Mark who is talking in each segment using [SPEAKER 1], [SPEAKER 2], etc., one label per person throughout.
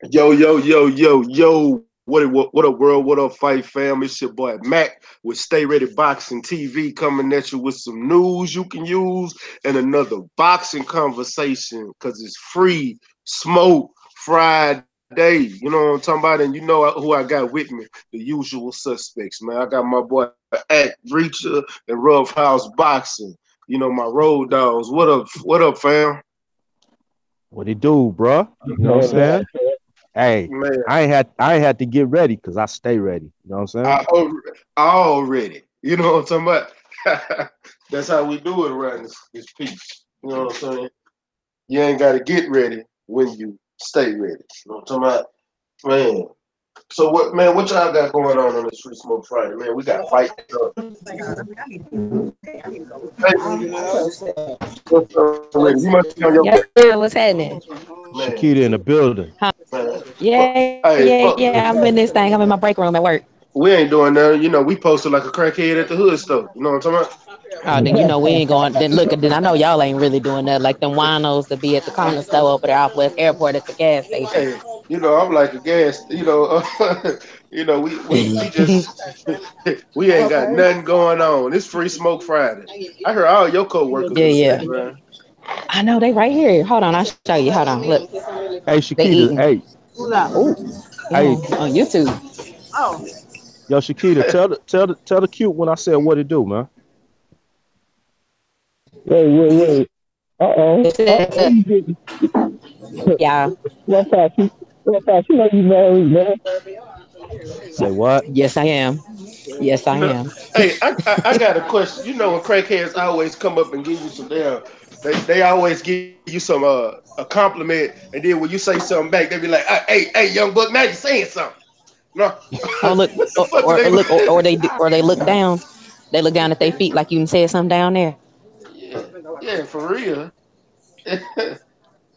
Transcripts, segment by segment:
[SPEAKER 1] Yo, yo, yo, yo, yo. What up, world? What up, fight fam? It's your boy Mac with Stay Ready Boxing TV coming at you with some news you can use and another boxing conversation because it's free smoke Friday. You know what I'm talking about? And you know who I got with me? The usual suspects, man. I got my boy Act Reacher and Rough House Boxing. You know, my road dogs. What up, fam?
[SPEAKER 2] What it do, bro? You know what I'm saying? Hey,
[SPEAKER 1] Man,
[SPEAKER 2] I ain't had to get ready because I stay ready. You know what I'm saying?
[SPEAKER 1] I already. You know what I'm talking about? That's how we do it around this piece. You know what I'm saying? You ain't got to get ready when you stay ready. You know what I'm talking about? Man. So what, man? What y'all got going on this Free Smoke Friday, man? We got fights up. Hey, what's up, ready? You must be on your
[SPEAKER 3] Yeah, what's happening?
[SPEAKER 1] man.
[SPEAKER 2] Shakita in the building.
[SPEAKER 3] Huh?
[SPEAKER 1] Man, hey,
[SPEAKER 3] Yeah.
[SPEAKER 1] fuck.
[SPEAKER 3] I'm in this thing. I'm in my break room at work.
[SPEAKER 1] We ain't doing that. You know, we posted like a crackhead at the hood store. You know what I'm talking about?
[SPEAKER 3] Oh, then we ain't going. Then look, then I know y'all ain't really doing that. Like them winos to be at the corner store over there off West Airport at the gas station.
[SPEAKER 1] Hey, you know, I'm like a gas. You know, you know, we just we ain't got nothing going on. It's Free Smoke Friday. I heard all your coworkers
[SPEAKER 3] Yeah,
[SPEAKER 1] was
[SPEAKER 3] yeah.
[SPEAKER 1] there, man.
[SPEAKER 3] I know they right here. Hold on, I'll show you. Hold on, look,
[SPEAKER 2] Hey,
[SPEAKER 3] they
[SPEAKER 2] Shakita.
[SPEAKER 3] eating.
[SPEAKER 2] Hey,
[SPEAKER 3] Ooh, you
[SPEAKER 2] hey,
[SPEAKER 3] on YouTube.
[SPEAKER 2] yo, Shakita. Tell the cute when I said what it do, man.
[SPEAKER 4] Wait. Uh-oh.
[SPEAKER 3] This
[SPEAKER 4] Uh-oh.
[SPEAKER 3] is
[SPEAKER 4] You get
[SPEAKER 3] yeah.
[SPEAKER 4] what past you know you married, man.
[SPEAKER 2] Say what?
[SPEAKER 3] Yes, I am. Yes,
[SPEAKER 1] You
[SPEAKER 3] I
[SPEAKER 1] know,
[SPEAKER 3] am.
[SPEAKER 1] hey, I got a question. You know, when crackheads always come up and give you some damn, they always give you some a compliment, and then when you say something back, they be like, hey, young buck, now you saying something. No,
[SPEAKER 3] Oh look,
[SPEAKER 1] what the fuck do
[SPEAKER 3] or
[SPEAKER 1] they?
[SPEAKER 3] look, or they look down. They look down at their feet like you said something down there.
[SPEAKER 1] Yeah, yeah, for real.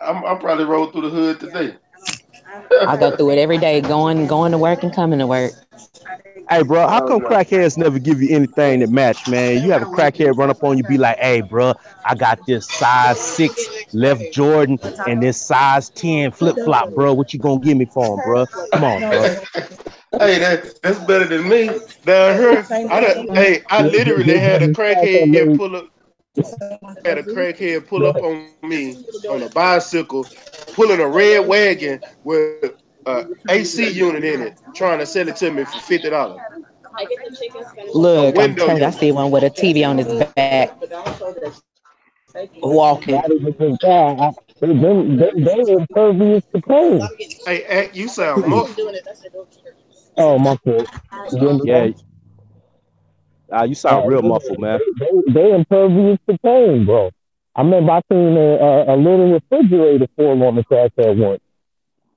[SPEAKER 1] I'm probably rolled through the hood today.
[SPEAKER 3] I go through it every day, going to work and coming to work.
[SPEAKER 2] Hey, bro, how
[SPEAKER 1] Oh
[SPEAKER 2] come
[SPEAKER 1] no.
[SPEAKER 2] crackheads never give you anything that match, man? You have a crackhead run up on you, be like, "Hey, bro, I got this size 6 left Jordan and this size 10 flip flop, bro. What you gonna give me for them, bro? Come on, bro."
[SPEAKER 1] Hey, that's better than me down here. I literally had a crackhead pull up. Had a crackhead pull up on me on a bicycle, pulling a red wagon with a AC unit in it, trying to sell it to me for $50. A
[SPEAKER 3] Look, I'm
[SPEAKER 1] window
[SPEAKER 3] telling you, I
[SPEAKER 1] unit.
[SPEAKER 3] see one with a TV on his back, walking.
[SPEAKER 4] Not even just that. They impervious to pain.
[SPEAKER 1] Hey, you sound muffled.
[SPEAKER 4] Oh my fault. You
[SPEAKER 2] Yeah,
[SPEAKER 4] understand?
[SPEAKER 2] you sound real muffled, man.
[SPEAKER 4] They impervious to pain, bro. I remember I seen a little refrigerator fall on the crack at once.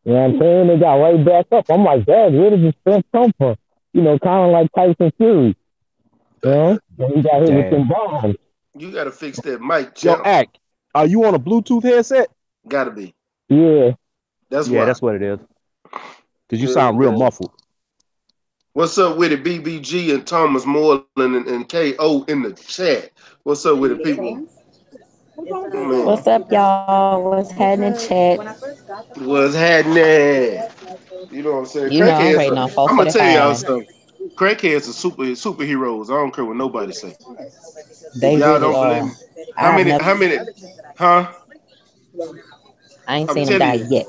[SPEAKER 4] You know what I'm saying? They got right back up. I'm like, Dad, where does this strength come from? You know, kind of like Tyson Fury. You know, when he got hit with
[SPEAKER 2] Damn.
[SPEAKER 4] them bombs.
[SPEAKER 1] You gotta fix that mic,
[SPEAKER 2] Yo,
[SPEAKER 1] champ.
[SPEAKER 2] Act, are you on a Bluetooth headset?
[SPEAKER 1] Gotta be.
[SPEAKER 4] Yeah.
[SPEAKER 1] That's
[SPEAKER 2] Yeah,
[SPEAKER 1] why.
[SPEAKER 2] that's what it is. Cause you
[SPEAKER 1] Yeah,
[SPEAKER 2] sound real
[SPEAKER 1] man.
[SPEAKER 2] muffled.
[SPEAKER 1] What's up with it, BBG and Thomas Moreland and KO in the chat? What's up with it, people? Man,
[SPEAKER 3] What's up, y'all? What's happening, chat?
[SPEAKER 1] what's happening? You know what I'm saying?
[SPEAKER 3] You know I'm
[SPEAKER 1] Crackheads.
[SPEAKER 3] waiting on
[SPEAKER 1] I'm gonna tell y'all
[SPEAKER 3] 445.
[SPEAKER 1] something. Crackheads are superheroes. I don't care what nobody say. If
[SPEAKER 3] They
[SPEAKER 1] y'all
[SPEAKER 3] really
[SPEAKER 1] don't believe
[SPEAKER 3] are.
[SPEAKER 1] me, how
[SPEAKER 3] I've
[SPEAKER 1] many?
[SPEAKER 3] never.
[SPEAKER 1] How many? Huh?
[SPEAKER 3] I ain't
[SPEAKER 1] I'm
[SPEAKER 3] seen them
[SPEAKER 1] telling
[SPEAKER 3] die
[SPEAKER 1] you.
[SPEAKER 3] yet.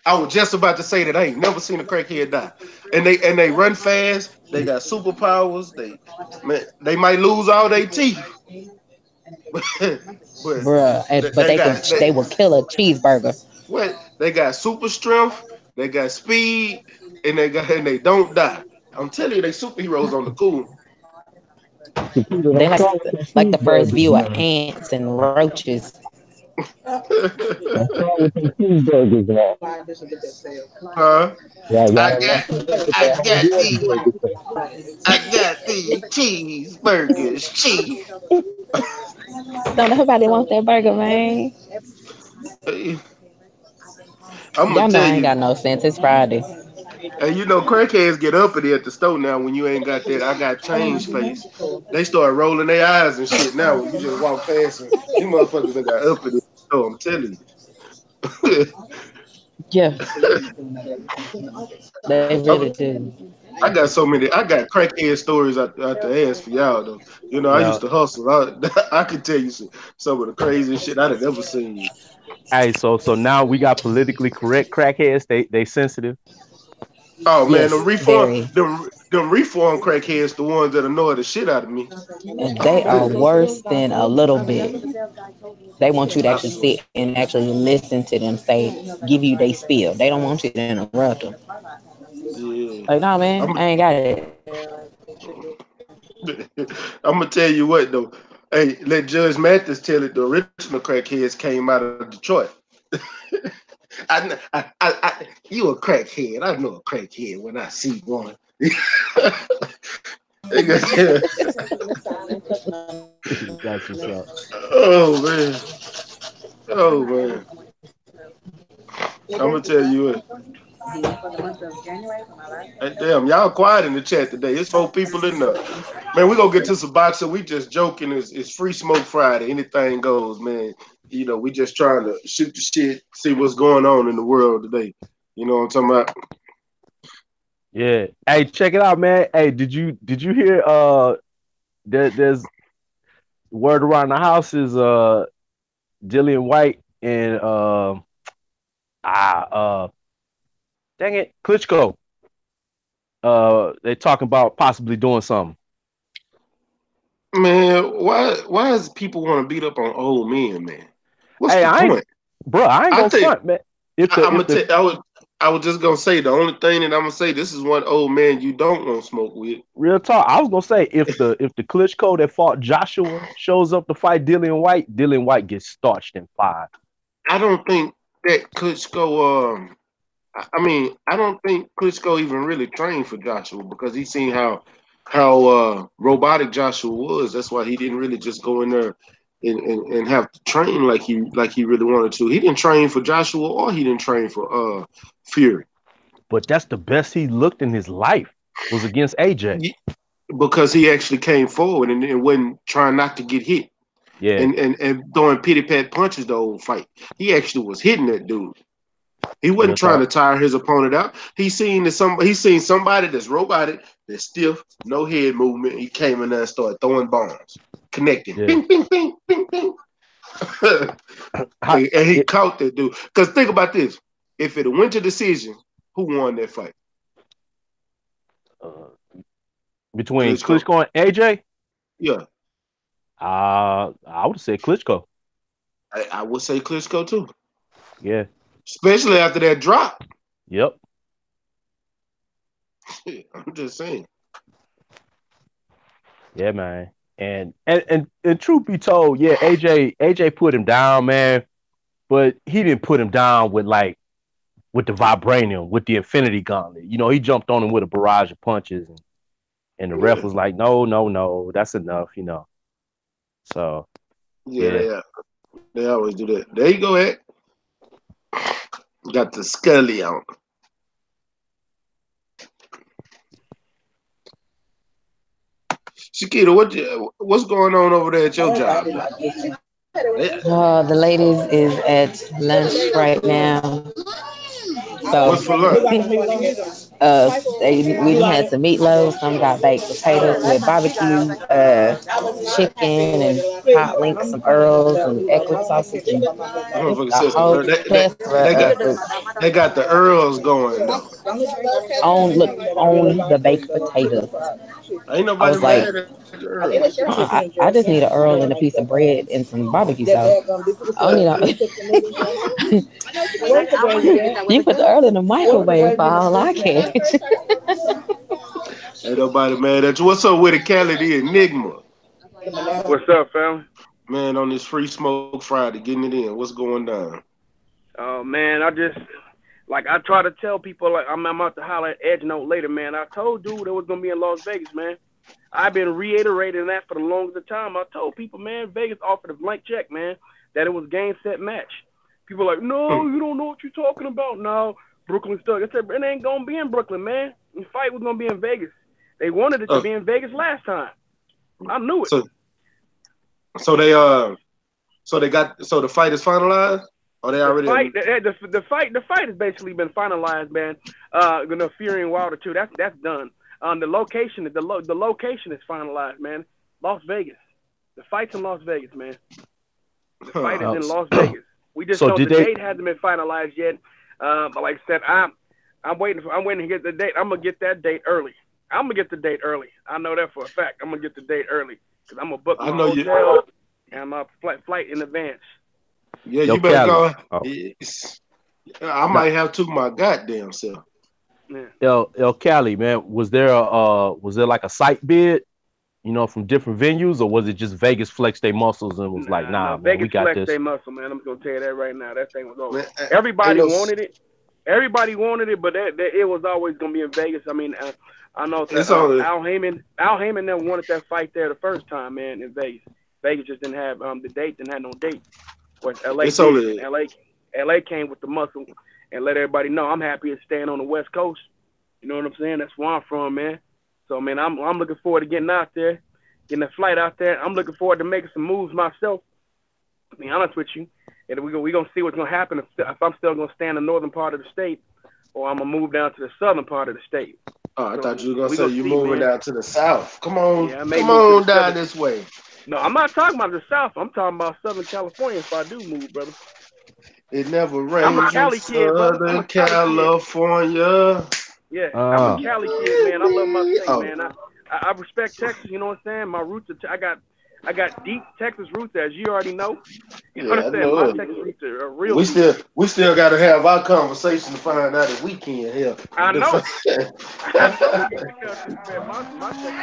[SPEAKER 1] I was just about to say that I ain't never seen a crackhead die, and they run fast. They got superpowers. They might lose all their teeth, but
[SPEAKER 3] Bruh.
[SPEAKER 1] they,
[SPEAKER 3] But
[SPEAKER 1] they
[SPEAKER 3] they could
[SPEAKER 1] got they
[SPEAKER 3] they will kill a cheeseburger.
[SPEAKER 1] what they got super strength. They got speed, and they don't die. I'm telling you, they superheroes on the cool.
[SPEAKER 4] Computer,
[SPEAKER 3] They
[SPEAKER 4] don't start with them
[SPEAKER 3] like the first
[SPEAKER 4] cheeseburgers,
[SPEAKER 3] view of
[SPEAKER 4] man.
[SPEAKER 3] ants and roaches.
[SPEAKER 4] Don't start with them cheeseburgers, man.
[SPEAKER 1] Huh?
[SPEAKER 4] Yeah,
[SPEAKER 1] I
[SPEAKER 4] y'all
[SPEAKER 1] got
[SPEAKER 4] don't start with
[SPEAKER 1] I
[SPEAKER 4] that
[SPEAKER 1] got
[SPEAKER 4] Honduran
[SPEAKER 1] the
[SPEAKER 4] burger thing.
[SPEAKER 1] I got the cheeseburgers cheese.
[SPEAKER 3] Don't nobody want that burger, man.
[SPEAKER 1] I'm gonna
[SPEAKER 3] Y'all know
[SPEAKER 1] tell
[SPEAKER 3] I ain't
[SPEAKER 1] you.
[SPEAKER 3] got no sense. It's Friday.
[SPEAKER 1] And you know, crackheads get uppity at the store now when you ain't got that I got change face. They start rolling their eyes and shit now when you just walk past them. These motherfuckers that got uppity at the store, I'm telling you.
[SPEAKER 3] Yeah, they really
[SPEAKER 1] I'm,
[SPEAKER 3] do.
[SPEAKER 1] I got so many. I got crackhead stories out the ass for y'all though. You know, I
[SPEAKER 2] Yeah.
[SPEAKER 1] used to hustle. I could tell you some of the craziest shit I'd have ever seen.
[SPEAKER 2] Hey, so now we got politically correct crackheads. They sensitive.
[SPEAKER 1] Oh man,
[SPEAKER 3] Yes, very.
[SPEAKER 1] them reform crackheads, the ones that annoy the shit out of me.
[SPEAKER 3] And they are worse than a little bit. They want you to
[SPEAKER 1] I
[SPEAKER 3] actually
[SPEAKER 1] swear.
[SPEAKER 3] sit and actually listen to them say, give you they spiel. They don't want you to interrupt them.
[SPEAKER 1] Yeah.
[SPEAKER 3] Like, nah, man, I
[SPEAKER 1] I'm
[SPEAKER 3] ain't got it.
[SPEAKER 1] I'm gonna tell you what though. Hey, let Judge Mathis tell it. The original crackheads came out of Detroit. You a crackhead. I know a crackhead when I see one. They gonna tell-
[SPEAKER 2] That's what's up.
[SPEAKER 1] oh man. Oh man. I'm gonna tell you what. Hey, damn, y'all quiet in the chat today. It's 4 people in there. Man, we gonna get to some boxing. We just joking. It's free smoke Friday. Anything goes, man. You know, we just trying to shoot the shit, see what's going on in the world today. You know what I'm talking about?
[SPEAKER 2] Yeah. Hey, check it out, man. Hey, did you hear there's word around the house is Dillian White and ah dang it, Klitschko. They talking about possibly doing something.
[SPEAKER 1] Man, why does people want to beat up on old men, man? What's
[SPEAKER 2] Hey,
[SPEAKER 1] the
[SPEAKER 2] I ain't
[SPEAKER 1] point?
[SPEAKER 2] bro, I ain't
[SPEAKER 1] I
[SPEAKER 2] gonna
[SPEAKER 1] think
[SPEAKER 2] front, man. If the
[SPEAKER 1] I'm
[SPEAKER 2] if
[SPEAKER 1] gonna
[SPEAKER 2] the
[SPEAKER 1] tell. I was just gonna say the only thing that I'm gonna say. This is one old man you don't want to smoke with.
[SPEAKER 2] real talk, I was gonna say if the Klitschko that fought Joshua shows up to fight Dillian White gets starched in 5.
[SPEAKER 1] I don't think that Klitschko. I mean, I don't think Klitschko even really trained for Joshua because he seen how robotic Joshua was. That's why he didn't really just go in there and have to train like he really wanted to. He didn't train for Joshua or he didn't train for Fury.
[SPEAKER 2] But that's the best he looked in his life was against AJ.
[SPEAKER 1] Because he actually came forward and wasn't trying not to get hit
[SPEAKER 2] Yeah,
[SPEAKER 1] and throwing pity pat punches the whole fight. He actually was hitting that dude. He wasn't
[SPEAKER 2] real
[SPEAKER 1] trying to
[SPEAKER 2] talk.
[SPEAKER 1] tire his opponent out. He seen somebody that's robotic, that's stiff, no head movement. He came in there and started throwing bombs, connecting,
[SPEAKER 2] Yeah.
[SPEAKER 1] ping, ping, ping, ping, ping.
[SPEAKER 2] How,
[SPEAKER 1] And he
[SPEAKER 2] it,
[SPEAKER 1] caught that dude. Because think about this: if it went to decision, who won that fight?
[SPEAKER 2] uh, between
[SPEAKER 1] Klitschko.
[SPEAKER 2] Klitschko and AJ,
[SPEAKER 1] Yeah,
[SPEAKER 2] I would say Klitschko.
[SPEAKER 1] I would say Klitschko too,
[SPEAKER 2] Yeah.
[SPEAKER 1] especially after that drop.
[SPEAKER 2] Yep.
[SPEAKER 1] I'm just saying.
[SPEAKER 2] Yeah, man. And truth be told, yeah, AJ put him down, man. But he didn't put him down with the vibranium, with the infinity gauntlet. You know, he jumped on him with a barrage of punches, and the ref
[SPEAKER 1] Yeah,
[SPEAKER 2] was like, no, no, no, that's enough, you know. So
[SPEAKER 1] yeah,
[SPEAKER 2] yeah.
[SPEAKER 1] they always do that. There you go, Ed. Got the Scully on. Shakita, what's going on over there at your job though? They,
[SPEAKER 3] The ladies is at lunch right now. So,
[SPEAKER 1] what's for lunch?
[SPEAKER 3] we done had some meatloaf. Some got baked potatoes with barbecue, chicken, and hot links, some earls, and egg sausage, and just
[SPEAKER 1] Motherfucker
[SPEAKER 3] a
[SPEAKER 1] said some.
[SPEAKER 3] whole plethora
[SPEAKER 1] They got
[SPEAKER 3] of food.
[SPEAKER 1] they got the Earls going though.
[SPEAKER 3] On the baked potatoes.
[SPEAKER 1] Ain't
[SPEAKER 3] I
[SPEAKER 1] nobody
[SPEAKER 3] was like,
[SPEAKER 1] mad at the Earls.
[SPEAKER 3] I just need an Earl and a piece of bread and some barbecue sauce. I don't need a. You put the Earl in the microwave for all I care.
[SPEAKER 1] Ain't nobody mad at you. What's up with it, Cali the Enigma?
[SPEAKER 5] What's up, fam?
[SPEAKER 1] Man, on this free smoke Friday, getting it in. What's going down?
[SPEAKER 5] Man, I just I try to tell people I'm out to holler at Edge Note later, man. I told dude it was gonna be in Las Vegas, man. I've been reiterating that for the longest time. I told people, man, Vegas offered a blank check, man, that it was game set match. People are like, no, you don't know what you're talking about. No, Brooklyn stuck. I said, it ain't gonna be in Brooklyn, man. The fight was gonna be in Vegas. They wanted it to
[SPEAKER 1] Oh,
[SPEAKER 5] be in Vegas last time. I knew it.
[SPEAKER 1] so so they so the fight is finalized. Oh, they already.
[SPEAKER 5] The fight has basically been finalized, man. Fury and Wilder too. That's done. The location is finalized, man. Las Vegas. The fight's in Las Vegas, man. The fight is in Las Vegas. We just know the date hasn't been finalized yet. But like I said, I'm waiting to get the date. I'm gonna get that date early. I'm gonna get the date early. I know that for a fact. I'm gonna get the date early because I'm gonna book my hotel and my flight in advance.
[SPEAKER 1] Yeah, you better go. I might have to my goddamn self.
[SPEAKER 5] Yeah.
[SPEAKER 2] El Cali, man, was there like a site bid, from different venues, or was it just Vegas flexed their muscles and was like, nah, man,
[SPEAKER 5] Vegas
[SPEAKER 2] we got
[SPEAKER 5] flexed
[SPEAKER 2] this?
[SPEAKER 5] Their muscle, man. I'm gonna tell you that right now. That thing was over. Everybody wanted it. Everybody wanted it, but it was always gonna be in Vegas. I mean, I know that Al Heyman never wanted that fight there the first time, man, in Vegas. Vegas just didn't have the date, didn't have no date. Whereas LA came with the muscle and let everybody know I'm happy to staying on the West Coast. You know what I'm saying? That's where I'm from, man. So, man, I'm looking forward to getting out there, getting a flight out there. I'm looking forward to making some moves myself. To be honest with you, and we're gonna see what's gonna happen if I'm still gonna stay in the northern part of the state, or I'm gonna move down to the southern part of the state.
[SPEAKER 1] Oh, I thought you were gonna say you moving down to the south. Come on,
[SPEAKER 5] yeah,
[SPEAKER 1] come on down this way.
[SPEAKER 5] No, I'm not talking about the south. I'm talking about Southern California. If I do move, brother.
[SPEAKER 1] It never rains.
[SPEAKER 5] I'm a Cali kid, brother. I'm a
[SPEAKER 1] California.
[SPEAKER 5] Yeah, I'm a Cali kid, man. I love my state, man. I respect Texas. You know what I'm saying? My roots are I got deep Texas roots, as you already know. You know what I'm saying? My Texas roots are real.
[SPEAKER 1] We still got to have our conversation to find out if we can help.
[SPEAKER 5] I know. I know. Because my Texas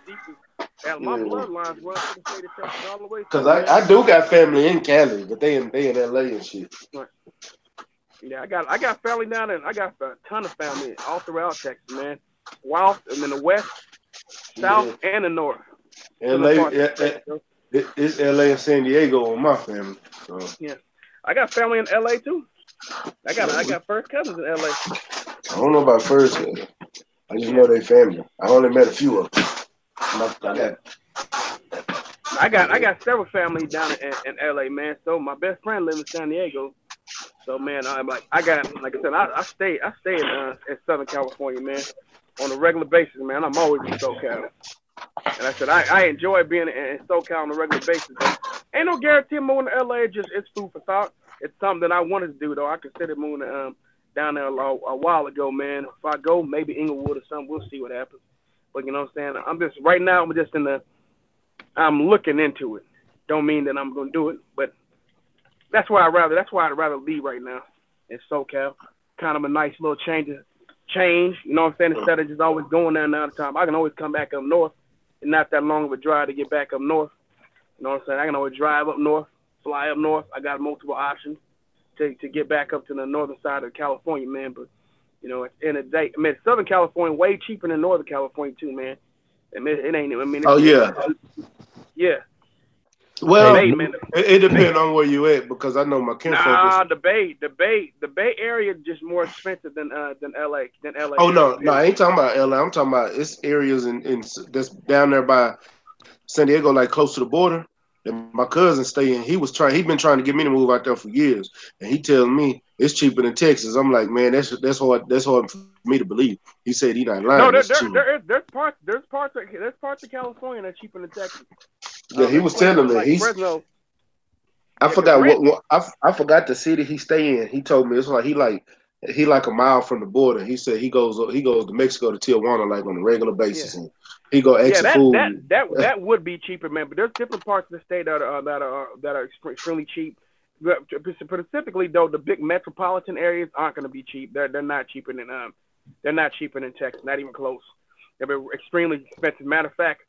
[SPEAKER 5] roots is deep. My bloodlines run to the state of Texas all the way.
[SPEAKER 1] Because I do got family in Cali, but they in LA and shit.
[SPEAKER 5] Right. Yeah, I got family down there. I got a ton of family all throughout Texas, man. South and then the west, south, and the north.
[SPEAKER 1] LA, it's LA and San Diego on my family. So.
[SPEAKER 5] Yeah, I got family in LA too. I got first cousins in LA.
[SPEAKER 1] I don't know about first cousins. I just know they family. I only met a few of them.
[SPEAKER 5] I got several family down in LA, man. So my best friend lives in San Diego. So man, like I said, I stay in Southern California, man, on a regular basis, man. I'm always in SoCal. And I said I enjoy being in SoCal on a regular basis. But ain't no guarantee I'm moving to LA. It's food for thought. It's something that I wanted to do though. I considered moving down there a while ago, man. If I go, maybe Inglewood or something. We'll see what happens. But you know what I'm saying? I'm looking into it. Don't mean that I'm gonna do it, but that's why I'd rather leave right now in SoCal. Kind of a nice little change, you know what I'm saying? Instead of just always going there all the time. I can always come back up north. It's not that long of a drive to get back up north. You know what I'm saying? I can always drive up north, fly up north. I got multiple options to get back up to the northern side of California, man. But you know, at the end of the day, I mean, Southern California way cheaper than Northern California too, man. I mean, it ain't. I mean, yeah.
[SPEAKER 1] Well, it depends on where you at because I know my kinfolk.
[SPEAKER 5] Nah, the Bay Area is just more expensive than LA.
[SPEAKER 1] Oh no, I ain't talking about LA. I'm talking about it's areas in that's down there by San Diego, like close to the border. And my cousin staying. He'd been trying to get me to move out there for years, and he telling me it's cheaper than Texas. I'm like, man, that's hard. That's hard for me to believe. He said he not lying.
[SPEAKER 5] No, there's parts of California that's cheaper than Texas.
[SPEAKER 1] Yeah, he was telling me. Like
[SPEAKER 5] Fresno.
[SPEAKER 1] I forgot I forgot the city he stay in. He told me it's like he like a mile from the border. He said he goes to Mexico to Tijuana like on a regular basis, and he go extra food.
[SPEAKER 5] That would be cheaper, man. But there's different parts of the state that are extremely cheap. Specifically, though, the big metropolitan areas aren't going to be cheap. They're not cheaper than Texas. Not even close. They're extremely expensive. Matter of fact,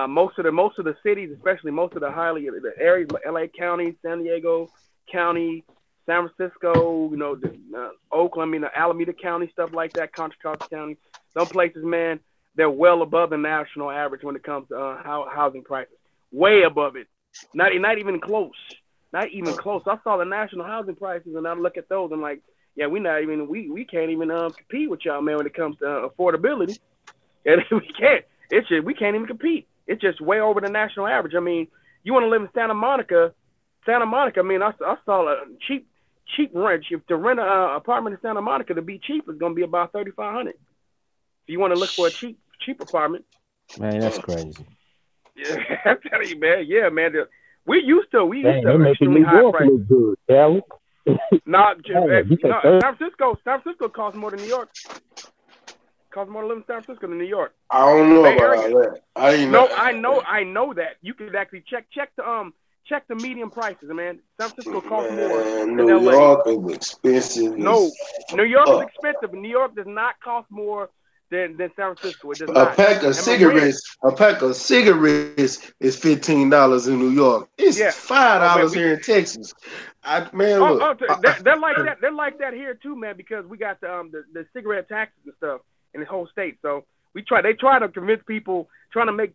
[SPEAKER 5] most of the cities, especially most of the areas, LA County, San Diego County, San Francisco, you know, Oakland, Alameda County, stuff like that, Contra Costa County. Some places, man, they're well above the national average when it comes to housing prices. Way above it. Not even close. Not even close. I saw the national housing prices, and I look at those, and like, yeah, we can't even compete with y'all, man, when it comes to affordability. And we can't. We can't even compete. It's just way over the national average. I mean, you want to live in Santa Monica. I mean, I saw a cheap rent. If to rent an apartment in Santa Monica to be cheap, it's gonna be about $3,500. If you want to look for a cheap apartment.
[SPEAKER 2] Man, that's crazy.
[SPEAKER 5] Yeah, I'm telling you, man. Yeah, man. We used to
[SPEAKER 4] They're making
[SPEAKER 5] extremely
[SPEAKER 4] New
[SPEAKER 5] high
[SPEAKER 4] York
[SPEAKER 5] prices.
[SPEAKER 4] look good, Kelly.
[SPEAKER 5] San Francisco costs more than New York. Costs more to live in San Francisco than New York.
[SPEAKER 1] I don't know about all that.
[SPEAKER 5] I know that. You could actually check the median prices, man. San Francisco costs more than
[SPEAKER 1] New
[SPEAKER 5] LA.
[SPEAKER 1] York is expensive.
[SPEAKER 5] No, New York is expensive, but New York does not cost more than San Francisco. It does not.
[SPEAKER 1] A pack of cigarettes is $15 in New York. It's $5 here in Texas. They're
[SPEAKER 5] like that. They're like that here too, man. Because we got the cigarette taxes and stuff in the whole state. So they try to convince people, trying to make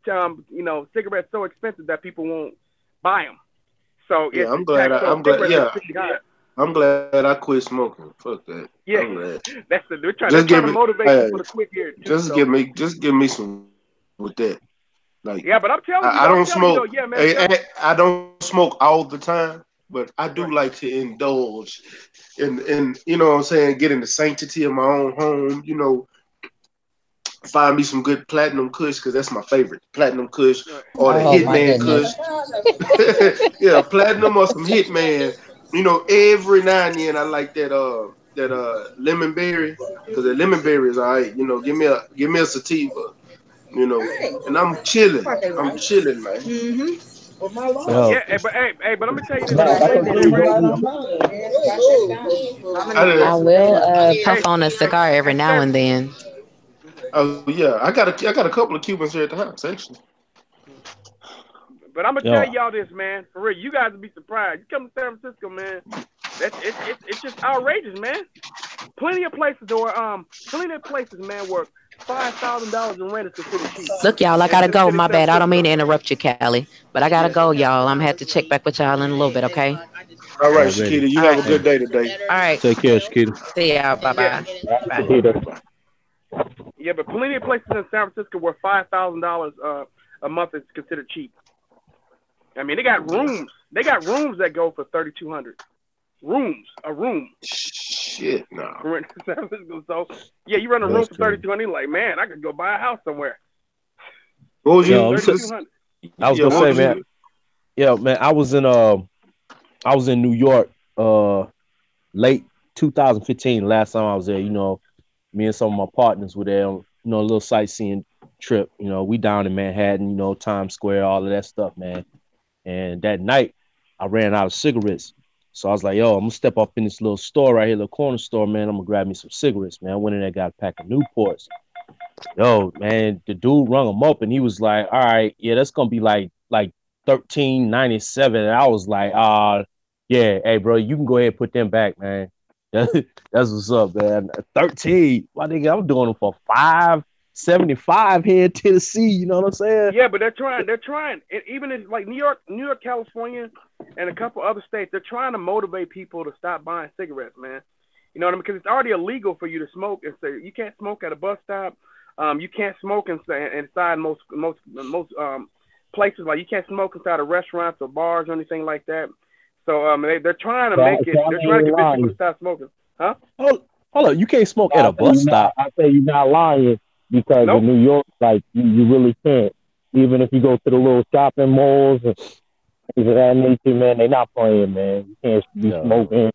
[SPEAKER 5] cigarettes so expensive that people won't buy them. So
[SPEAKER 1] yeah, I'm glad I quit smoking. Fuck that.
[SPEAKER 5] Yeah, they're trying to motivate people to quit here too.
[SPEAKER 1] Just give me some with that. Like,
[SPEAKER 5] yeah, but I'm telling you,
[SPEAKER 1] I don't smoke.
[SPEAKER 5] You, though, yeah, man,
[SPEAKER 1] I don't smoke all the time, but I do like to indulge in you know what I'm saying, get in the sanctity of my own home, you know. Find me some good platinum kush, because that's my favorite. Platinum kush or the Hitman kush. Yeah, platinum or some Hitman. You know, every now and then I like that lemon berry, because the lemon berry is all right. You know, give me a sativa. You know, and I'm chilling, man.
[SPEAKER 5] Yeah, but let me tell you this.
[SPEAKER 3] I will puff on a cigar every now and then.
[SPEAKER 1] Oh yeah, I got a couple of Cubans here at the house actually.
[SPEAKER 5] But I'm gonna tell y'all this, man. For real, you guys will be surprised. You come to San Francisco, man. It's just outrageous, man. Plenty of places, man, work $5,000 in rent is considered cheap.
[SPEAKER 3] Look, y'all, I gotta go. My bad. I don't mean to interrupt you, Callie, but I gotta go, y'all. I'm gonna have to check back with y'all in a little bit, okay?
[SPEAKER 1] All right, Shakita, you have a good day today.
[SPEAKER 3] All right.
[SPEAKER 2] Take care, Shakita.
[SPEAKER 3] See y'all. Bye-bye.
[SPEAKER 5] Bye. Yeah, but plenty of places in San Francisco where $5,000 a month is considered cheap. I mean, they got rooms. They got rooms that go for $3,200. A room.
[SPEAKER 1] Shit, no.
[SPEAKER 5] San Francisco, so yeah, you run a room for $3,200. You're like, man, I could go buy a house somewhere.
[SPEAKER 1] What was you?
[SPEAKER 5] $3,200.
[SPEAKER 2] I was gonna say, man. Yeah, man. I was in New York, late 2015. Last time I was there, you know, me and some of my partners were there on, you know, a little sightseeing trip. You know, we down in Manhattan, you know, Times Square, all of that stuff, man. And that night, I ran out of cigarettes. So I was like, yo, I'm gonna step off in this little store right here, little corner store, man. I'm gonna grab me some cigarettes, man. I went in there, got a pack of Newports. Yo, man, the dude rung him up and he was like, all right, yeah, that's gonna be like $13.97. And I was like, yeah, hey, bro, you can go ahead and put them back, man. That's what's up, man. 13. My nigga, I'm doing them for $5.75 here in Tennessee. You know what I'm saying?
[SPEAKER 5] Yeah, but they're trying. And even in like New York, California, and a couple other states, they're trying to motivate people to stop buying cigarettes, man. You know what I mean? Because it's already illegal for you to smoke. And say you can't smoke at a bus stop. You can't smoke inside most places. Like you can't smoke inside of restaurants or bars or anything like that. So they're trying to make it. They're trying to convince people to stop smoking, huh?
[SPEAKER 2] Hold on, you can't smoke at a bus stop.
[SPEAKER 4] I say you're not lying, because in New York, like you really can't. Even if you go to the little shopping malls and things of that nature, man, they're not playing, man. You can't be smoking.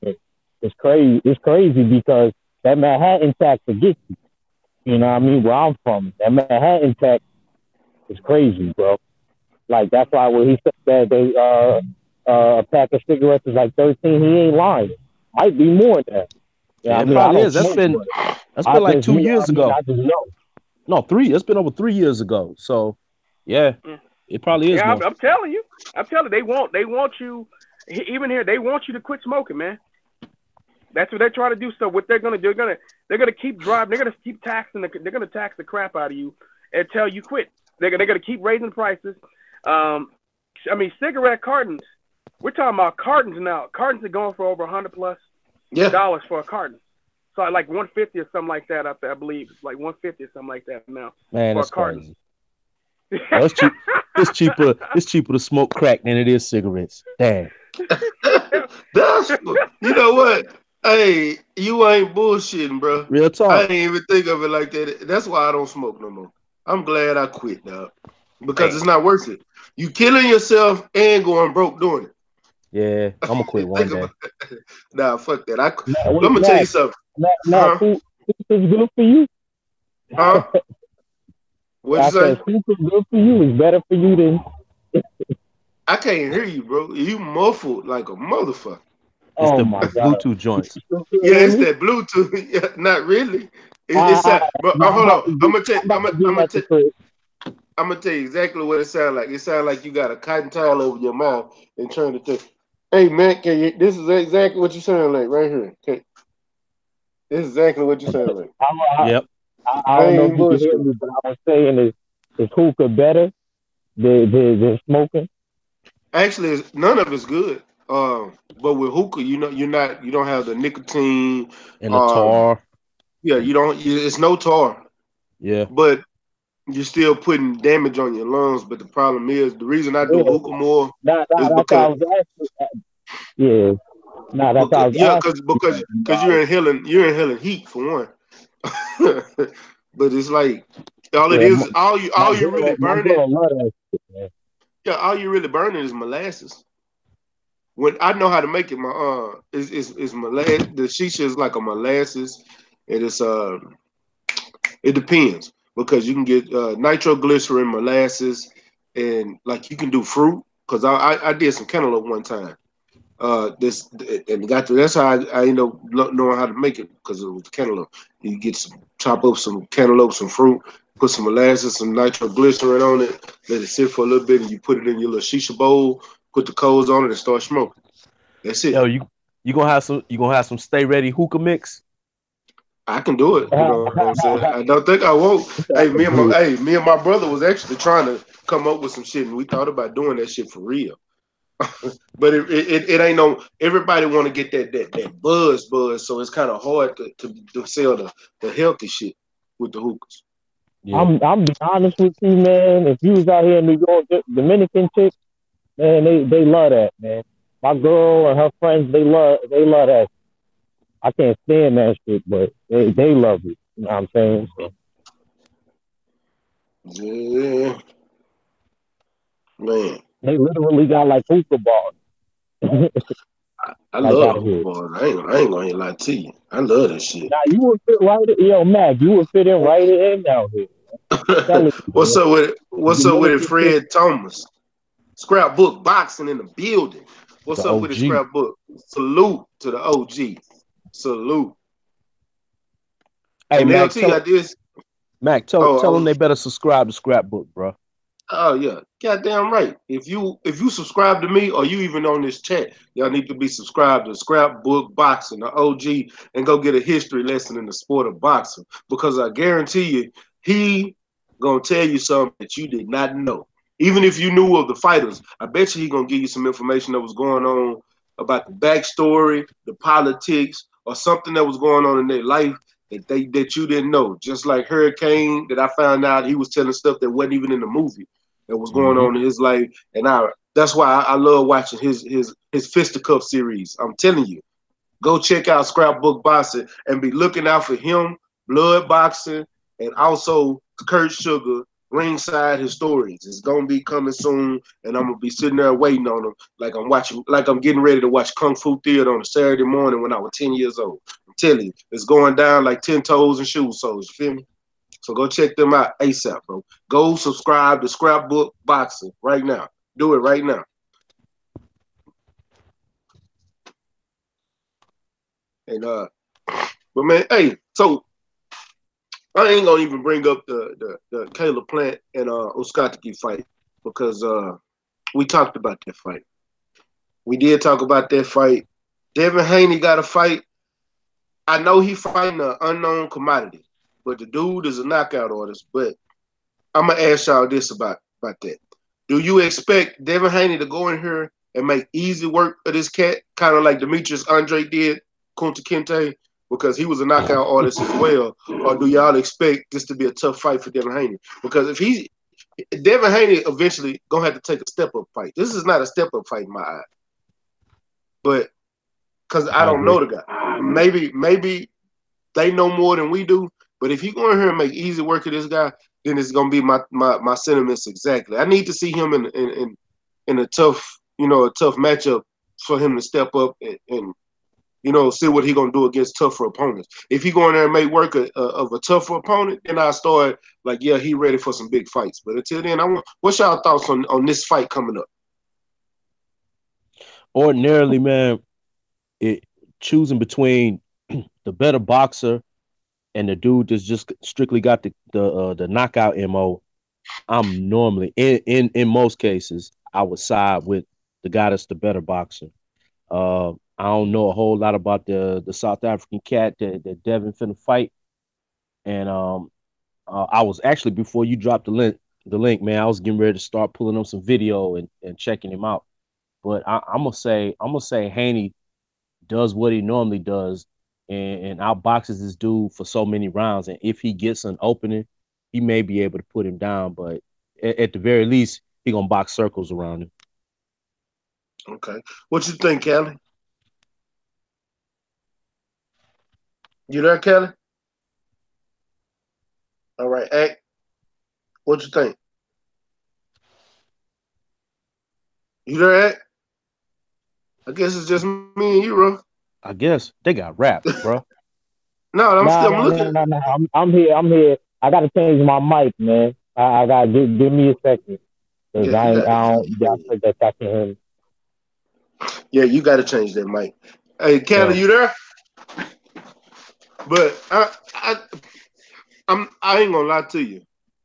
[SPEAKER 4] It's crazy. It's crazy because that Manhattan tax will get you. You know what I mean? Where I'm from, that Manhattan tax is crazy, bro. Like that's why when he said that they a pack of cigarettes is like 13, he ain't lying. Might be more than that.
[SPEAKER 2] Yeah, it probably is. That's been like 2 years ago.
[SPEAKER 4] I just know.
[SPEAKER 2] No, 3. It's been over 3 years ago. So, yeah, it probably is.
[SPEAKER 5] Yeah, I'm telling you. They want you. Even here, they want you to quit smoking, man. That's what they're trying to do. So what they're gonna do? They're gonna keep driving. They're gonna keep taxing. They're gonna tax the crap out of you until you quit. They're gonna keep raising prices. I mean, cigarette cartons. We're talking about cartons now. Cartons are going for over $100+ dollars for a carton. So like $150 or something like that up there, I believe. It's like $150 or something like that now.
[SPEAKER 2] Man,
[SPEAKER 5] for
[SPEAKER 2] that's
[SPEAKER 5] a carton.
[SPEAKER 2] Crazy. It's cheap. It's cheaper to smoke crack than it is cigarettes. Damn.
[SPEAKER 1] That's you know what? Hey, you ain't bullshitting, bro.
[SPEAKER 2] Real
[SPEAKER 1] I
[SPEAKER 2] talk.
[SPEAKER 1] ain't even think of it like that. That's why I don't smoke no more. I'm glad I quit, dog, because
[SPEAKER 2] Damn.
[SPEAKER 1] it's not worth it. You killing yourself and going broke doing it.
[SPEAKER 2] Yeah, I'm gonna quit one
[SPEAKER 1] Think about
[SPEAKER 2] day.
[SPEAKER 1] nah, fuck that.
[SPEAKER 4] Wait,
[SPEAKER 1] Let me tell you
[SPEAKER 4] Mac,
[SPEAKER 1] something.
[SPEAKER 4] Mac,
[SPEAKER 1] Huh?
[SPEAKER 4] who is good for you?
[SPEAKER 1] Huh? What'd you
[SPEAKER 4] I said,
[SPEAKER 1] say?
[SPEAKER 4] soup is good for you. It's better for you than.
[SPEAKER 1] I can't hear you, bro. You muffled like a motherfucker.
[SPEAKER 2] It's
[SPEAKER 4] Oh
[SPEAKER 2] the
[SPEAKER 4] my God.
[SPEAKER 2] Bluetooth joints.
[SPEAKER 4] You
[SPEAKER 1] Yeah,
[SPEAKER 4] hear
[SPEAKER 1] it's
[SPEAKER 4] me?
[SPEAKER 1] that Bluetooth. Yeah, not really. It's
[SPEAKER 4] I,
[SPEAKER 1] that. But
[SPEAKER 4] no,
[SPEAKER 1] hold on.
[SPEAKER 4] I'm about to get at the crib.
[SPEAKER 1] I'm gonna tell you exactly what it sounds like. It sounds like you got a cotton towel over your mouth and trying to think. Hey man, can you? This is exactly what you sound like right here. Okay, this is exactly what you sound like.
[SPEAKER 4] I,
[SPEAKER 2] Yep.
[SPEAKER 4] I
[SPEAKER 1] I
[SPEAKER 4] don't know
[SPEAKER 1] ain't
[SPEAKER 4] if you can hear
[SPEAKER 1] bullshit.
[SPEAKER 4] me, but I was saying is hookah better than smoking?
[SPEAKER 1] Actually, none of it's good. But with hookah, you don't have the nicotine.
[SPEAKER 2] And the
[SPEAKER 1] Um,
[SPEAKER 2] tar.
[SPEAKER 1] yeah, you don't. It's no tar,
[SPEAKER 2] Yeah.
[SPEAKER 1] but you're still putting damage on your lungs. But the problem is, the reason I do
[SPEAKER 4] Yeah,
[SPEAKER 1] hookah more is
[SPEAKER 4] that's what I
[SPEAKER 1] because
[SPEAKER 4] was asking. Yeah, that's what I was
[SPEAKER 1] yeah,
[SPEAKER 4] asking.
[SPEAKER 1] because you're inhaling heat for one. But it's like all it
[SPEAKER 4] Yeah,
[SPEAKER 1] is all you really
[SPEAKER 4] my
[SPEAKER 1] burning.
[SPEAKER 4] girl love that shit, man.
[SPEAKER 1] Yeah, all you really burning is molasses. When I know how to make it, my is molasses. The shisha is like a molasses. It is it depends because you can get nitroglycerin, molasses, and like you can do fruit. Because I did some cantaloupe one time. This and got to that's how I end up knowing how to make it because it was cantaloupe. You get some chop up some cantaloupe, some fruit, put some molasses, some nitroglycerin on it, let it sit for a little bit, and you put it in your little shisha bowl, put the coals on it, and start smoking. That's it.
[SPEAKER 2] Yo, you gonna have some Stay Ready hookah mix?
[SPEAKER 1] I can do it. You know what I'm saying? I don't think I won't. Me and my brother was actually trying to come up with some shit, and we thought about doing that shit for real. But it ain't no everybody want to get that buzz, so it's kind of hard to sell the healthy shit with the hookahs.
[SPEAKER 2] Yeah.
[SPEAKER 4] I'm be honest with you, man. If you was out here in New York, Dominican chick, man, they love that, man. My girl and her friends, they love that. I can't stand that shit, but they love it. You know what I'm saying? So
[SPEAKER 1] Yeah, man,
[SPEAKER 4] they literally got like hookah bars,
[SPEAKER 1] I
[SPEAKER 4] like
[SPEAKER 1] love
[SPEAKER 4] out of
[SPEAKER 1] hookah
[SPEAKER 4] here.
[SPEAKER 1] bars. I ain't gonna lie to you. I love that shit.
[SPEAKER 4] Now you would fit right in, yo, Mac. You would fit in right in out here. I'm telling you,
[SPEAKER 1] What's
[SPEAKER 4] man.
[SPEAKER 1] up with it? What's up with it,
[SPEAKER 4] Dominican chick,
[SPEAKER 1] Fred Thomas? Scrapbook boxing in the building.
[SPEAKER 2] The
[SPEAKER 1] What's up with it,
[SPEAKER 2] OG.
[SPEAKER 1] scrapbook? Salute to the OG. Salute.
[SPEAKER 2] Hey
[SPEAKER 1] And
[SPEAKER 2] Mac,
[SPEAKER 1] LT, I did.
[SPEAKER 2] Mac,
[SPEAKER 1] Oh, I
[SPEAKER 2] tell them they
[SPEAKER 1] was.
[SPEAKER 2] better subscribe to Scrapbook, bro.
[SPEAKER 1] Oh yeah, goddamn right. If you subscribe to me or you even on this chat, y'all need to be subscribed to Scrapbook Boxing, the OG, and go get a history lesson in the sport of boxing. Because I guarantee you, he gonna tell you something that you did not know. Even if you knew of the fighters, I bet you he gonna give you some information that was going on about the backstory, the politics, or something that was going on in their life that you didn't know. Just like Hurricane, that I found out he was telling stuff that wasn't even in the movie that was going
[SPEAKER 2] Mm-hmm.
[SPEAKER 1] on in his life, and that's why I love watching his fisticuff series. I'm telling you, go check out Scrapbook Boxing and be looking out for him, Blood Boxing, and also Kurt Sugar, Ringside Historians. It's gonna be coming soon, and I'm gonna be sitting there waiting on them, like I'm getting ready to watch Kung Fu Theater on a Saturday morning when I was 10 years old. I'm telling you, it's going down like 10 toes and shoe soles. You feel me? So go check them out ASAP, bro. Go subscribe to Scrapbook Boxing right now. Do it right now. And but man, hey, so I ain't gonna even bring up the Caleb Plant and Oskatiki fight because we talked about that fight. We did talk about that fight. Devin Haney got a fight. I know he fighting an unknown commodity, but the dude is a knockout artist. But I'm gonna ask y'all this about that. Do you expect Devin Haney to go in here and make easy work of this cat, kind of like Demetrius Andre did Kunta Kinte, because he was a knockout artist as well? Or do y'all expect this to be a tough fight for Devin Haney? Because if Devin Haney eventually gonna have to take a step up fight. This is not a step up fight in my eye. but because I
[SPEAKER 2] I
[SPEAKER 1] don't
[SPEAKER 2] agree.
[SPEAKER 1] know the guy. Maybe they know more than we do. But if you go in here and make easy work of this guy, then it's gonna be my sentiments exactly. I need to see him in a tough, a tough matchup for him to step up and see what he gonna do against tougher opponents. If he go in there and make work of a tougher opponent, then I start like, yeah, he ready for some big fights. But until then, what's y'all thoughts on this fight coming up?
[SPEAKER 2] Ordinarily, man, choosing between the better boxer and the dude that's just strictly got the knockout mo, I'm normally in most cases I would side with the guy that's the better boxer. I don't know a whole lot about the South African cat that Devin finna fight, and I was actually, before you dropped the link, man, I was getting ready to start pulling up some video and checking him out. But I'm gonna say Haney does what he normally does and outboxes this dude for so many rounds. And if he gets an opening, he may be able to put him down. But at the very least, he gonna box circles around him.
[SPEAKER 1] Okay, what you think, Kelly? You there, Kelly? All right, Act. What you think? You there, Act? I guess it's just me and you, bro.
[SPEAKER 2] I guess they got wrapped, bro.
[SPEAKER 1] No,
[SPEAKER 4] No,
[SPEAKER 1] I'm
[SPEAKER 4] no, no,
[SPEAKER 1] looking.
[SPEAKER 4] no, no. I'm here. I'm here. I gotta change my mic, man. I gotta give me a second, cause
[SPEAKER 1] Yeah, you got.
[SPEAKER 4] I don't. Yeah, I think that's I can hear me.
[SPEAKER 1] Yeah, you got to change that mic. Hey, Kelly,
[SPEAKER 2] Yeah.
[SPEAKER 1] you there? But I ain't gonna lie to you.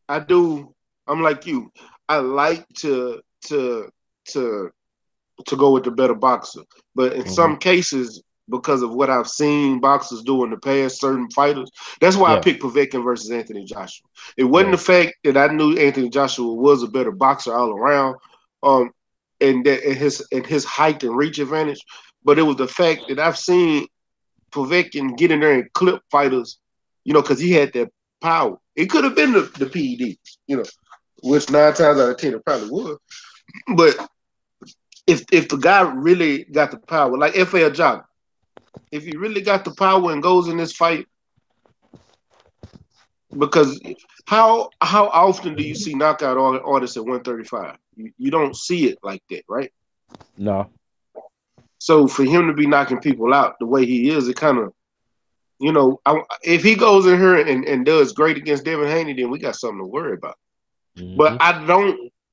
[SPEAKER 1] I do. I'm like you. I like to to go with the better boxer, but in
[SPEAKER 2] Hmm.
[SPEAKER 1] some cases, because of what I've seen boxers do in the past, certain fighters, that's why I
[SPEAKER 2] Yeah.
[SPEAKER 1] picked Povetkin versus Anthony Joshua. It wasn't
[SPEAKER 2] Yeah.
[SPEAKER 1] the fact that I knew Anthony Joshua was a better boxer all around, um, and that his height and reach advantage, but it was the fact that I've seen Povetkin get in there and clip fighters, because he had that power. It could have been the PED, which 9 times out of 10 it probably would. But if the guy really got the power, like FL Jogger, if he really got the power and goes in this fight, because how often do you see knockout artists at 135? You don't see it like that, right?
[SPEAKER 2] No.
[SPEAKER 1] So for him to be knocking people out the way he is, it kind of, if he goes in here and does great against Devin Haney, then we got something to worry about. But
[SPEAKER 2] Hmm.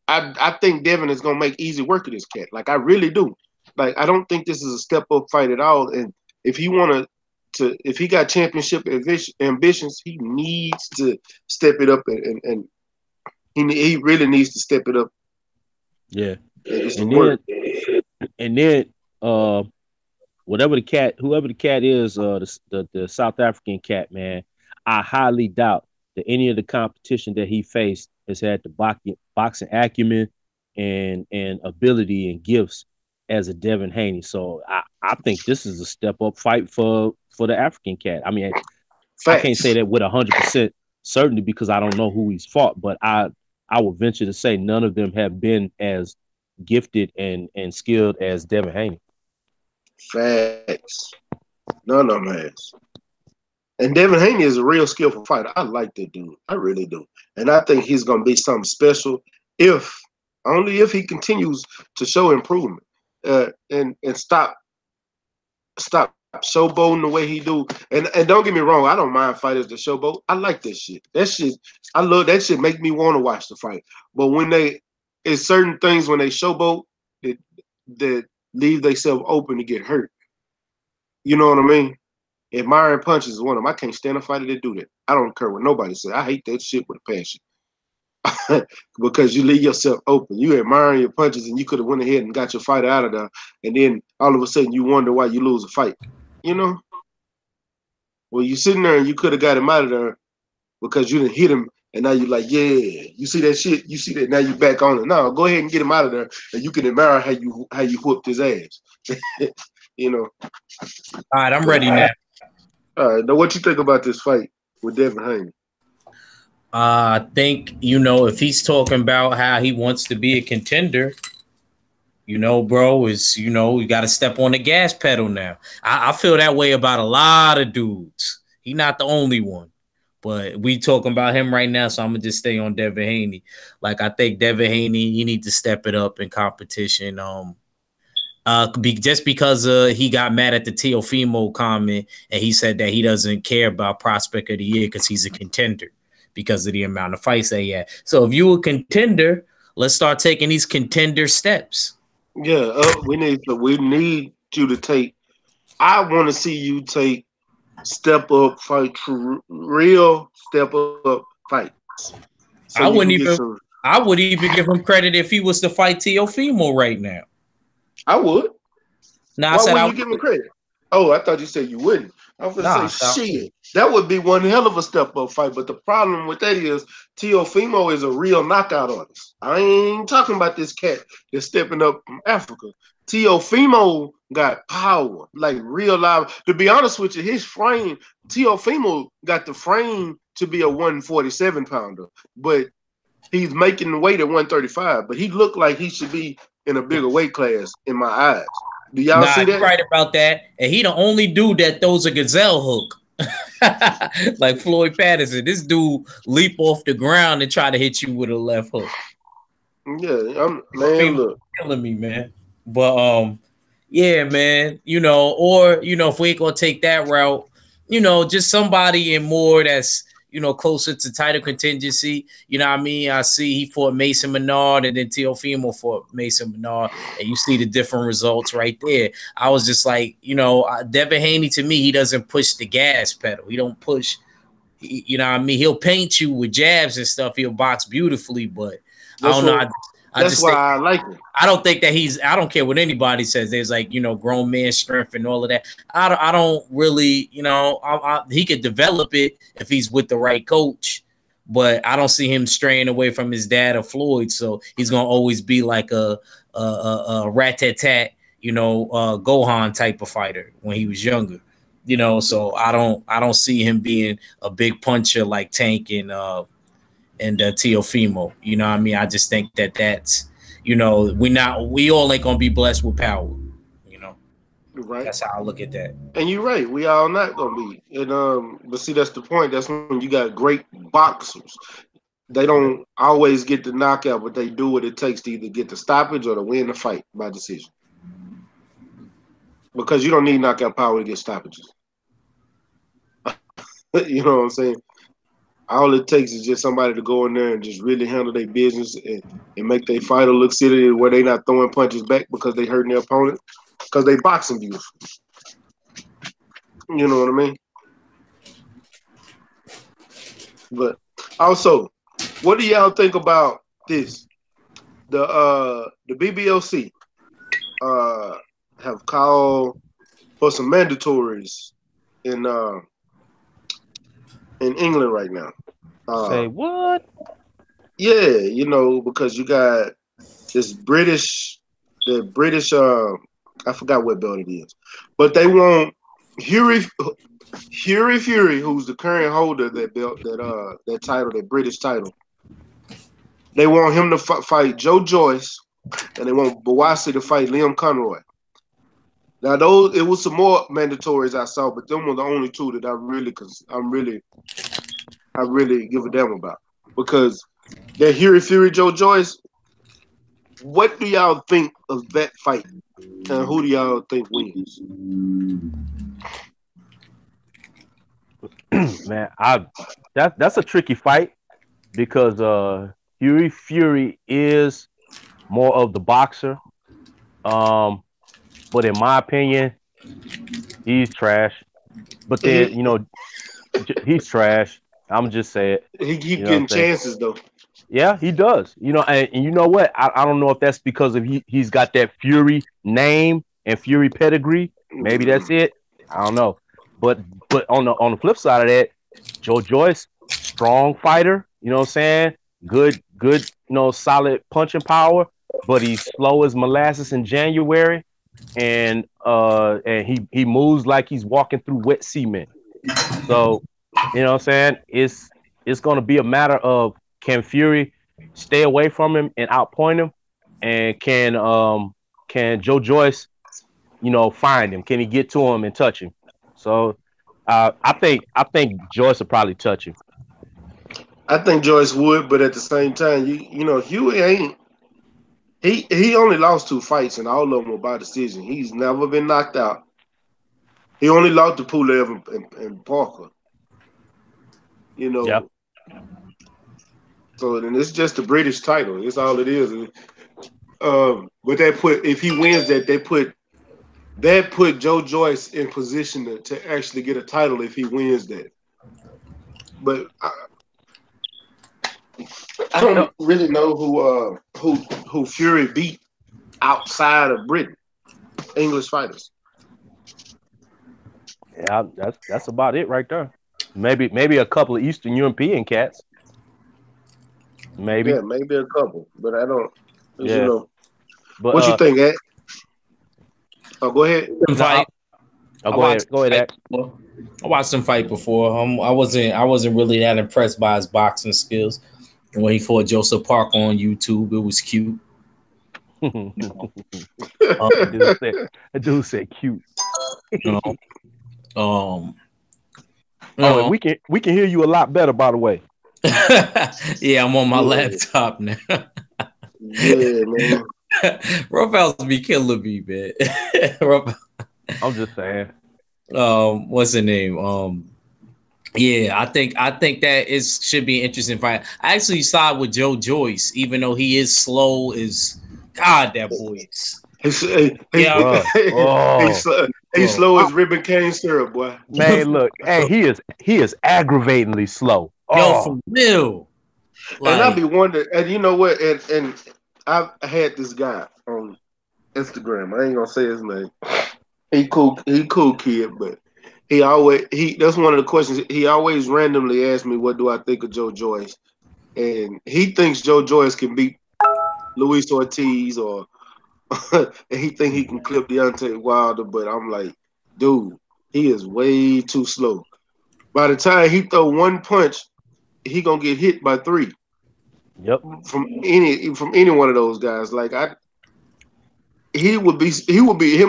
[SPEAKER 1] I think Devin is gonna make easy work of this cat. Like I really do. Like I don't think this is a step up fight at all. And if he if he got championship ambitions, he needs to step it up and he really needs to step it up
[SPEAKER 2] Yeah.
[SPEAKER 1] and get some
[SPEAKER 2] And
[SPEAKER 1] work.
[SPEAKER 2] then and then uh whoever the cat is, the South African cat, man, I highly doubt that any of the competition that he faced has had the boxing acumen and ability and gifts as a Devin Haney. So I think this is a step up fight for the African cat. I mean, I can't say
[SPEAKER 1] Facts.
[SPEAKER 2] that with 100% certainty because I don't know who he's fought, but I would venture to say none of them have been as gifted and skilled as Devin Haney.
[SPEAKER 1] Facts. None of them has. And Devin Haney is a real skillful fighter. I like that dude. I really do. And I think he's going to be something special if, only if he continues to show improvement and stop showboating the way he do. And don't get me wrong, I don't mind fighters that showboat. I like that shit. I love that shit. Make me want to watch the fight. But it's certain things when they showboat that that leave themselves open to get hurt. You know what I mean? Admiring punches is one of them. I can't stand a fighter that do that. I don't care what nobody says. I hate that shit with a passion. Because you leave yourself open. You admiring your punches and you could have went ahead and got your fighter out of there. And then all of a sudden you wonder why you lose a fight. You know? Well, you sitting there and you could have got him out of there because you didn't hit him. And now you're like, yeah, you see that shit? You see that? Now you back on it. No, go ahead and get him out of there. And you can admire how you whooped his ass. you know.
[SPEAKER 6] All right, I'm
[SPEAKER 1] But
[SPEAKER 6] ready now.
[SPEAKER 1] all right, now what you think about this fight with Devin Haney?
[SPEAKER 6] I think, if he's talking about how he wants to be a contender, You know, bro, is you got to step on the gas pedal now. I feel that way about a lot of dudes. He not the only one, but we talking about him right now, so I'm gonna just stay on Devin Haney. Like I think Devin Haney, he need to step it up in competition. Just because he got mad at the Teofimo comment and he said that he doesn't care about prospect of the year because he's a contender because of the amount of fights that he had. So if you a contender, let's start taking these contender steps.
[SPEAKER 1] Yeah, we need you to take. I want to see you take step up fight, real step up fights, so you
[SPEAKER 6] I
[SPEAKER 1] can
[SPEAKER 6] wouldn't
[SPEAKER 1] get
[SPEAKER 6] even.
[SPEAKER 1] some.
[SPEAKER 6] I would even give him credit if he was to fight Teofimo right now.
[SPEAKER 1] I would.
[SPEAKER 6] Now I
[SPEAKER 1] Why
[SPEAKER 6] said I
[SPEAKER 1] wouldn't you give him
[SPEAKER 6] would.
[SPEAKER 1] credit? Oh, I thought you said you wouldn't. I was gonna say
[SPEAKER 6] Nah, I would.
[SPEAKER 1] shit. That would be one hell of a step up fight. But the problem with that is Teofimo is a real knockout artist. I ain't talking about this cat that's stepping up from Africa. Teofimo got power, like real live. To be honest with you, his frame, Teofimo got the frame to be a 147 pounder, but he's making the weight at 135. But he looked like he should be in a bigger weight class in my eyes. Do y'all
[SPEAKER 6] Nah,
[SPEAKER 1] see
[SPEAKER 6] you're
[SPEAKER 1] that?
[SPEAKER 6] right about that. And he the only dude that throws a gazelle hook. Like Floyd Patterson. This dude leap off the ground and try to hit you with a left hook.
[SPEAKER 1] Yeah, man,
[SPEAKER 6] Teofimo
[SPEAKER 1] look.
[SPEAKER 6] killing me, man. But yeah, man. Or if we ain't gonna take that route, just somebody in more that's closer to title contingency. You know what I mean? I see he fought Mason Menard and then Teofimo fought Mason Menard, and you see the different results right there. I was just like, Devin Haney, to me, he doesn't push the gas pedal. He don't push. You know what I mean? He'll paint you with jabs and stuff. He'll box beautifully, but I
[SPEAKER 1] That's
[SPEAKER 6] don't know.
[SPEAKER 1] what.
[SPEAKER 6] I
[SPEAKER 1] That's
[SPEAKER 6] just
[SPEAKER 1] why
[SPEAKER 6] think
[SPEAKER 1] I like him.
[SPEAKER 6] I don't think that I don't care what anybody says. There's like, grown man strength and all of that. I don't really, he could develop it if he's with the right coach, but I don't see him straying away from his dad or Floyd. So he's going to always be like a rat-tat-tat, Gohan type of fighter when he was younger, so I don't see him being a big puncher like Tank and Teofimo. You know what I mean? I just think that's we all ain't gonna be blessed with power. You know,
[SPEAKER 1] Right.
[SPEAKER 6] that's how I look at that.
[SPEAKER 1] And you're right. We all not gonna be. And but see, that's the point. That's when you got great boxers. They don't always get the knockout, but they do what it takes to either get the stoppage or to win the fight by decision. Because you don't need knockout power to get stoppages. You know what I'm saying? All it takes is just somebody to go in there and just really handle their business and make their fighter look silly where they not throwing punches back because they hurting their opponent. Because they boxing beautiful. You know what I mean? But also, what do y'all think about this? The BBOC have called for some mandatories in England right now.
[SPEAKER 2] Say what?
[SPEAKER 1] Yeah, because you got this the British I forgot what belt it is. But they want Fury, who's the current holder of that belt, that title, that British title. They want him to fight Joe Joyce, and they want Bawasi to fight Liam Conroy. Now, it was some more mandatories I saw, but them were the only two that I really give a damn about. Because that Fury Joe Joyce, what do y'all think of that fight, and who do y'all think wins?
[SPEAKER 2] Man, that's a tricky fight because Fury is more of the boxer. But in my opinion, he's trash. But then,
[SPEAKER 1] He
[SPEAKER 2] he's trash. I'm just say it.
[SPEAKER 1] he keep
[SPEAKER 2] You know what
[SPEAKER 1] getting
[SPEAKER 2] I'm saying?
[SPEAKER 1] chances though.
[SPEAKER 2] Yeah, he does. And you know what? I don't know if that's because of he's got that Fury name and Fury pedigree. Maybe that's it. I don't know. But on the flip side of that, Joe Joyce, strong fighter. You know what I'm saying? Good. Solid punching power. But he's slow as molasses in January, and he moves like he's walking through wet cement. So, you know what I'm saying? It's going to be a matter of, can Fury stay away from him and outpoint him, and can can Joe Joyce, find him? Can he get to him and touch him? So I think Joyce will probably touch him.
[SPEAKER 1] I think Joyce would, but at the same time, Huey ain't. He only lost 2 fights, and all of them were by decision. He's never been knocked out. He only lost to Pulev and Parker.
[SPEAKER 2] Yep.
[SPEAKER 1] So then it's just a British title. It's all it is. But if he wins that put Joe Joyce in position to actually get a title if he wins that. But I don't really know who Fury beat outside of Britain, English fighters.
[SPEAKER 2] Yeah, that's about it right there. Maybe a couple of Eastern European cats. Maybe.
[SPEAKER 1] Yeah, maybe a couple, but I don't.
[SPEAKER 2] Yeah. But,
[SPEAKER 1] what you think, Ed? Oh, go ahead.
[SPEAKER 6] Fight.
[SPEAKER 2] Go ahead, Ed.
[SPEAKER 6] I watched him fight before. I wasn't really that impressed by his boxing skills. And when he fought Joseph Parker on YouTube, it was cute.
[SPEAKER 2] I do say cute. We can hear you a lot better, by the way.
[SPEAKER 6] Yeah, I'm on my laptop now.
[SPEAKER 1] Yeah, man.
[SPEAKER 6] Roughouse be killing me, man.
[SPEAKER 2] I'm just saying.
[SPEAKER 6] What's the name? Yeah, I think that should be an interesting fight. I actually side with Joe Joyce, even though he is slow. God, that boy is.
[SPEAKER 1] He's slow as ribbon cane syrup, boy.
[SPEAKER 2] Man, look, hey, he is aggravatingly slow.
[SPEAKER 6] Yo, for real.
[SPEAKER 1] And I be wondering, and you know what? And I've had this guy on Instagram. I ain't gonna say his name. He cool kid, but that's one of the questions. He always randomly asks me, "What do I think of Joe Joyce?" And he thinks Joe Joyce can beat Luis Ortiz, or and he think he can clip Deontay Wilder. But I'm like, dude, he is way too slow. By the time he throw one punch, he gonna get hit by 3.
[SPEAKER 2] Yep.
[SPEAKER 1] From any one of those guys. Like him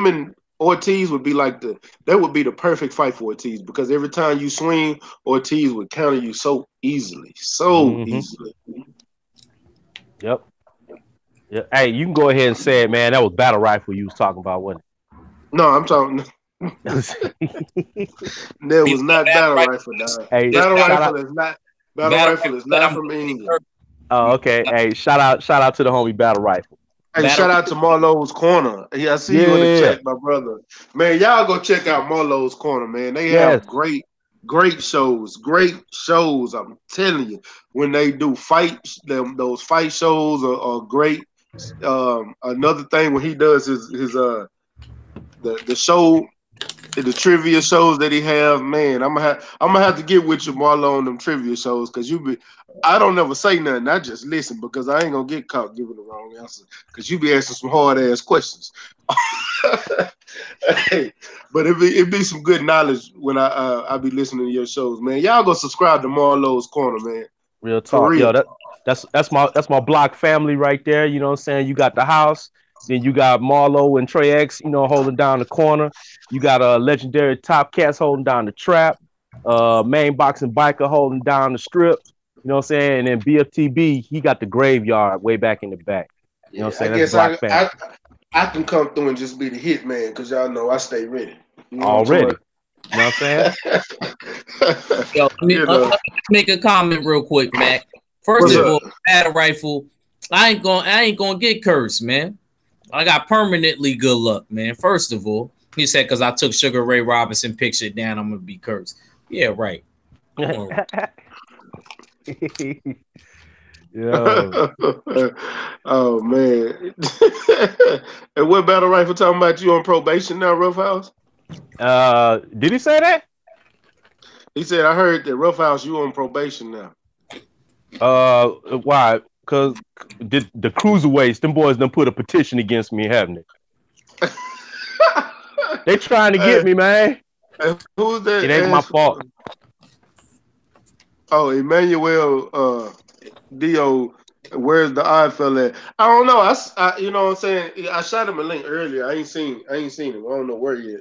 [SPEAKER 1] and Ortiz would be that would be the perfect fight for Ortiz, because every time you swing, Ortiz would counter you so easily. Easily.
[SPEAKER 2] Yep. Yeah. Hey, you can go ahead and say it, man. That was Battle Rifle you was talking about, wasn't it?
[SPEAKER 1] No, I'm talking. There was not Battle Rifle.
[SPEAKER 2] Hey,
[SPEAKER 1] Battle Rifle is not from England.
[SPEAKER 2] Oh, okay. Hey, shout out to the homie Battle Rifle.
[SPEAKER 1] Hey, shout out to Marlowe's Corner. Yeah, I see you in the chat, my brother. Man, y'all go check out Marlowe's Corner, man. They have great shows. Great shows. I'm telling you, when they do fights, those fight shows are great. Another thing when he does his the show, the trivia shows that he have, man, I'm gonna have to get with you, Marlo, on them trivia shows, because I don't never say nothing. I just listen, because I ain't gonna get caught giving the wrong answer, because you be asking some hard ass questions. Hey, but it be some good knowledge when I be listening to your shows, man. Y'all go subscribe to Marlowe's Corner, man.
[SPEAKER 2] Real talk. Yo, that's my block family right there. You know what I'm saying? You got the house. Then you got Marlo and Trey X, holding down the corner. You got a legendary Top Cats holding down the trap. Main Boxing Biker holding down the strip. You know what I'm saying? And then BFTB, he got the graveyard way back in the back. You know what I'm saying?
[SPEAKER 1] I guess I can come through and just be the hit man, because y'all know I stay ready. You know
[SPEAKER 2] already. You know what I'm
[SPEAKER 6] saying? Yo, let me make a comment real quick, Mac. First of all, Battle Rifle, I ain't gonna get cursed, man. I got permanently good luck, man. First of all, he said because I took Sugar Ray Robinson picture down, I'm gonna be cursed. Yeah, right.
[SPEAKER 2] Yo.
[SPEAKER 1] Oh man. And what Battle Rifle talking about? You on probation now, Roughhouse?
[SPEAKER 2] Did he say that?
[SPEAKER 1] He said, I heard that Roughhouse, you on probation now.
[SPEAKER 2] Why? Because the cruiserweights, them boys done put a petition against me, haven't they? They trying to get me, man.
[SPEAKER 1] Who's that?
[SPEAKER 2] It ain't my fault.
[SPEAKER 1] Oh, Emmanuel Dio Where's the odd fella at? I don't know. You know what I'm saying? I shot him a link earlier. I ain't seen him. I don't know where yet.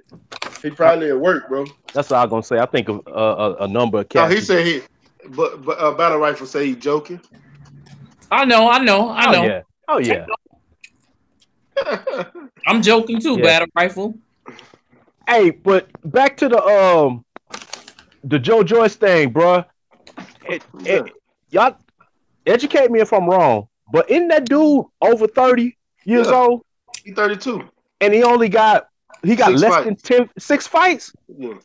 [SPEAKER 1] He probably at work, bro.
[SPEAKER 2] That's all I'm gonna say. I think of a number of
[SPEAKER 1] No,
[SPEAKER 2] cats.
[SPEAKER 1] he said but Battle Rifle say he joking.
[SPEAKER 6] I know.
[SPEAKER 2] Oh yeah. Oh yeah.
[SPEAKER 6] I'm joking too,
[SPEAKER 2] Yeah.
[SPEAKER 6] Battle Rifle.
[SPEAKER 2] Hey, but back to the Joe Joyce thing, bro.
[SPEAKER 1] Yeah.
[SPEAKER 2] Y'all educate me if I'm wrong, but isn't that dude over 30 years
[SPEAKER 1] Yeah.
[SPEAKER 2] old?
[SPEAKER 1] He 32.
[SPEAKER 2] And he got
[SPEAKER 1] 6
[SPEAKER 2] less
[SPEAKER 1] fights.
[SPEAKER 2] than 6 fights?
[SPEAKER 1] Yeah.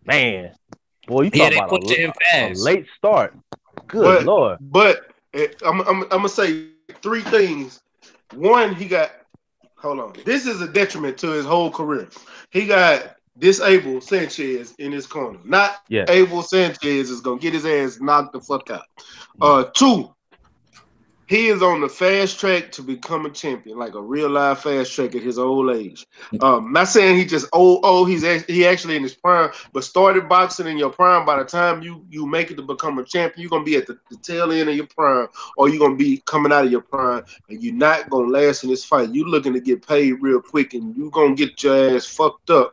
[SPEAKER 2] Man, boy, you
[SPEAKER 6] Yeah,
[SPEAKER 2] talk
[SPEAKER 6] they
[SPEAKER 2] about
[SPEAKER 6] pushed him
[SPEAKER 2] a
[SPEAKER 6] fast.
[SPEAKER 2] late start. Good Lord.
[SPEAKER 1] But I'm gonna say three things. One, he got hold on. This is a detriment to his whole career. He got disabled Sanchez in his corner. Not
[SPEAKER 2] Yeah.
[SPEAKER 1] able Sanchez is gonna get his ass knocked the fuck out. Two, he is on the fast track to become a champion, like a real life fast track at his old age. Not saying he just old. He actually in his prime, but started boxing in your prime. By the time you make it to become a champion, you're gonna be at the tail end of your prime, or you're gonna be coming out of your prime, and you're not gonna last in this fight. You looking to get paid real quick, and you gonna get your ass fucked up.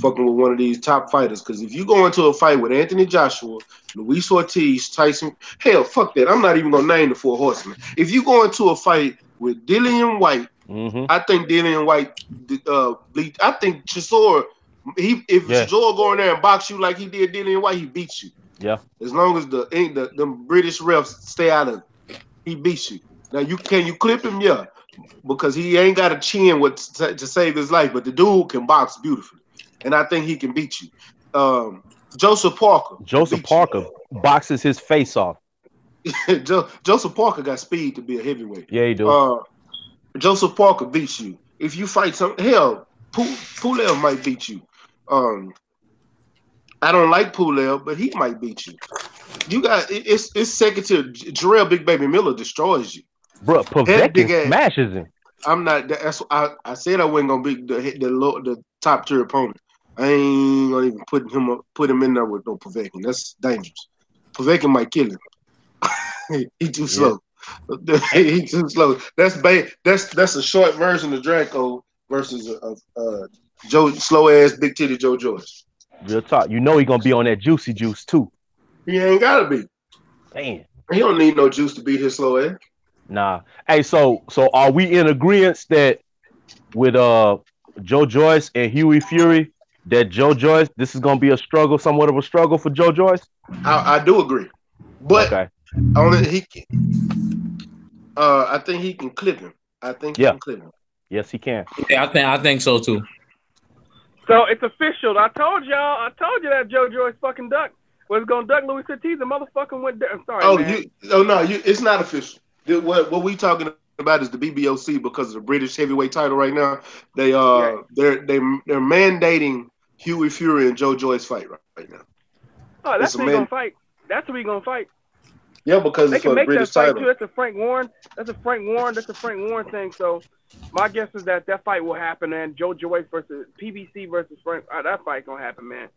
[SPEAKER 1] Fucking with one of these top fighters, because if you go into a fight with Anthony Joshua, Luis Ortiz, Tyson, hell, fuck that. I'm not even gonna name the four horsemen. If you go into a fight with Dillian White, I think Dillian White, I think Chisora, if Chisora go in there and box you like he did Dillian White, he beats you.
[SPEAKER 2] Yeah.
[SPEAKER 1] As long as the British refs stay out of it, he beats you. Now you clip him, yeah, because he ain't got a chin to save his life, but the dude can box beautifully. And I think he can beat you. Joseph Parker.
[SPEAKER 2] Boxes his face off.
[SPEAKER 1] Joseph Parker got speed to be a heavyweight.
[SPEAKER 2] Yeah, he do.
[SPEAKER 1] Joseph Parker beats you. If you fight hell, Pulev might beat you. I don't like Pulev, but he might beat you. You got it's second to Jarrell Big Baby Miller destroys you.
[SPEAKER 2] Bro, Povetkin smashes him.
[SPEAKER 1] I'm not. That's I said I wasn't gonna be the top tier opponent. I ain't gonna even put him in there with no Povetkin. That's dangerous. Povetkin might kill him. He too slow. He too slow. That's a short version of Draco versus a Joe slow ass big titty Joe Joyce.
[SPEAKER 2] Real talk. You know he gonna be on that juicy juice too.
[SPEAKER 1] He ain't gotta be.
[SPEAKER 2] Man.
[SPEAKER 1] He don't need no juice to beat his slow ass.
[SPEAKER 2] Nah. Hey, so are we in agreement that with Joe Joyce and Huey Fury, that Joe Joyce, this is gonna be a struggle, somewhat of a struggle for Joe Joyce?
[SPEAKER 1] I do agree. But
[SPEAKER 2] okay.
[SPEAKER 1] I think he can clip him. I think he can clip him.
[SPEAKER 2] Yes, he can.
[SPEAKER 6] Yeah, I think so too.
[SPEAKER 5] So it's official. I told you that Joe Joyce fucking duck was gonna duck Luis Ortiz. The motherfucker went there. I'm sorry, man.
[SPEAKER 1] It's not official. What we talking about is the BBOC because of the British heavyweight title right now. They're mandating Huey Fury and Joe Joyce fight right now.
[SPEAKER 5] Oh, that's who we gonna fight. That's who we gonna fight.
[SPEAKER 1] Yeah, because
[SPEAKER 5] they
[SPEAKER 1] it's
[SPEAKER 5] can
[SPEAKER 1] for
[SPEAKER 5] make
[SPEAKER 1] the British
[SPEAKER 5] that fight
[SPEAKER 1] title.
[SPEAKER 5] too. That's a Frank Warren thing. So my guess is that fight will happen, and Joe Joyce versus PBC versus Frank. That fight's gonna happen, man.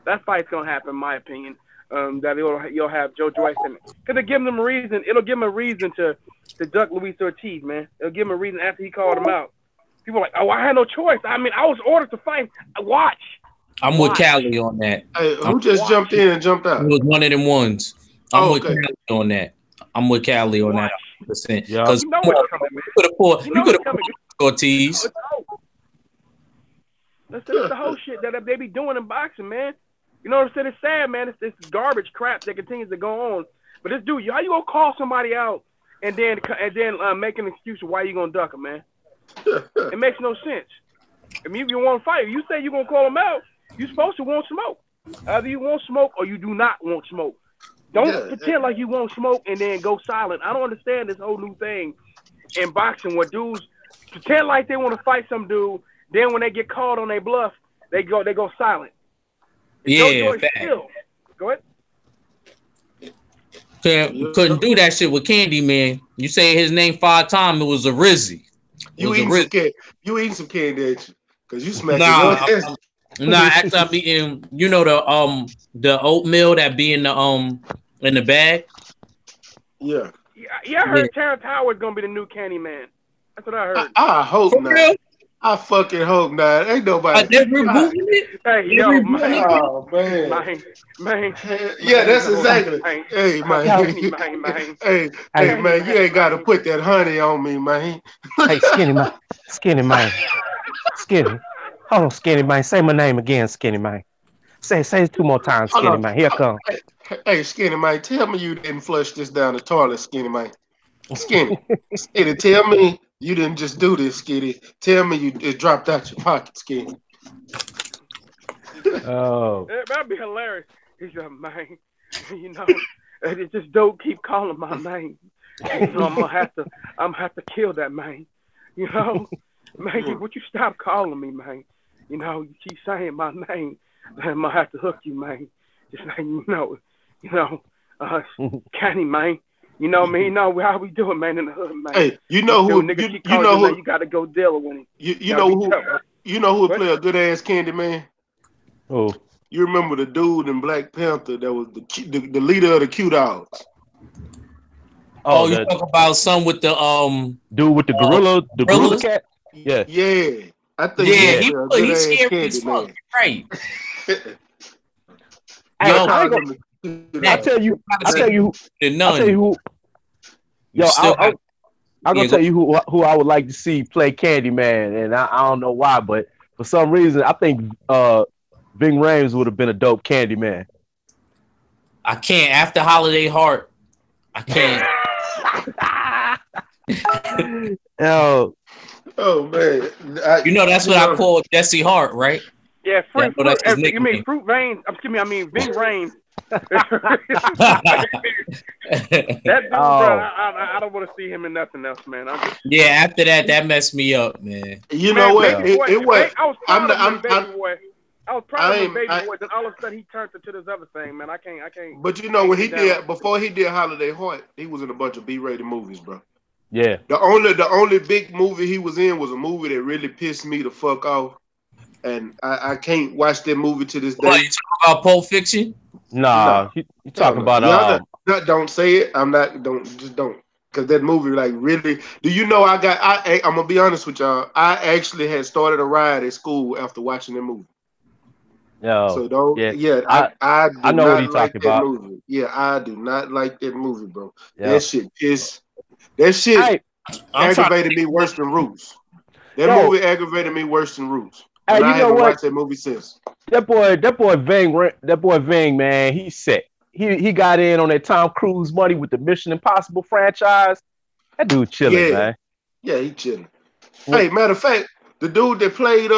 [SPEAKER 5] That fight's gonna happen, in my opinion. That you'll have Joe Joyce in it, because it'll give him a reason. It'll give him a reason to duck Luis Ortiz, man. It'll give him a reason after he called him out. People are like, oh, I had no choice. I mean, I was ordered to fight. Watch.
[SPEAKER 6] I'm with Callie on that.
[SPEAKER 1] Hey, who just jumped in and jumped out?
[SPEAKER 6] It was one of them ones. I'm with Callie on that. I'm with Callie on that.
[SPEAKER 1] Yeah.
[SPEAKER 6] Because
[SPEAKER 5] you know what's coming, man.
[SPEAKER 6] You could have pulled Ortiz.
[SPEAKER 5] That's the whole shit that they be doing in boxing, man. You know what I'm saying? It's sad, man. It's this garbage crap that continues to go on. But this dude, how you gonna call somebody out and then make an excuse of why you gonna duck him, man? It makes no sense. I mean, if you want to fight, you say you're gonna call him out, you're supposed to want smoke. Either you want smoke or you do not want smoke. Don't pretend like you want smoke and then go silent. I don't understand this whole new thing in boxing where dudes pretend like they want to fight some dude, then when they get called on their bluff, they go silent.
[SPEAKER 6] Yeah,
[SPEAKER 5] go ahead.
[SPEAKER 6] Couldn't do that shit with Candy, man. You say his name 5 times, it was a Rizzy.
[SPEAKER 1] You eating some candy, ain't you? Because you smacking your ass.
[SPEAKER 6] Actually I'm eating, the oatmeal that be in the bag.
[SPEAKER 1] Yeah.
[SPEAKER 5] Yeah, I heard Terrence Howard's gonna be the new Candyman. That's what I heard.
[SPEAKER 1] I hope
[SPEAKER 6] For
[SPEAKER 1] not.
[SPEAKER 6] real?
[SPEAKER 1] I fucking hope not. Ain't nobody.
[SPEAKER 6] They're rebooting it.
[SPEAKER 5] Hey,
[SPEAKER 6] They're
[SPEAKER 5] yo,
[SPEAKER 6] rebooting
[SPEAKER 5] man,
[SPEAKER 6] it.
[SPEAKER 1] Oh man.
[SPEAKER 5] man,
[SPEAKER 1] Yeah, that's
[SPEAKER 5] no,
[SPEAKER 1] exactly.
[SPEAKER 5] man.
[SPEAKER 1] Hey man.
[SPEAKER 5] Man.
[SPEAKER 1] Hey,
[SPEAKER 2] Hey,
[SPEAKER 1] man, you ain't gotta
[SPEAKER 5] Man.
[SPEAKER 1] put that honey on me, man.
[SPEAKER 2] hey, skinny man, skinny. Hold on, skinny man. Say my name again, skinny man. Say it 2 more times,
[SPEAKER 1] Hold
[SPEAKER 2] skinny
[SPEAKER 1] on.
[SPEAKER 2] man. Here come.
[SPEAKER 1] Hey, Skinny man, tell me you didn't flush this down the toilet, Skinny man. Skinny. Skinny, tell me you didn't just do this, Skinny. Tell me it dropped out your pocket, Skinny.
[SPEAKER 2] Oh.
[SPEAKER 5] That'd be hilarious. He's like, man, you know, just don't keep calling my name. You know, I'm gonna have to kill that man. You know, man, would you stop calling me, man? You know, you keep saying my name, I'm gonna have to hook you, man. Just like Candy, man. You know me, how we doing, man, in the hood, man.
[SPEAKER 1] Hey, you know who
[SPEAKER 5] niggas keep
[SPEAKER 1] you
[SPEAKER 5] calling
[SPEAKER 1] know
[SPEAKER 5] you,
[SPEAKER 1] who
[SPEAKER 5] man, you gotta go deal with him.
[SPEAKER 1] you know who would
[SPEAKER 5] What?
[SPEAKER 1] play a good ass Candy man?
[SPEAKER 2] Oh.
[SPEAKER 1] You remember the dude in Black Panther that was the leader of the Q Dogs?
[SPEAKER 6] Oh, you
[SPEAKER 2] The
[SPEAKER 6] talk about some with the
[SPEAKER 2] dude with the gorilla
[SPEAKER 6] gorillas?
[SPEAKER 2] cat? Yeah.
[SPEAKER 1] Yeah. I think
[SPEAKER 6] Yeah,
[SPEAKER 1] he'd play a good
[SPEAKER 6] he's
[SPEAKER 1] ass
[SPEAKER 6] scary
[SPEAKER 1] Candy
[SPEAKER 6] as fuck.
[SPEAKER 1] man.
[SPEAKER 6] Right.
[SPEAKER 2] Hey,
[SPEAKER 6] Yo,
[SPEAKER 2] I ain't gonna, I
[SPEAKER 6] Mac,
[SPEAKER 2] tell you
[SPEAKER 6] the nun.
[SPEAKER 2] who.
[SPEAKER 6] You
[SPEAKER 2] Yo,
[SPEAKER 6] still got
[SPEAKER 2] I'm gonna
[SPEAKER 6] go.
[SPEAKER 2] tell you who I would like to see play Candyman, and I don't know why, but for some reason I think Ving Rhames would have been a dope Candyman.
[SPEAKER 6] I can't after Holiday Heart. I can't.
[SPEAKER 2] Yo,
[SPEAKER 1] Oh man.
[SPEAKER 6] That's what I call Jesse Hart, right?
[SPEAKER 5] Yeah,
[SPEAKER 6] Yeah,
[SPEAKER 5] fruit.
[SPEAKER 6] that's his
[SPEAKER 5] You mean
[SPEAKER 6] nickname.
[SPEAKER 5] fruit veins? Excuse me. I mean Ving Rhames. That dude, bro. I don't want to see him in nothing else, man.
[SPEAKER 6] Yeah, after that messed me up, man.
[SPEAKER 1] You know
[SPEAKER 5] Man,
[SPEAKER 1] what?
[SPEAKER 5] Baby Boy.
[SPEAKER 1] It was.
[SPEAKER 5] I was proud of him in Baby Boy. I was proud of him in Baby
[SPEAKER 1] I,
[SPEAKER 5] Boy. Then all of a sudden he turned into this other thing, man. I can't.
[SPEAKER 1] But you know when he did before he did Holiday Heart, he was in a bunch of B-rated movies, bro.
[SPEAKER 2] yeah.
[SPEAKER 1] The only big movie he was in was a movie that really pissed me the fuck off, and I can't watch that movie to this day.
[SPEAKER 6] What, you talking about Pulp Fiction?
[SPEAKER 2] Nah, you talking about
[SPEAKER 1] don't say it. I'm not. Don't. Because that movie, like, really. Do you know? I'm gonna be honest with y'all. I actually had started a riot at school after watching that movie.
[SPEAKER 2] Yo,
[SPEAKER 1] So don't.
[SPEAKER 2] yeah.
[SPEAKER 1] I do
[SPEAKER 2] I know what
[SPEAKER 1] not
[SPEAKER 2] he's
[SPEAKER 1] like
[SPEAKER 2] talking
[SPEAKER 1] that
[SPEAKER 2] about.
[SPEAKER 1] movie. Yeah, I do not like that movie, bro.
[SPEAKER 2] Yeah.
[SPEAKER 1] That shit piss. That shit aggravated me worse than Roots. That movie aggravated me worse than Roots. And I haven't watched that movie since.
[SPEAKER 2] That boy Ving, man, he's sick. He got in on that Tom Cruise money with the Mission Impossible franchise. That dude chilling, man.
[SPEAKER 1] Yeah, he chilling. Hey, matter of fact, the dude that played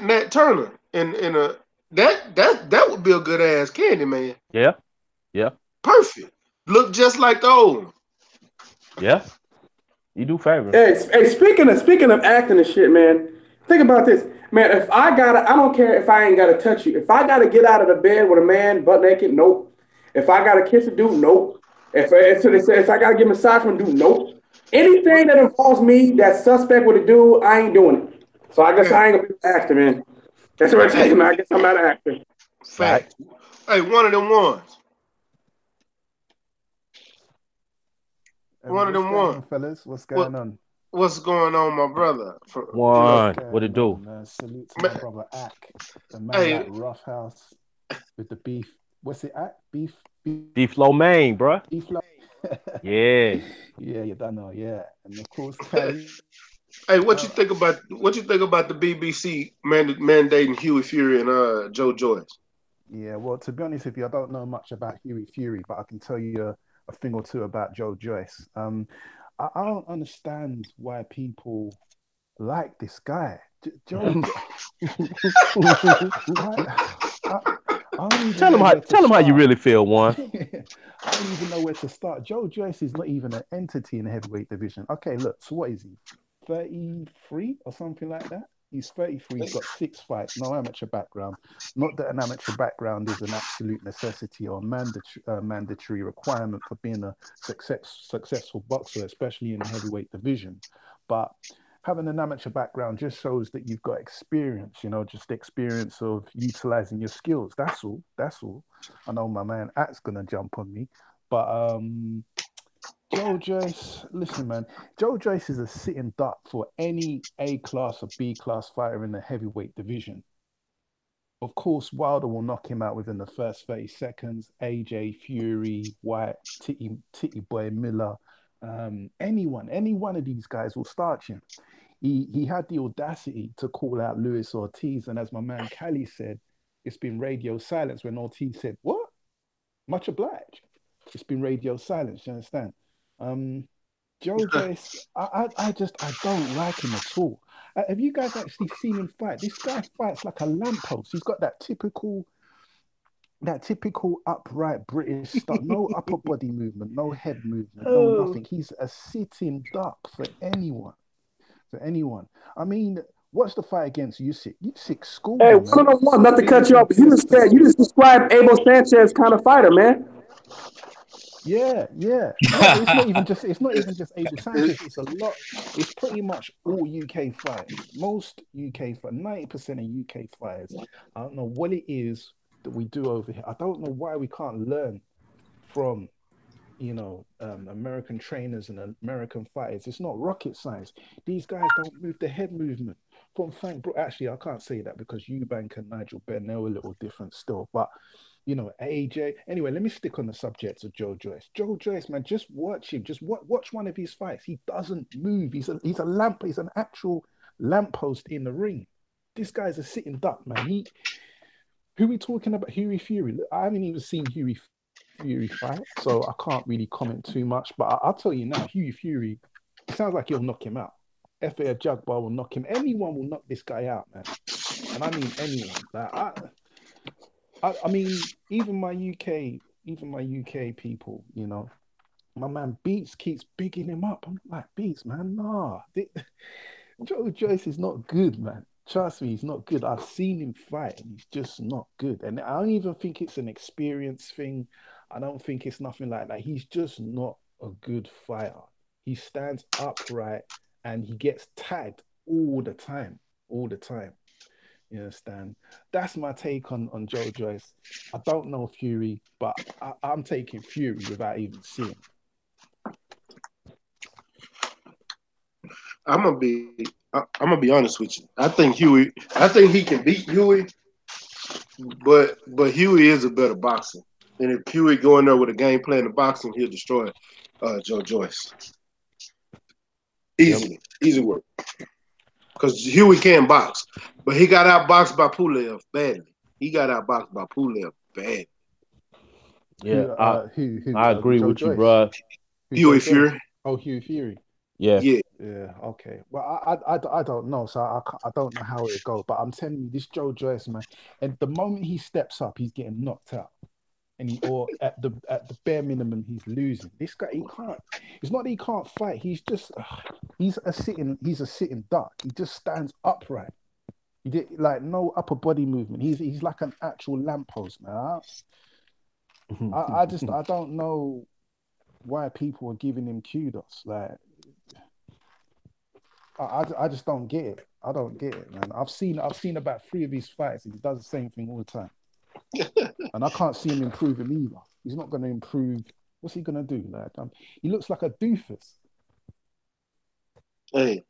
[SPEAKER 1] Nat Turner in a that would be a good ass Candy man.
[SPEAKER 2] Yeah. Yeah.
[SPEAKER 1] Perfect. Look just like the old one.
[SPEAKER 2] Yeah. You do favors.
[SPEAKER 5] Hey, speaking of acting and shit, man. Think about this, man. If I don't care if I ain't gotta touch you. If I gotta get out of the bed with a man butt naked, nope. If I gotta kiss a dude, nope. If I gotta give a massage from a dude, nope. Anything that involves me that's suspect with a dude, I ain't doing it. So I guess I ain't gonna be an actor, man. That's what I'm saying, man. I guess I'm not an actor.
[SPEAKER 1] Fact. Hey, one of them ones. One of them ones.
[SPEAKER 7] Fellas, what's going on?
[SPEAKER 1] What's going on, my brother?
[SPEAKER 2] What it do?
[SPEAKER 7] Salute to my brother Ack, the man at Rough House with the beef. What's it, Ack?
[SPEAKER 2] Beef lo mein, bro.
[SPEAKER 7] Beef lo.
[SPEAKER 2] Yeah.
[SPEAKER 7] Yeah, you don't know. Yeah, and of course, Kelly.
[SPEAKER 1] Hey, what you think about the BBC mandating Huey Fury and Joe Joyce?
[SPEAKER 7] Yeah, well, to be honest with you, I don't know much about Huey Fury, but I can tell you a thing or two about Joe Joyce. I don't understand why people like this guy. Joe.
[SPEAKER 2] Tell him how you really feel, Juan.
[SPEAKER 7] I don't even know where to start. Joe Joyce is not even an entity in the heavyweight division. Okay, look, so what is he? 33 or something like that? He's 33, he's got 6 fights, no amateur background. Not that an amateur background is an absolute necessity or mandatory requirement for being a successful boxer, especially in the heavyweight division. But having an amateur background just shows that you've got experience, just experience of utilizing your skills. That's all. I know my man At's going to jump on me. But Joe Joyce, listen, man. Joe Joyce is a sitting duck for any A class or B class fighter in the heavyweight division. Of course, Wilder will knock him out within the first 30 seconds. AJ, Fury, White, Titty Boy Miller, any one of these guys will start him. He had the audacity to call out Luis Ortiz, and as my man Cali said, it's been radio silence when Ortiz said, "What? Much obliged." It's been radio silence. You understand? Joe Joyce, I don't like him at all. Have you guys actually seen him fight? This guy fights like a lamppost. He's got that typical upright British stuff. No upper body movement, no head movement, no nothing. He's a sitting duck for anyone. For anyone. I mean, what's the fight against Usyk? Usyk school.
[SPEAKER 8] Hey, one, not to cut you off, but you just described Abel Sanchez kind of fighter, man.
[SPEAKER 7] Yeah. It's not even just Abel Sanchez. It's a lot. It's pretty much all UK fighters. Most UK fighters, 90% of UK fighters. I don't know what it is that we do over here. I don't know why we can't learn from, American trainers and American fighters. It's not rocket science. These guys don't move the head movement. From Frank Brook, actually, I can't say that because Eubank and Nigel Benn, they're a little different still, but. AJ. Anyway, let me stick on the subject of Joe Joyce. Joe Joyce, man, just watch him. Just watch one of his fights. He doesn't move. He's an actual lamppost in the ring. This guy's a sitting duck, man. Who we talking about? Hughie Fury. I haven't even seen Hughie Fury fight, so I can't really comment too much. But I'll tell you now, Hughie Fury, it sounds like he'll knock him out. F.A. Jagbar will knock him. Anyone will knock this guy out, man. And I mean anyone. I mean, even my UK people, my man Beats keeps bigging him up. I'm like, Beats, man, nah. Joe Joyce is not good, man. Trust me, he's not good. I've seen him fight, and he's just not good. And I don't even think it's an experience thing. I don't think it's nothing like that. He's just not a good fighter. He stands upright, and he gets tagged all the time. You understand? That's my take on Joe Joyce. I don't know Fury, but I'm taking Fury without even seeing.
[SPEAKER 1] I'm gonna be honest with you. I think he can beat Huey, but Huey is a better boxer. And if Huey go in there with a game plan of boxing, he'll destroy Joe Joyce. Easily. Easy work. Because Huey can box, but he got outboxed by Pulev badly.
[SPEAKER 2] Yeah, I agree with you, bro.
[SPEAKER 1] Huey Fury.
[SPEAKER 7] Oh, Huey Fury.
[SPEAKER 2] Yeah.
[SPEAKER 7] Okay. Well, I don't know, so I don't know how it goes. But I'm telling you, this Joe Joyce, man, and the moment he steps up, he's getting knocked out, or at the bare minimum, he's losing. This guy, he can't. It's not that he can't fight. He's just he's a sitting duck. He just stands upright. He did like no upper body movement. He's like an actual lamppost, man. I don't know why people are giving him kudos. Like I just don't get it. I don't get it, man. I've seen about 3 of his fights, and he does the same thing all the time. And I can't see him improving either. He's not going to improve. What's he going to do? Like, he looks like a doofus.
[SPEAKER 1] Hey,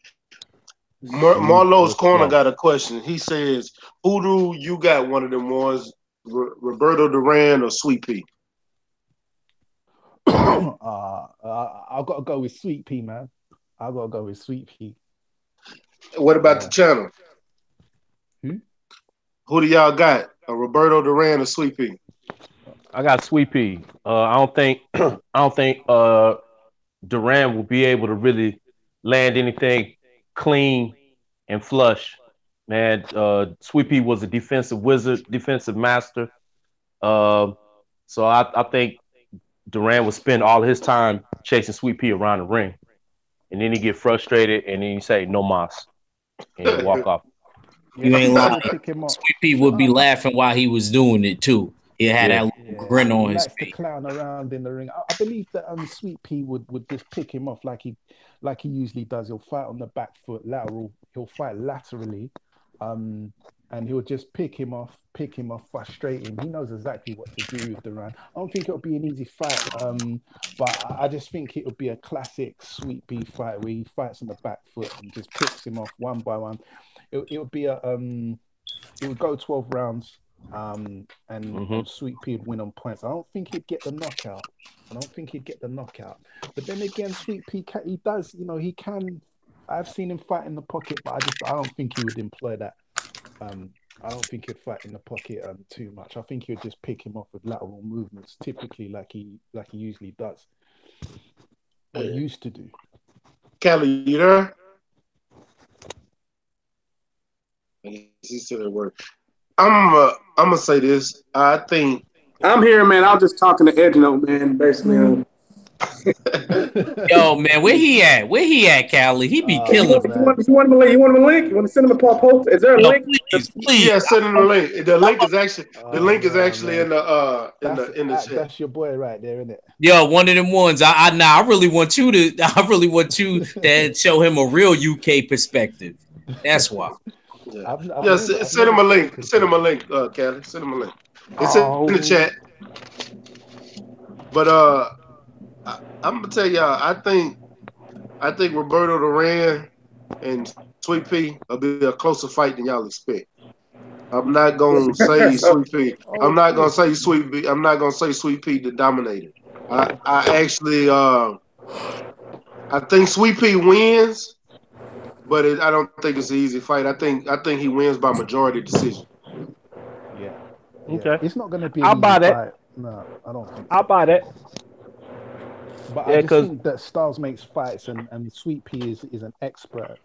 [SPEAKER 1] Marlowe's Corner got a question. He says, who do you got one of them ones, Roberto Duran or Sweet Pea?
[SPEAKER 7] I've got to go with Sweet Pea, man. I've got to go with Sweet Pea.
[SPEAKER 1] What about the channel? Who do y'all got? A Roberto Duran or Sweet Pea?
[SPEAKER 2] I got Sweet Pea. I don't think Duran will be able to really land anything clean and flush. Man, Sweet Pea was a defensive wizard, defensive master. So I think Duran will spend all his time chasing Sweet Pea around the ring. And then he get frustrated, and then you say, no mas, and you walk off.
[SPEAKER 6] You ain't lying. Sweet Pea would be laughing while he was doing it, too. He had that little grin on his face.
[SPEAKER 7] He likes to clown around in the ring. I believe that Sweet Pea would just pick him off like he usually does. He'll fight on the back foot, lateral. He'll fight laterally, and and he'll just pick him off, frustrate him. He knows exactly what to do with Duran. I don't think it'll be an easy fight, but I just think it'll be a classic Sweet Pea fight where he fights on the back foot and just picks him off one by one. It'll be a it would go 12 rounds, and Sweet Pea would win on points. I don't think he'd get the knockout. But then again, Sweet Pea, he does, you know, he can. I've seen him fight in the pocket, but I don't think he would employ that. I don't think he'd fight in the pocket too much. I think he would just pick him off with lateral movements, typically like he usually does. Or used to do.
[SPEAKER 1] Kelly, you there? He said it worked. I'm gonna say this. I think
[SPEAKER 8] I'm here, man. I was just talking to Edno, man. Basically.
[SPEAKER 6] Yo, man, where he at? Where he at, Cali? He be killing me.
[SPEAKER 8] You want him a link? You want to send him a post? Is there a link?
[SPEAKER 6] Please.
[SPEAKER 1] Yeah, send him the link. The link is actually in the chat.
[SPEAKER 7] That's your boy right there, isn't it?
[SPEAKER 6] Yo, one of them ones. I really want you to show him a real UK perspective. That's why.
[SPEAKER 1] Yeah, send him a link. Send him a link, Kelly. Send him a link. It's in the chat. But I'm gonna tell y'all, I think Roberto Duran and Sweet Pea will be a closer fight than y'all expect. I'm not gonna say Sweet Pea. I'm not gonna say Sweet Pea. I'm not gonna say Sweet Pea to dominate it. I actually I think Sweet Pea wins, but I don't think it's an easy fight. I think he wins by majority decision.
[SPEAKER 7] Yeah.
[SPEAKER 2] Okay.
[SPEAKER 7] It's not going to be an
[SPEAKER 2] I'll
[SPEAKER 7] easy
[SPEAKER 2] buy that.
[SPEAKER 7] fight. No, I don't think so.
[SPEAKER 2] I'll buy that.
[SPEAKER 7] But I just think that Styles makes fights, and Sweet Pea is an expert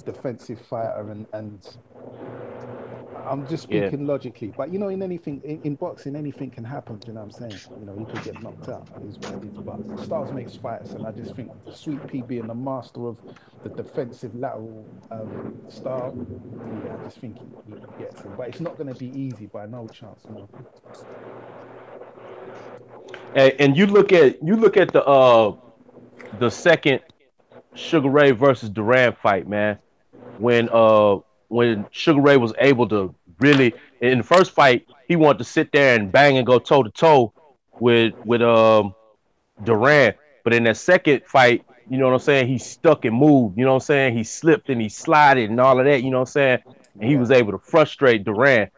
[SPEAKER 7] defensive fighter, and I'm just speaking logically. But you know, in boxing, anything can happen. Do you know what I'm saying? You know, he could get knocked out. That is what it is. But Styles makes fights, and I just think Sweet Pea being the master of the defensive lateral style, yeah, I just think he gets him. But it's not going to be easy by no chance. No.
[SPEAKER 2] And you look at the second Sugar Ray versus Duran fight, man. When Sugar Ray was able to really, in the first fight, he wanted to sit there and bang and go toe to toe with Duran, but in that second fight, you know what I'm saying, he stuck and moved. You know what I'm saying, he slipped and he slided and all of that. You know what I'm saying, and he was able to frustrate Duran.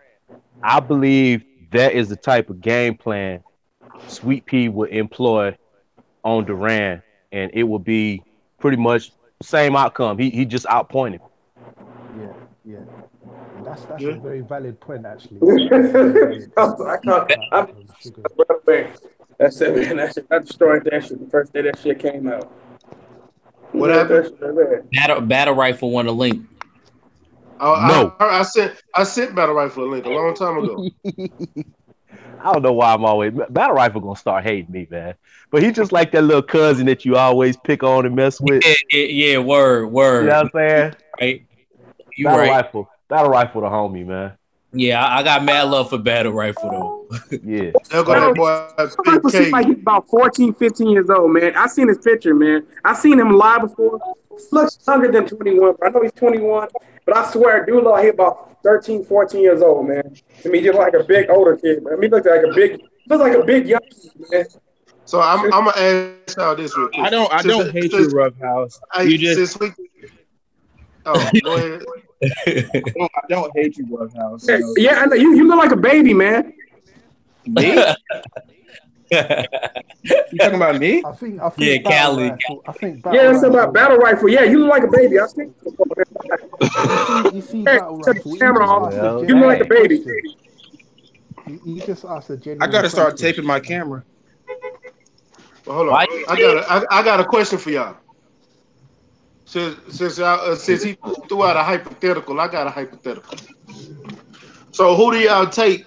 [SPEAKER 2] I believe that is the type of game plan Sweet Pea would employ on Duran, and it would be pretty much the same outcome. He just outpointed.
[SPEAKER 7] Yeah. And that's a very valid point, actually.
[SPEAKER 8] That's it, man. I destroyed that shit the first day that shit came out.
[SPEAKER 1] What happened?
[SPEAKER 6] Battle Rifle want a link.
[SPEAKER 2] No.
[SPEAKER 1] I sent Battle Rifle a link a long time ago.
[SPEAKER 2] I don't know why I'm always Battle Rifle gonna start hating me, man. But he's just like that little cousin that you always pick on and mess with.
[SPEAKER 6] Yeah, word.
[SPEAKER 2] You know what I'm saying?
[SPEAKER 6] Right.
[SPEAKER 2] Battle Rifle the homie, man.
[SPEAKER 6] Yeah, I got mad love for Battle Rifle though.
[SPEAKER 2] Yeah.
[SPEAKER 1] They'll go that boy.
[SPEAKER 8] Seems like he's about 14, 15 years old, man. I seen his picture, man. I seen him live before. He looks younger than 21. I know he's 21, but I swear, dude, look like he's about 13, 14 years old, man. To me, just like a big older kid, man. I mean, he looks like a big young kid, man.
[SPEAKER 1] So I'm gonna ask y'all this real quick.
[SPEAKER 9] I don't hate you, Roughhouse. You just
[SPEAKER 1] go ahead.
[SPEAKER 9] I don't hate you, Roughhouse.
[SPEAKER 8] Yeah, I know. You look like a baby, man.
[SPEAKER 9] Me? You talking about me?
[SPEAKER 7] I think
[SPEAKER 6] yeah, Cali.
[SPEAKER 8] It's about Battle Rifle. Yeah, you look like a baby. I think.
[SPEAKER 7] You see Battle Rifle.
[SPEAKER 8] Camera off. You look like a baby.
[SPEAKER 7] You just asked a genuine
[SPEAKER 9] I gotta start
[SPEAKER 7] question.
[SPEAKER 9] taping my camera.
[SPEAKER 1] Well, hold on. I got a question for y'all. Since he threw out a hypothetical, I got a hypothetical. So who do y'all take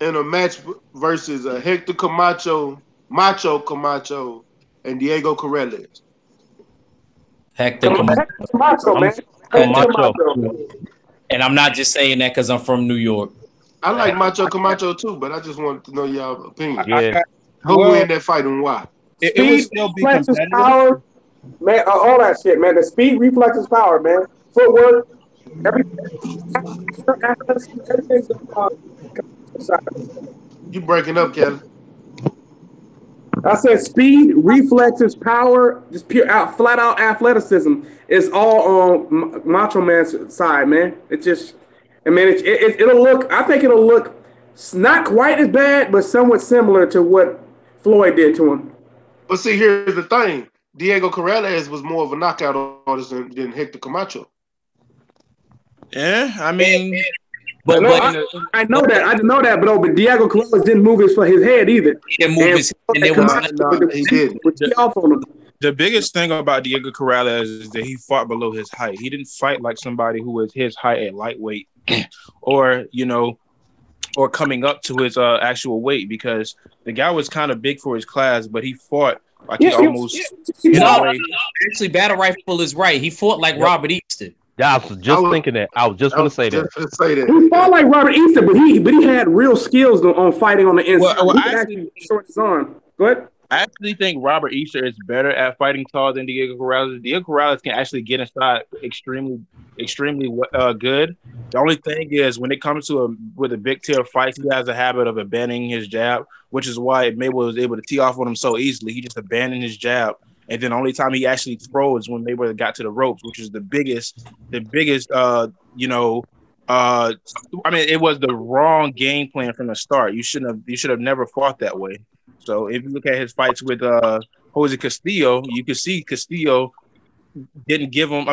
[SPEAKER 1] in a match versus Hector Camacho, Macho Camacho, and Diego Corrales?
[SPEAKER 6] Hector
[SPEAKER 8] Camacho, man.
[SPEAKER 2] Camacho.
[SPEAKER 6] And I'm not just saying that because I'm from New York.
[SPEAKER 1] I like Macho Camacho too, but I just wanted to know y'all opinion.
[SPEAKER 2] Yeah.
[SPEAKER 1] Who win that fight and why?
[SPEAKER 9] It would still be competitive.
[SPEAKER 8] Power, man, all that shit, man. The speed, reflexes, power, man. Footwork. Everything's side.
[SPEAKER 1] You breaking up, Kelly?
[SPEAKER 8] I said speed, reflexes, power, just pure out, flat out athleticism is all on Macho Man's side, man. It just, I mean, it'll look. I think it'll look not quite as bad, but somewhat similar to what Floyd did to him.
[SPEAKER 1] But see, here's the thing: Diego Corrales was more of a knockout artist than Hector Camacho.
[SPEAKER 9] Yeah, I mean,
[SPEAKER 8] But I know that. I know that, but Diego Corrales didn't move his head either.
[SPEAKER 6] He didn't move his head.
[SPEAKER 1] He did.
[SPEAKER 8] Off on him.
[SPEAKER 9] The biggest thing about Diego Corrales is that he fought below his height. He didn't fight like somebody who was his height at lightweight, or or coming up to his actual weight, because the guy was kind of big for his class, but he fought like he almost.
[SPEAKER 6] Actually, Battle Rifle is right. He fought like Robert Easton.
[SPEAKER 2] Yeah, I was just thinking that. I was just going to say that.
[SPEAKER 8] He fought like Robert Easton, but he had real skills on fighting on the inside.
[SPEAKER 9] Well,
[SPEAKER 8] he could actually short his arm. Go ahead.
[SPEAKER 9] I actually think Robert Easter is better at fighting tall than Diego Corrales. Diego Corrales can actually get inside extremely good. The only thing is when it comes to with a big tier fight, he has a habit of abandoning his jab, which is why Mayweather was able to tee off on him so easily. He just abandoned his jab. And then the only time he actually throws when Mayweather got to the ropes, which is the biggest, I mean, it was the wrong game plan from the start. You should have never fought that way. So if you look at his fights with Jose Castillo, you can see Castillo didn't give him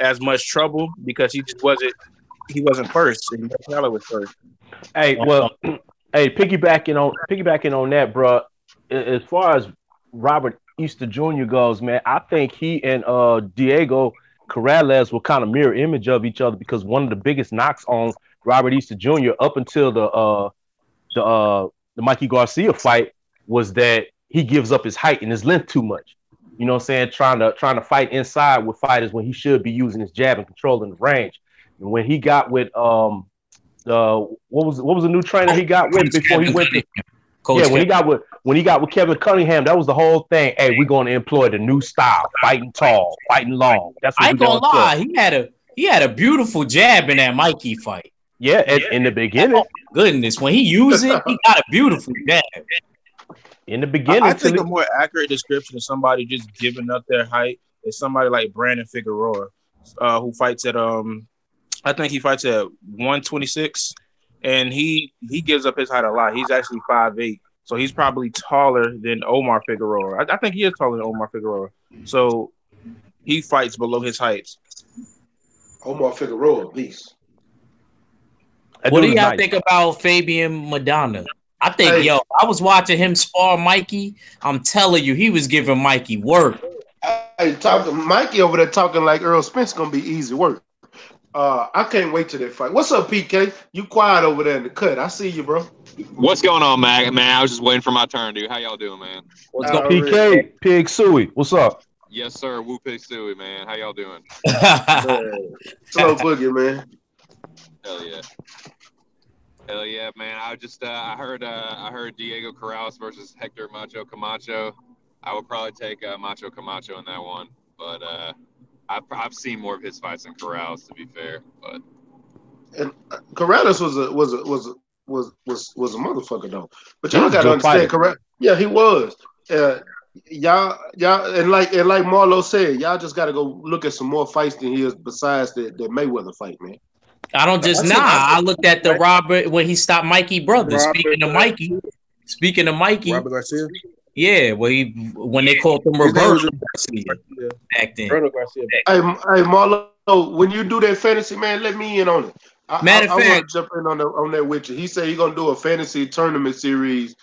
[SPEAKER 9] as much trouble because he wasn't first, and Canelo was first.
[SPEAKER 2] Hey, well, piggybacking on that, bro. As far as Robert Easter Jr. goes, man, I think he and Diego Corrales were kind of mirror image of each other, because one of the biggest knocks on Robert Easter Jr. up until the Mikey Garcia fight was that he gives up his height and his length too much. You know what I'm saying? Trying to fight inside with fighters when he should be using his jab and controlling the range. And when he got with what was the new trainer he got with before he went to when he got with Kevin Cunningham, that was the whole thing. Hey, we're going to employ the new style, fighting tall, fighting long. That's what
[SPEAKER 6] I ain't gonna lie. He had a beautiful jab in that Mikey fight.
[SPEAKER 2] Yeah, in the beginning.
[SPEAKER 6] Oh, goodness, when he used it, he got a beautiful jab.
[SPEAKER 2] In the beginning,
[SPEAKER 9] I think a more accurate description of somebody just giving up their height is somebody like Brandon Figueroa, who fights at I think he fights at 126, and he gives up his height a lot. He's actually 5'8", so he's probably taller than Omar Figueroa. I think he is taller than Omar Figueroa, so he fights below his heights.
[SPEAKER 1] Omar Figueroa, beast.
[SPEAKER 6] What do y'all think about Fabian Madonna? I think, I was watching him spar Mikey. I'm telling you, he was giving Mikey work.
[SPEAKER 1] Hey, Mikey over there talking like Earl Spence gonna be easy work. I can't wait till that fight. What's up, PK? You quiet over there in the cut. I see you, bro.
[SPEAKER 10] What's going on, man? I was just waiting for my turn, dude. How y'all doing, man?
[SPEAKER 6] What's going
[SPEAKER 2] on? PK, Pig Suey. What's up?
[SPEAKER 10] Yes, sir. Woo Pig Suey, man. How y'all doing?
[SPEAKER 1] Slow boogie, man.
[SPEAKER 10] Hell yeah. Hell yeah, man! I heard Diego Corrales versus Hector Macho Camacho. I would probably take Macho Camacho in that one, but I've seen more of his fights than Corrales, to be fair. But
[SPEAKER 1] and Corrales was a motherfucker though. But y'all gotta understand, Corrales. Yeah, he was. Y'all, and like Marlo said, y'all just gotta go look at some more fights than he is besides the Mayweather fight, man.
[SPEAKER 6] I don't just I looked at the Robert when he stopped Mikey brother. Speaking of Mikey,
[SPEAKER 9] Robert Garcia.
[SPEAKER 6] Yeah, when they called him Roberto Garcia back then.
[SPEAKER 1] Hey, Marlo, when you do that fantasy, man, let me in on it. I want to jump in on that with you. He said he's gonna do a fantasy tournament series.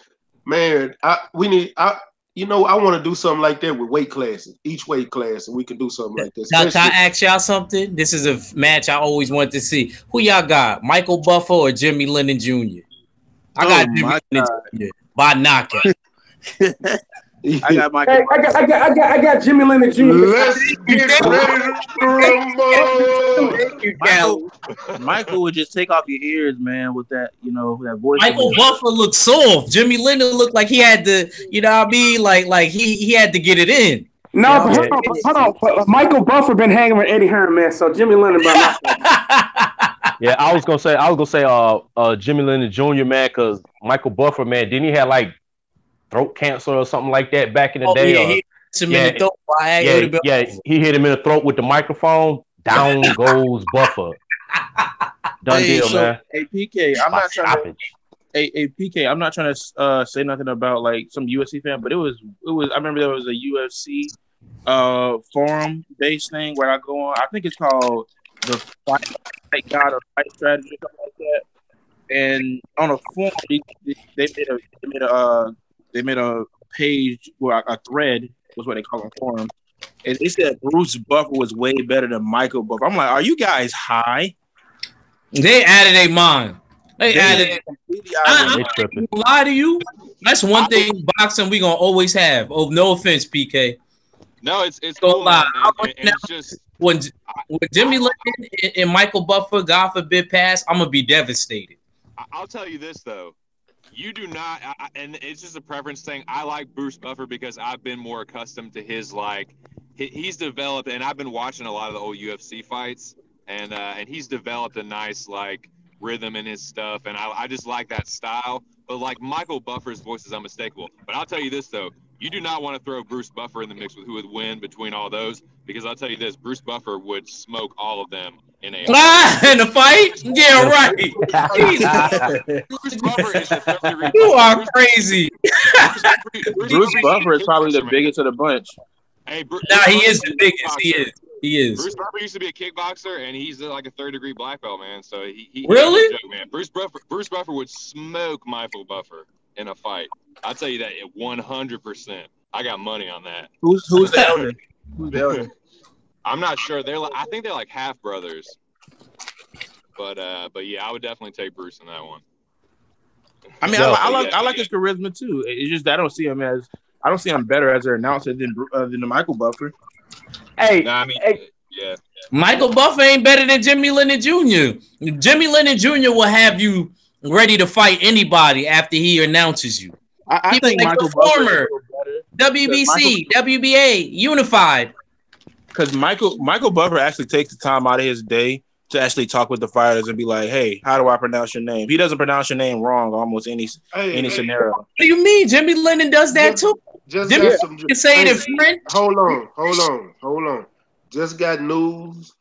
[SPEAKER 1] Man, I want to do something like that with weight classes, each weight class, and we can do something like this.
[SPEAKER 6] Can I ask y'all something? This is a match I always wanted to see. Who y'all got, Michael Buffer or Jimmy Lennon Jr.? I got Jimmy Lennon Jr. by knockout.
[SPEAKER 9] I got Michael.
[SPEAKER 8] I got Jimmy Lennon Jr.
[SPEAKER 1] Let's get ready to rumble.
[SPEAKER 9] Michael would just take off your ears, man, with that, that voice.
[SPEAKER 6] Michael Buffer looked soft. Jimmy Lennon looked like he had to, like he had to get it in.
[SPEAKER 8] No,
[SPEAKER 6] Yeah,
[SPEAKER 8] but hold on. But Michael Buffer been hanging with Eddie Hearn, man. So Jimmy Lennon by my
[SPEAKER 2] Yeah, I was gonna say, Jimmy Lennon Jr. man, because Michael Buffer, man, didn't he have like throat cancer or something like that back in the day?
[SPEAKER 6] yeah,
[SPEAKER 2] Or
[SPEAKER 6] he hit him in the throat. It would have been over.
[SPEAKER 2] he hit him in the throat with the microphone. Down goes Buffer. Done deal, man.
[SPEAKER 9] Hey PK, I'm
[SPEAKER 2] By
[SPEAKER 9] not trying to.
[SPEAKER 2] stoppage.
[SPEAKER 9] Hey PK, I'm not trying to say nothing about like some UFC fan, but it was. I remember there was a UFC forum based thing where I go on. I think it's called the Fight God or Fight Strategy or something like that. And on a forum, they made a page where a thread was what they call a forum, and they said Bruce Buffer was way better than Michael Buffer. I'm like, are you guys high?
[SPEAKER 6] They added a mind. They added. I'm not gonna lie to you. That's one thing boxing we gonna always have. Oh, no offense, PK.
[SPEAKER 10] No, it's
[SPEAKER 6] Don't
[SPEAKER 10] cool,
[SPEAKER 6] lie.
[SPEAKER 10] man. And it's just
[SPEAKER 6] when Jimmy Lennon and Michael Buffer, God forbid, pass, I'm gonna be devastated.
[SPEAKER 10] I'll tell you this though, you do not, and it's just a preference thing. I like Bruce Buffer because I've been more accustomed to his he's developed, and I've been watching a lot of the old UFC fights, and he's developed a nice rhythm in his stuff, and I just like that style. But Michael Buffer's voice is unmistakable. But I'll tell you this though, you do not want to throw Bruce Buffer in the mix with who would win between all those, because I'll tell you this, Bruce Buffer would smoke all of them in a
[SPEAKER 6] in a fight. Yeah, right.
[SPEAKER 10] Bruce Buffer is the third degree.
[SPEAKER 6] You are crazy.
[SPEAKER 9] Bruce Buffer is probably the biggest of the bunch.
[SPEAKER 10] Hey,
[SPEAKER 6] he is the biggest. He is.
[SPEAKER 10] Bruce Buffer used to be a kickboxer, and he's a third degree black belt, man. So he
[SPEAKER 6] really,
[SPEAKER 10] no joke, man. Bruce Buffer would smoke Michael Buffer in a fight. I'll tell you that 100%. I got money on that.
[SPEAKER 9] Who's the elder? Who's the elder?
[SPEAKER 10] I'm not sure. I think they're half brothers. But yeah, I would definitely take Bruce in that one.
[SPEAKER 9] I mean, I like his charisma too. It's just I don't see him better as an announcer than the Michael Buffer.
[SPEAKER 2] Hey,
[SPEAKER 10] yeah.
[SPEAKER 6] Michael Buffer ain't better than Jimmy Lennon Jr. Jimmy Lennon Jr. will have you ready to fight anybody after he announces you.
[SPEAKER 9] I think Michael
[SPEAKER 6] Buffer, WBC, WBA, unified.
[SPEAKER 9] Because Michael Buffer actually takes the time out of his day to actually talk with the fighters and be like, "Hey, how do I pronounce your name?" He doesn't pronounce your name wrong almost any scenario.
[SPEAKER 6] What do you mean? Jimmy Lennon does that too.
[SPEAKER 1] Just
[SPEAKER 6] Jimmy
[SPEAKER 1] got some.
[SPEAKER 6] Can say it in French.
[SPEAKER 1] Hold on. Just got news.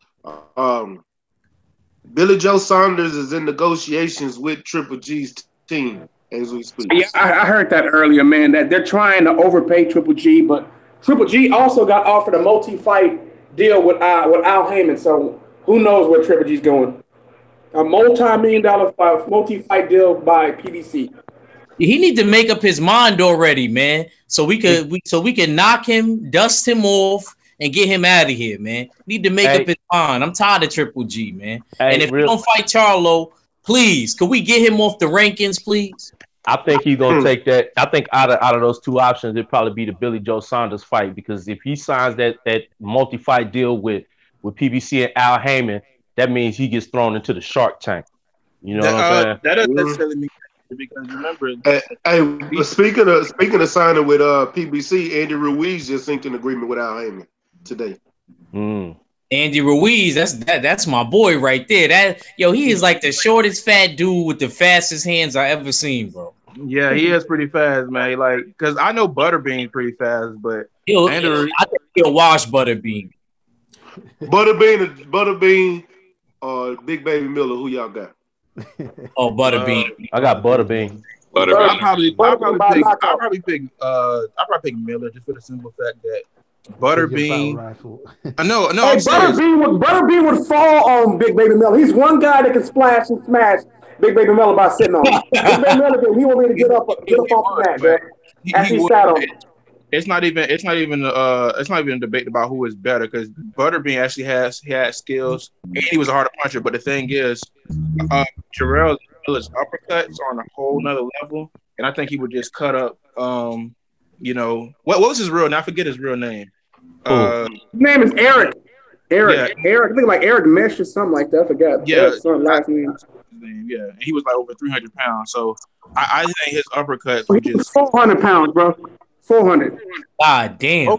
[SPEAKER 1] Billy Joe Saunders is in negotiations with Triple G's team as we speak.
[SPEAKER 8] Yeah, I heard that earlier, man. That they're trying to overpay Triple G, but Triple G also got offered a multi-fight deal with Al Heyman. So who knows where Triple G's going? A multi-million-dollar multi-fight deal by PBC.
[SPEAKER 6] He need to make up his mind already, man. So we can knock him, dust him off, and get him out of here, man. Need to make up his mind. I'm tired of Triple G, man. And if we don't fight Charlo, please, could we get him off the rankings, please?
[SPEAKER 2] I think he's gonna take that. I think out of those two options, it'd probably be the Billy Joe Saunders fight, because if he signs that multi-fight deal with PBC and Al Heyman, that means he gets thrown into the Shark Tank. You know what I'm saying?
[SPEAKER 9] That doesn't necessarily mean, because remember.
[SPEAKER 1] Hey, speaking of signing with PBC, Andy Ruiz just inked an agreement with Al Heyman today.
[SPEAKER 6] Andy Ruiz, that's my boy right there. He is like the shortest fat dude with the fastest hands I ever seen, bro.
[SPEAKER 9] Yeah, he is pretty fast, man. Because I know Butterbean's pretty fast, but
[SPEAKER 6] I think he'll wash Butterbean.
[SPEAKER 1] Butterbean, Big Baby Miller. Who y'all got?
[SPEAKER 6] Oh, Butterbean.
[SPEAKER 2] I got Butterbean.
[SPEAKER 9] I'll probably pick Miller, just for the simple fact that Butterbean. No, I'm serious.
[SPEAKER 8] Butterbean would fall on Big Baby Miller. He's one guy that can splash and smash Big Baby Miller by sitting on him. Big Baby Miller, he won't be able to get up off the mat, man. As he sat on.
[SPEAKER 9] It's not even a debate about who is better, because Butterbean actually had skills and he was a harder puncher. But the thing is, Jarrell Miller's uppercuts are on a whole nother level, and I think he would just cut up. What was his real name? I forget his real name.
[SPEAKER 8] His name is Eric. Eric. I think like Eric Mesh or something like that. I forgot.
[SPEAKER 9] Yeah,
[SPEAKER 8] last name.
[SPEAKER 9] Yeah, he was like over 300 pounds. So I think his uppercuts were just
[SPEAKER 8] 400 pounds, bro. 400.
[SPEAKER 6] God damn.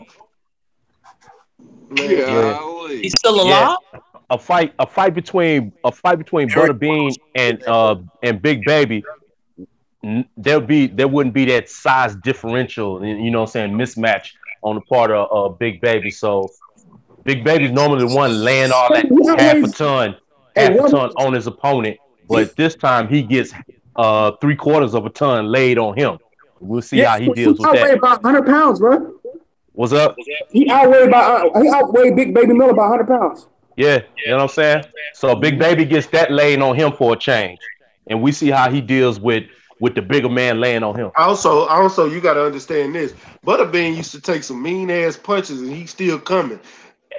[SPEAKER 1] Man,
[SPEAKER 2] Yeah.
[SPEAKER 6] He's still
[SPEAKER 2] Yeah.
[SPEAKER 6] alive.
[SPEAKER 2] A fight between Butterbean and Big Baby. There wouldn't be that size differential, you know what I'm saying, mismatch on the part of Big Baby. So Big Baby's normally the one laying all that half a ton on his opponent, but this time he gets 3/4 of a ton laid on him. We'll see how he
[SPEAKER 8] He
[SPEAKER 2] deals with that.
[SPEAKER 8] outweighed about 100 pounds, bro.
[SPEAKER 2] What's up?
[SPEAKER 8] He outweighed Big Baby Miller by 100 pounds.
[SPEAKER 2] Yeah, you know what I'm saying? So Big Baby gets that laying on him for a change. And we see how he deals with the bigger man laying on him.
[SPEAKER 1] Also, you got to understand this. Butterbean used to take some mean ass punches, and he's still coming.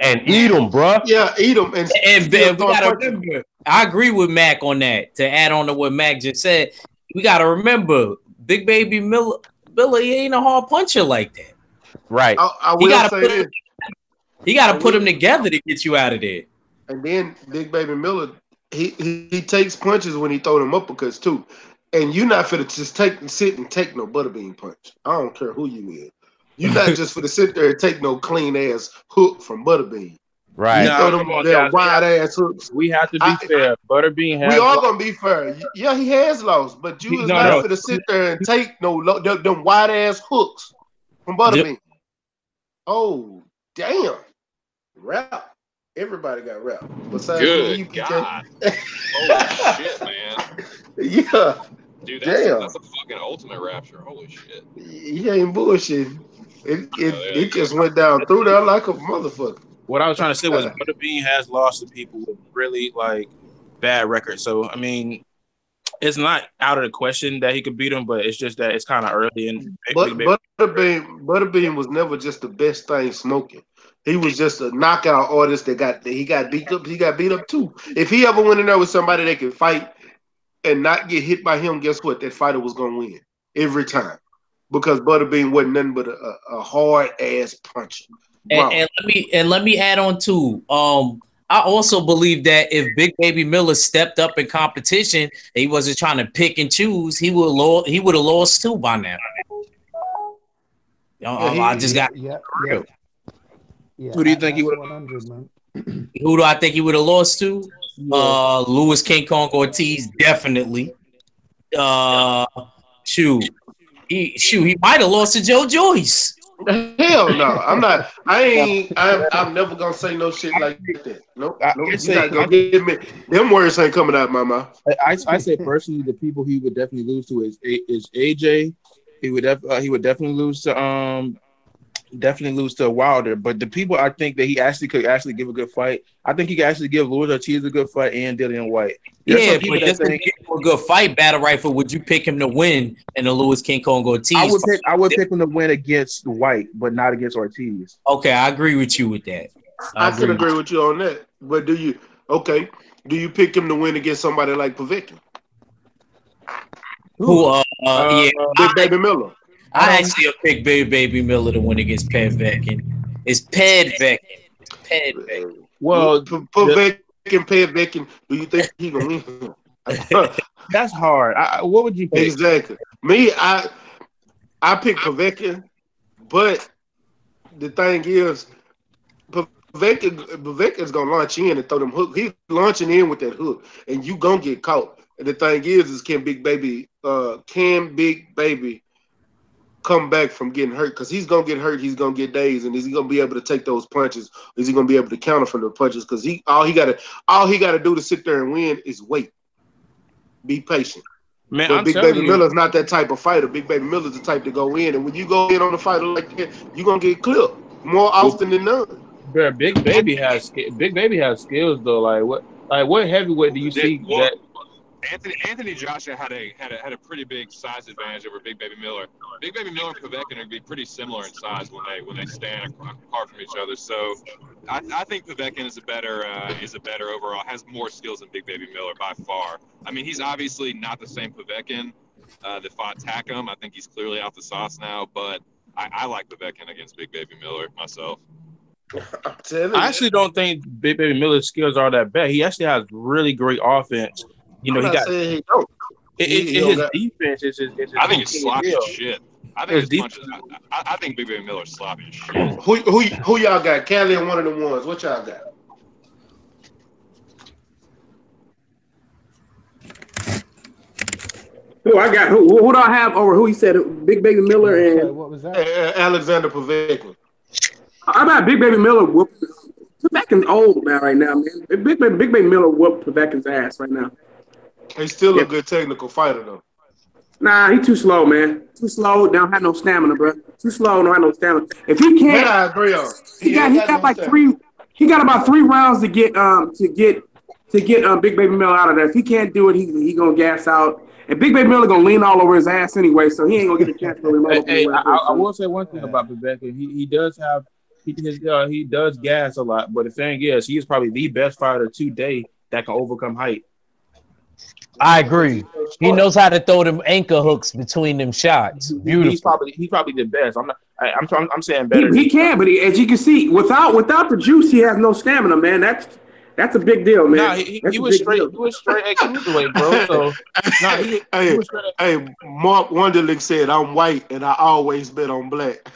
[SPEAKER 2] And eat them, bruh.
[SPEAKER 1] Yeah, eat them. And
[SPEAKER 6] we gotta remember. I agree with Mac on that. To add on to what Mac just said, we gotta remember, Big Baby Miller, he ain't a hard puncher like that.
[SPEAKER 2] Right.
[SPEAKER 1] I will say this.
[SPEAKER 6] He got to put them together to get you out of there.
[SPEAKER 1] And then Big Baby Miller, he takes punches when he throw them uppercuts too. And you're not finna just sit and take no Butterbean punch. I don't care who you is. You're not just finna sit there and take no clean ass hook from Butterbean.
[SPEAKER 2] Right.
[SPEAKER 1] You throw them wide ass hooks.
[SPEAKER 9] We have to be fair. Butterbean has.
[SPEAKER 1] We are gonna be fair. Yeah, he has lost, but you is not finna sit there and take them wide ass hooks from Butterbean. Oh damn! Rap. Everybody got rap. Besides
[SPEAKER 10] Good
[SPEAKER 1] you, PK.
[SPEAKER 10] God. Holy shit, man.
[SPEAKER 1] Yeah.
[SPEAKER 10] Dude, that's a fucking ultimate rapture. Holy shit.
[SPEAKER 1] He ain't bullshit. It just went down through there like a motherfucker.
[SPEAKER 9] What I was trying to say was Butterbean has lost to people with really like bad records. So I mean, it's not out of the question that he could beat him, but it's just that it's kind of early. And
[SPEAKER 1] Butterbean was never just the best thing smoking. He was just a knockout artist he got beat up. He got beat up too. If he ever went in there with somebody that could fight and not get hit by him, guess what? That fighter was gonna win every time because Butterbean wasn't nothing but a hard ass puncher.
[SPEAKER 6] And let me add on too. I also believe that if Big Baby Miller stepped up in competition, he wasn't trying to pick and choose. He would have lost too by now. I just got.
[SPEAKER 7] Yeah,
[SPEAKER 9] who do you think he would?
[SPEAKER 7] 100, man.
[SPEAKER 6] Who do I think he would have lost to? Louis King Kong Ortiz, definitely. He might have lost to Joe Joyce.
[SPEAKER 1] Hell no, I'm not. I'm never gonna say no shit like that. Nope. You gotta go get me. Them words ain't coming out of my mouth.
[SPEAKER 9] I say personally, the people he would definitely lose to is AJ. He would definitely lose to Wilder. But the people I think that he could give a good fight. I think he could actually give Luis Ortiz a good fight and Dillian White.
[SPEAKER 6] But just to give him a good fight, Battle Rifle, would you pick him to win in the Louis King Kong Ortiz?
[SPEAKER 9] I would pick him to win against White, but not against Ortiz.
[SPEAKER 6] Okay, I agree with you with that.
[SPEAKER 1] I can agree with you on that. But do you pick him to win against somebody like Povetkin? Big Baby Miller.
[SPEAKER 6] I actually pick Baby Miller to win against Povetkin. It's Povetkin.
[SPEAKER 9] Well,
[SPEAKER 1] Povetkin. Do you think he gonna win?
[SPEAKER 9] That's hard. What would you pick?
[SPEAKER 1] Exactly. Me, I pick Povetkin, but the thing is, Povetkin's gonna launch in and throw them hook. He's launching in with that hook, and you gonna get caught. And the thing is can Big Baby come back from getting hurt? Because he's gonna get hurt, he's gonna get dazed, and is he gonna be able to take those punches? Is he gonna be able to counter from the punches? Because all he gotta do to sit there and win is wait, be patient.
[SPEAKER 9] Man,
[SPEAKER 1] but Big Baby Miller's not that type of fighter. Big Baby Miller's the type to go in, and when you go in on a fighter like that, you're gonna get clipped more often than none.
[SPEAKER 9] Bro, Big Baby has skills though. What heavyweight do you see that?
[SPEAKER 10] Anthony Joshua had a pretty big size advantage over Big Baby Miller. Big Baby Miller and Povetkin are going to be pretty similar in size when they stand apart from each other. So I think Povetkin is a better overall, has more skills than Big Baby Miller by far. I mean, he's obviously not the same Povetkin that fought Takum. I think he's clearly off the sauce now, but I like Povetkin against Big Baby Miller myself.
[SPEAKER 9] I actually don't think Big Baby Miller's skills are that bad. He actually has really great offense. You know, his defense is
[SPEAKER 10] I think it's sloppy as shit. I think his punches. I think Big Baby Miller's sloppy as shit.
[SPEAKER 1] Who y'all got? Cali and one of them ones. What y'all got?
[SPEAKER 8] Who I got? Who do I have over? Who he said? Big Baby Miller and
[SPEAKER 7] Sorry, what was that?
[SPEAKER 1] Alexander Povetkin.
[SPEAKER 8] I got Big Baby Miller whooped. Povetkin's old man right now, man. Big Baby Miller whooped Povetkin's ass right now.
[SPEAKER 1] He's still a good technical fighter though.
[SPEAKER 8] Nah, he too slow, man. Too slow. Don't have no stamina, bro. Too slow. Don't have no stamina. If he can't,
[SPEAKER 1] That I agree on.
[SPEAKER 8] He got like three. He got about 3 rounds to get Big Baby Miller out of there. If he can't do it, he gonna gas out. And Big Baby Miller gonna lean all over his ass anyway, so he ain't gonna get a chance to really.
[SPEAKER 9] Hey, I will say one thing about Povetkin. He does have he does gas a lot, but the thing is, he is probably the best fighter today that can overcome height.
[SPEAKER 6] I agree. He knows how to throw them anchor hooks between them shots. Beautiful.
[SPEAKER 9] He's probably the best. I'm saying better.
[SPEAKER 8] He can, but as you can see, without the juice, he has no stamina, man. That's a big deal, man.
[SPEAKER 9] Nah, he was straight. He was straight at cruiserweight, bro. So he was straight.
[SPEAKER 1] Hey, Mark Wonderlick said, "I'm white and I always bet on black."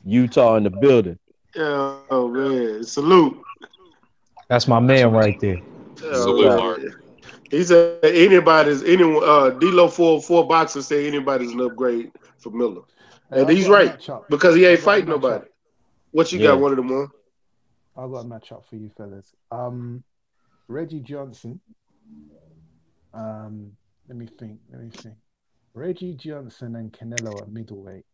[SPEAKER 2] Utah in the building.
[SPEAKER 1] Oh man, salute.
[SPEAKER 6] That's my man right there.
[SPEAKER 10] Salute, Mark.
[SPEAKER 1] He said D-Lo 404 boxer say anybody's an upgrade for Miller, and he's right because he ain't fighting nobody. What you got? One of them one.
[SPEAKER 7] I've got a matchup for you fellas. Reggie Johnson. Let me think. Reggie Johnson and Canelo at middleweight.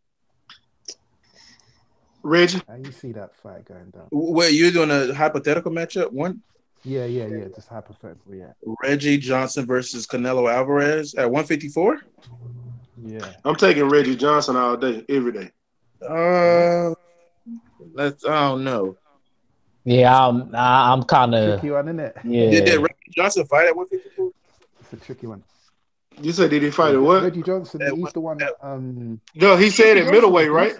[SPEAKER 1] Reggie,
[SPEAKER 7] how you see that fight going down?
[SPEAKER 9] Wait, you're doing a hypothetical matchup? One?
[SPEAKER 7] Yeah. Just hypothetical, yeah.
[SPEAKER 9] Reggie Johnson versus Canelo Alvarez at 154?
[SPEAKER 7] Yeah.
[SPEAKER 1] I'm taking Reggie Johnson all day, every day.
[SPEAKER 9] I don't know.
[SPEAKER 6] Yeah, I'm kind of
[SPEAKER 7] tricky one, isn't it?
[SPEAKER 6] Yeah.
[SPEAKER 9] Did Reggie Johnson fight at 154?
[SPEAKER 7] It's a tricky one.
[SPEAKER 1] You said did he fight at what?
[SPEAKER 7] Reggie Johnson, he's the one.
[SPEAKER 1] No, he said at middleweight, right?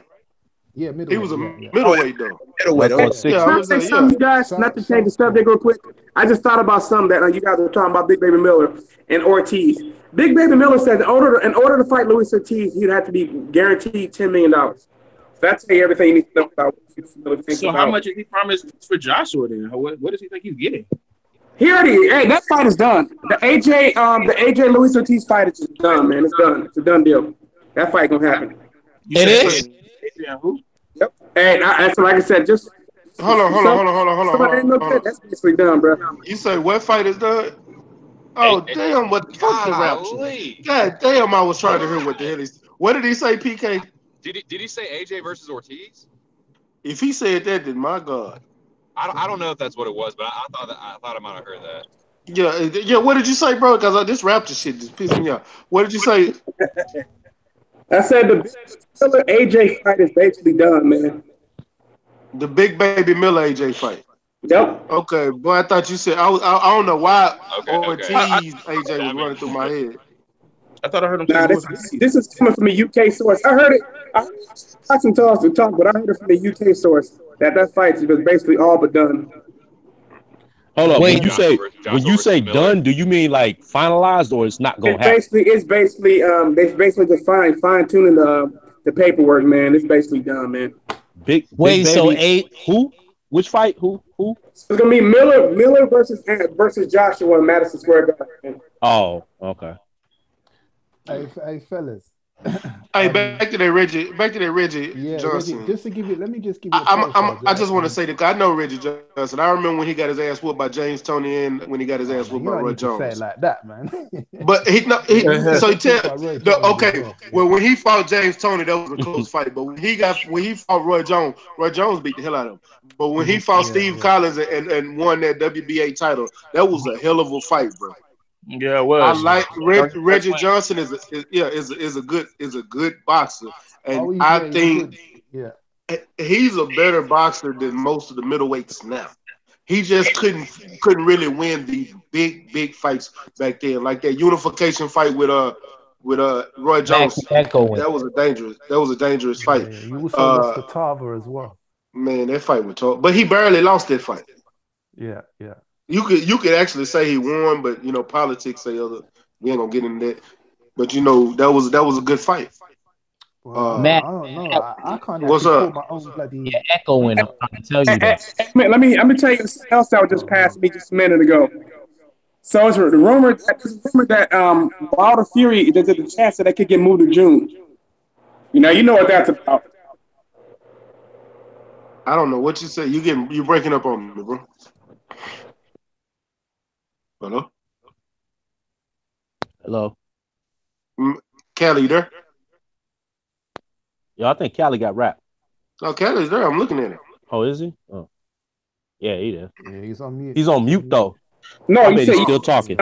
[SPEAKER 7] Yeah, middleweight.
[SPEAKER 1] He was a middleweight though.
[SPEAKER 9] Middleweight.
[SPEAKER 8] You guys, not to change the subject real quick. I just thought about something that you guys were talking about Big Baby Miller and Ortiz. Big Baby Miller said in order to fight Luis Ortiz, he'd have to be guaranteed $10 million. So that's everything you need to know about.
[SPEAKER 9] So how much is he promised for Joshua then? What does he think he's getting?
[SPEAKER 8] That fight is done. The AJ Luis Ortiz fight is just done, man. It's done. It's a done deal. That fight gonna happen.
[SPEAKER 6] It is.
[SPEAKER 8] Who? Yep. And that's like I said. Just
[SPEAKER 1] hold on.
[SPEAKER 8] That's basically done, bro.
[SPEAKER 1] You say what fight is done? Oh damn! What the fuck the rapture? God damn! I was trying to hear what the hell he's. What did he say, PK?
[SPEAKER 10] Did he say AJ versus Ortiz?
[SPEAKER 1] If he said that, then my God.
[SPEAKER 10] I don't know if that's what it was, but I thought I might have heard that.
[SPEAKER 1] Yeah. What did you say, bro? Because this rapture shit just pissed me off. What did you say?
[SPEAKER 8] I said the Miller AJ fight is basically done, man.
[SPEAKER 1] The Big Baby Miller AJ fight.
[SPEAKER 8] Yep.
[SPEAKER 1] Okay, boy, I thought you said I don't know why Ortiz AJ was running through my head.
[SPEAKER 9] I thought I heard him.
[SPEAKER 8] Nah, this is coming from a UK source. I heard it. I watched talk, but I heard it from a UK source that fight was basically all but done.
[SPEAKER 2] Hold on. When you say done, do you mean like finalized or it's not gonna happen?
[SPEAKER 8] It's basically just fine tuning the paperwork, man. It's basically done, man.
[SPEAKER 2] Big who? Which fight? Who?
[SPEAKER 8] It's gonna be Miller versus Joshua in Madison Square Garden.
[SPEAKER 2] Oh, okay.
[SPEAKER 7] Hey fellas.
[SPEAKER 1] Hey, back to that Reggie Johnson.
[SPEAKER 7] Reggie, let me just give you.
[SPEAKER 1] I just want to say that I know Reggie Johnson. I remember when he got his ass whooped by James Toney and when he got his ass whooped by Roy Jones.
[SPEAKER 7] Say it like that, man.
[SPEAKER 1] But when he fought James Toney, that was a close fight. But when he fought Roy Jones beat the hell out of him. But when he fought Steve Collins and won that WBA title, that was a hell of a fight, bro.
[SPEAKER 9] Yeah, it was.
[SPEAKER 1] I like Reggie Johnson is a good boxer, and I think he's a better boxer than most of the middleweights now. He just couldn't really win the big fights back then, like that unification fight with Roy Jones. That was a dangerous fight.
[SPEAKER 7] Yeah, you also lost to Tarver as well.
[SPEAKER 1] Man, that fight was tough, but he barely lost that fight.
[SPEAKER 7] Yeah.
[SPEAKER 1] You could actually say he won, but politics say other. We ain't gonna get into that. But you know that was a good fight.
[SPEAKER 7] Well,
[SPEAKER 6] Matt,
[SPEAKER 7] I don't know. I can't
[SPEAKER 1] What's
[SPEAKER 7] actually call
[SPEAKER 1] up?
[SPEAKER 7] my own bloody.
[SPEAKER 6] you're echoing. I'm trying to tell you that.
[SPEAKER 8] Man, let me tell you something else that was just
[SPEAKER 7] Hold
[SPEAKER 8] passed me just a minute ago. So it's the rumor that Wilder Fury there's a chance that they could get moved to June. You know what that's about.
[SPEAKER 1] I don't know what you say. You breaking up on me, bro. Hello,
[SPEAKER 2] Hello.
[SPEAKER 1] Mm, Callie, you there?
[SPEAKER 2] Yo, I think Cali got wrapped.
[SPEAKER 1] No, Callie's there. I'm looking at him.
[SPEAKER 2] Oh, is he? Oh, yeah, he is.
[SPEAKER 7] on. Yeah, he's on mute.
[SPEAKER 2] He's on mute though.
[SPEAKER 8] No,
[SPEAKER 2] I
[SPEAKER 8] you
[SPEAKER 2] bet
[SPEAKER 8] said
[SPEAKER 2] he's still talking.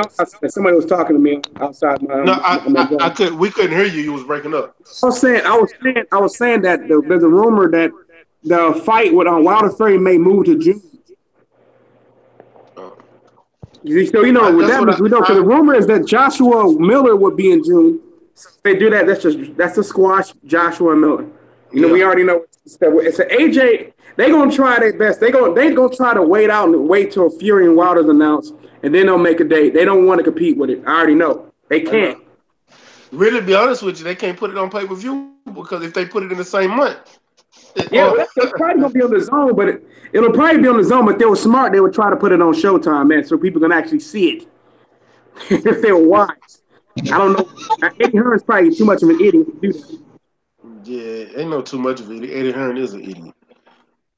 [SPEAKER 8] somebody was talking to me outside
[SPEAKER 1] No,
[SPEAKER 8] my zone.
[SPEAKER 1] we couldn't hear you. You was breaking up.
[SPEAKER 8] I was saying that there's a rumor that the fight with Wilder Fury may move to June.
[SPEAKER 1] Uh,
[SPEAKER 8] So what
[SPEAKER 1] that's
[SPEAKER 8] that
[SPEAKER 1] what
[SPEAKER 8] means. We know because the rumor is that Joshua Miller would be in June. So if they do that. That's the squash Joshua Miller.
[SPEAKER 1] yeah.
[SPEAKER 8] We already know it's an AJ. They gonna try their best. They gonna try to wait out and wait till Fury and Wilder's announced, and then they'll make a date. They don't want to compete with it. I already know they can't.
[SPEAKER 1] Really, to be honest with you, they can't put it on pay-per-view because if they put it in the same month,
[SPEAKER 8] Yeah, it's probably gonna be on the zone, but it'll probably be on the zone. But they were smart. They would try to put it on Showtime, man, so people can actually see it if they were wise. I don't know. Eddie Hearn's probably too much of an idiot to do that.
[SPEAKER 1] yeah, ain't no too much of it. Eddie Hearn is an idiot.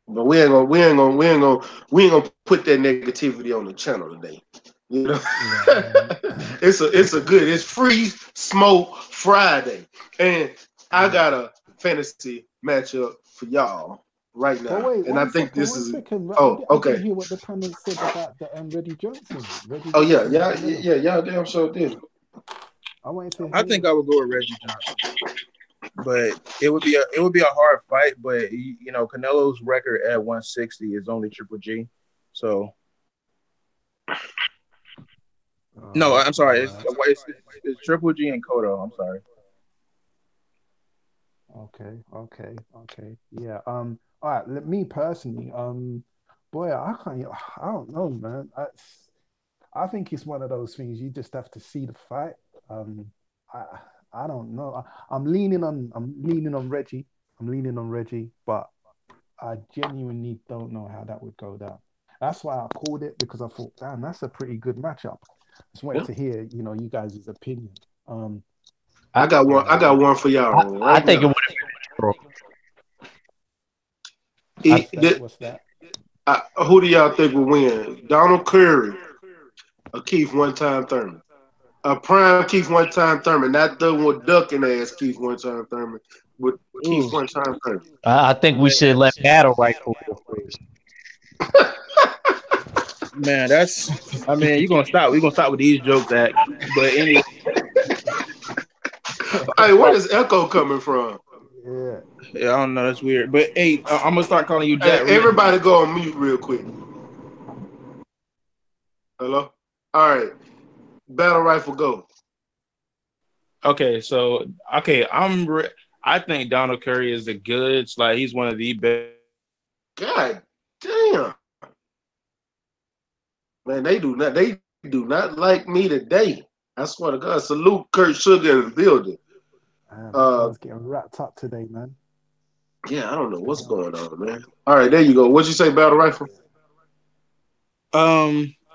[SPEAKER 1] But we ain't gonna put that negativity on the channel today. You know, it's free smoke Friday, and I got a fantasy matchup for y'all right now.
[SPEAKER 7] But wait,
[SPEAKER 1] and I think
[SPEAKER 7] one second. I didn't hear what the panel said about the Reggie Johnson.
[SPEAKER 1] Oh yeah,
[SPEAKER 7] Canelo.
[SPEAKER 1] y'all damn sure did.
[SPEAKER 7] I wanted to.
[SPEAKER 9] I think I would go with Reggie Johnson, but it would be a hard fight. But Canelo's record at 160 is only Triple G, so no, I'm sorry, it's Triple G and Cotto. I'm sorry.
[SPEAKER 7] Okay. Yeah. All right. Me personally. Boy, I can't. I don't know, man. I think it's one of those things you just have to see the fight. I I don't know. I'm leaning on Reggie. I'm leaning on Reggie, but I genuinely don't know how that would go down. That's why I called it because I thought, damn, that's a pretty good matchup. Just wanted to hear, you guys' opinion.
[SPEAKER 1] I got one for y'all.
[SPEAKER 6] I think it would have been
[SPEAKER 7] What's that?
[SPEAKER 1] Who do y'all think will win? Donald Curry or Keith One Time Thurman? A prime Keith One Time Thurman, not the one with ducking ass Keith One Time Thurman, but Keith One Time Thurman.
[SPEAKER 6] I think we should let Battle Rifle go first.
[SPEAKER 9] Man, you're gonna stop. We're gonna stop with these jokes, Act. But anyway,
[SPEAKER 1] hey, where is Echo coming from?
[SPEAKER 7] Yeah,
[SPEAKER 9] I don't know. That's weird. But hey, I'm gonna start calling you Jack.
[SPEAKER 1] Hey, everybody, go on mute real quick. Hello. All right, Battle Rifle, go.
[SPEAKER 9] Okay, so I think Donald Curry is a good. Like he's one of the best.
[SPEAKER 1] God damn, man, they do not like me today. I swear to God. Salute Kurt Sugar in the building.
[SPEAKER 7] I was getting wrapped up today, man.
[SPEAKER 1] Yeah, I don't know what's going on, man. All right, there you go. What'd you say, Battle Rifle?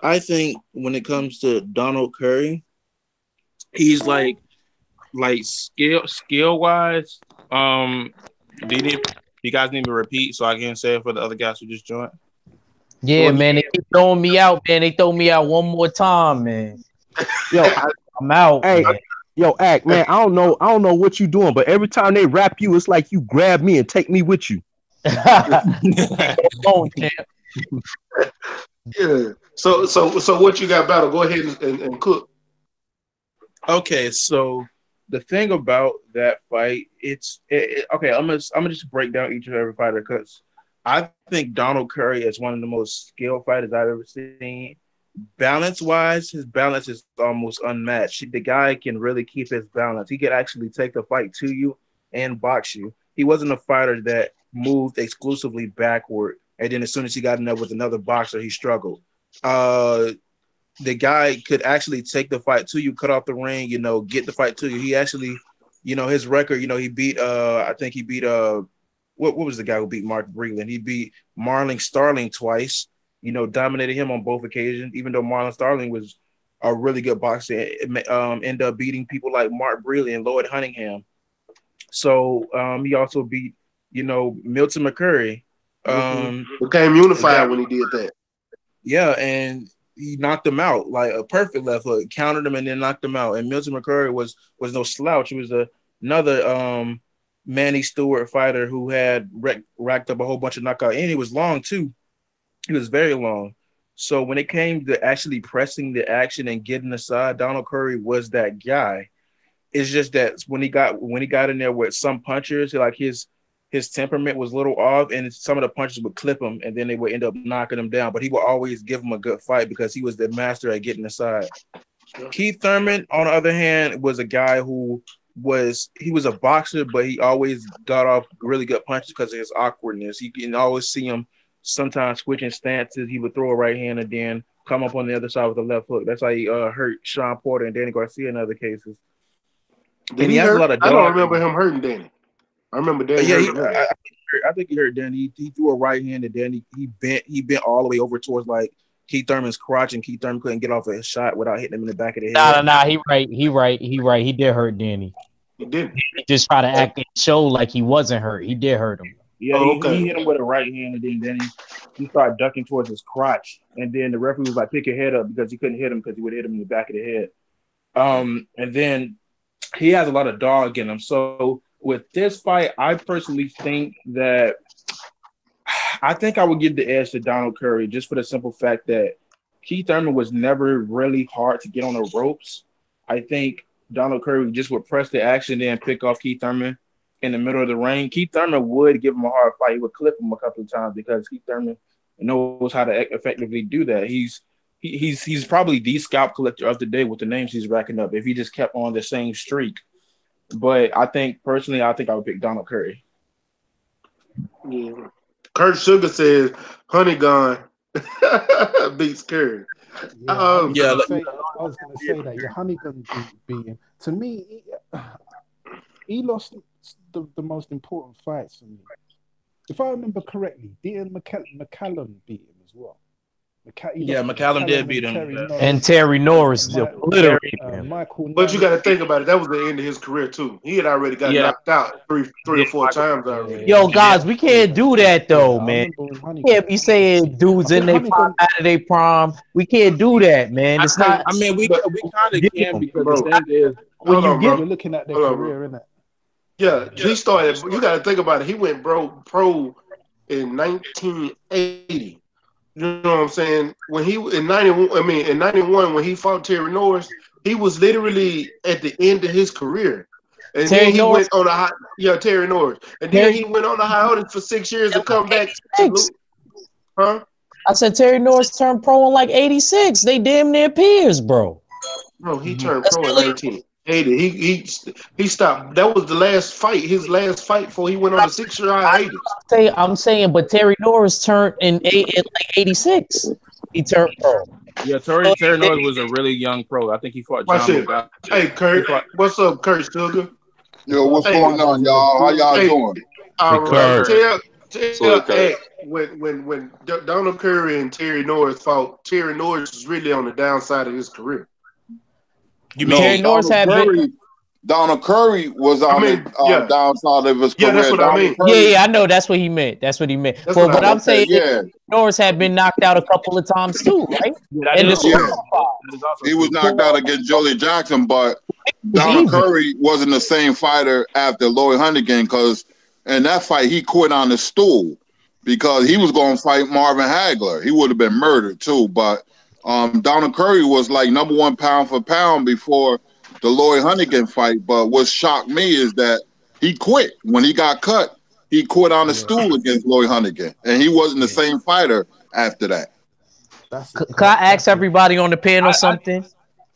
[SPEAKER 9] I think when it comes to Donald Curry, he's like skill wise. You guys need me to repeat so I can say it for the other guys who just joined?
[SPEAKER 6] Yeah, man, they keep throwing me out, man. They throw me out one more time, man.
[SPEAKER 2] Yo,
[SPEAKER 6] I'm out.
[SPEAKER 2] Hey,
[SPEAKER 6] man.
[SPEAKER 2] yo, Act, man. I don't know what you doing, but every time they rap you, it's like you grab me and take me with you.
[SPEAKER 6] Phone, champ.
[SPEAKER 1] Yeah. So what you got, Battle? Go ahead and cook.
[SPEAKER 9] Okay, so the thing about that fight, okay. I'm gonna just break down each and every fighter because I think Donald Curry is one of the most skilled fighters I've ever seen. Balance wise, his balance is almost unmatched. The guy can really keep his balance. He could actually take the fight to you and box you. He wasn't a fighter that moved exclusively backward, and then as soon as he got in there with another boxer, he struggled. the guy could actually take the fight to you, cut off the ring, get the fight to you. He actually, his record, he beat I think he beat what was the guy who beat Mark Breland? He beat Marlon Starling twice, dominated him on both occasions, even though Marlon Starling was a really good boxer. Ended up beating people like Mark Breland and Lloyd Cunningham. So he also beat, Milton McCurry.
[SPEAKER 1] Became unified when he did that.
[SPEAKER 9] Yeah, and he knocked him out like a perfect left hook, countered him, and then knocked him out. And Milton McCurry was no slouch. He was another Manny Stewart fighter who had racked up a whole bunch of knockouts, and he was long too. He was very long. So when it came to actually pressing the action and getting aside, Donald Curry was that guy. It's just that when he got in there with some punchers, like his temperament was a little off, and some of the punches would clip him, and then they would end up knocking him down. But he would always give him a good fight because he was the master at getting aside. Keith Thurman, on the other hand, was a guy who was a boxer, but he always got off really good punches because of his awkwardness. You can always see him sometimes switching stances. He would throw a right hand and then come up on the other side with a left hook. That's how he hurt Sean Porter and Danny Garcia in other cases.
[SPEAKER 1] Did he has a lot of I don't remember him hurting Danny. I remember Danny.
[SPEAKER 9] Yeah, I think he hurt Danny. He threw a right hand and Danny he bent all the way over towards like Keith Thurman's crotch, and Keith Thurman couldn't get off a shot without hitting him in the back of the head.
[SPEAKER 2] Nah. He right. He did hurt Danny.
[SPEAKER 1] He did.
[SPEAKER 2] He just tried to act and show like he wasn't hurt. He did hurt him.
[SPEAKER 9] Yeah, he hit him with a right hand, and then he started ducking towards his crotch, and then the referee was like, "Pick your head up," because he couldn't hit him because he would hit him in the back of the head. And then he has a lot of dog in him. So with this fight, I personally think that I would give the edge to Donald Curry just for the simple fact that Keith Thurman was never really hard to get on the ropes. I think Donald Curry just would press the action, then pick off Keith Thurman in the middle of the ring. Keith Thurman would give him a hard fight. He would clip him a couple of times because Keith Thurman knows how to effectively do that. He's probably the scalp collector of the day with the names he's racking up if he just kept on the same streak. But I think I would pick Donald Curry.
[SPEAKER 1] Yeah. Kurt Sugar says Honey Gun beats Curry.
[SPEAKER 7] Yeah, I was going to say that your Honey Gun beat him. To me, he lost the most important fights for me. If I remember correctly, didn't McCallum beat him as well?
[SPEAKER 9] McCallum did beat him.
[SPEAKER 2] And Terry Norris obliterated him.
[SPEAKER 1] But you got to think about it. That was the end of his career, too. He had already got knocked out three or four times already.
[SPEAKER 2] Yo, guys, we can't do that, though, man. We can't be saying dudes in their prime, out of their prime. We can't do that, man. It's not.
[SPEAKER 9] I mean, we kind of can because the thing is,
[SPEAKER 7] you're looking at their career, isn't it?
[SPEAKER 1] Yeah, he started. You got to think about it. He went pro in 1980. You know what I'm saying? When he in 91 when he fought Terry Norris, he was literally at the end of his career. And
[SPEAKER 2] Terry
[SPEAKER 1] then he
[SPEAKER 2] Norris?
[SPEAKER 1] went on Terry Norris. And then he went on the hiatus for 6 years to come back. Huh?
[SPEAKER 2] I said Terry Norris turned pro in like 86. They damn near peers, bro.
[SPEAKER 1] Bro, he turned pro in 1980. He stopped. That was the last fight, his last fight before he went on a 6-year hiatus.
[SPEAKER 2] I'm saying, but Terry Norris turned in like 86. He turned pro.
[SPEAKER 9] Yeah, Terry Norris was a really young pro. I think he fought John McGuire.
[SPEAKER 1] Hey, Kurt. What's up, Kurt Sugar?
[SPEAKER 11] Yo, what's going on, y'all? How y'all doing?
[SPEAKER 1] All right. Tell when Donald Curry and Terry Norris fought, Terry Norris was really on the downside of his career.
[SPEAKER 2] You mean Terry Norris had
[SPEAKER 11] Donald Curry was on the downside of his career.
[SPEAKER 1] Yeah, that's what I mean.
[SPEAKER 2] Yeah, I know. That's what he meant. But I'm saying Norris had been knocked out a couple of times too, right?
[SPEAKER 11] He was knocked out against Jolie Jackson, but Donald Curry wasn't the same fighter after Lloyd Huntington because in that fight he quit on the stool because he was going to fight Marvin Hagler. He would have been murdered too, but Donald Curry was like number one pound for pound before the Lloyd Huntington fight. But what shocked me is that he quit when he got cut. He quit on the stool against Lloyd Huntington, and he wasn't the same fighter after that.
[SPEAKER 2] Can I ask everybody on the panel something?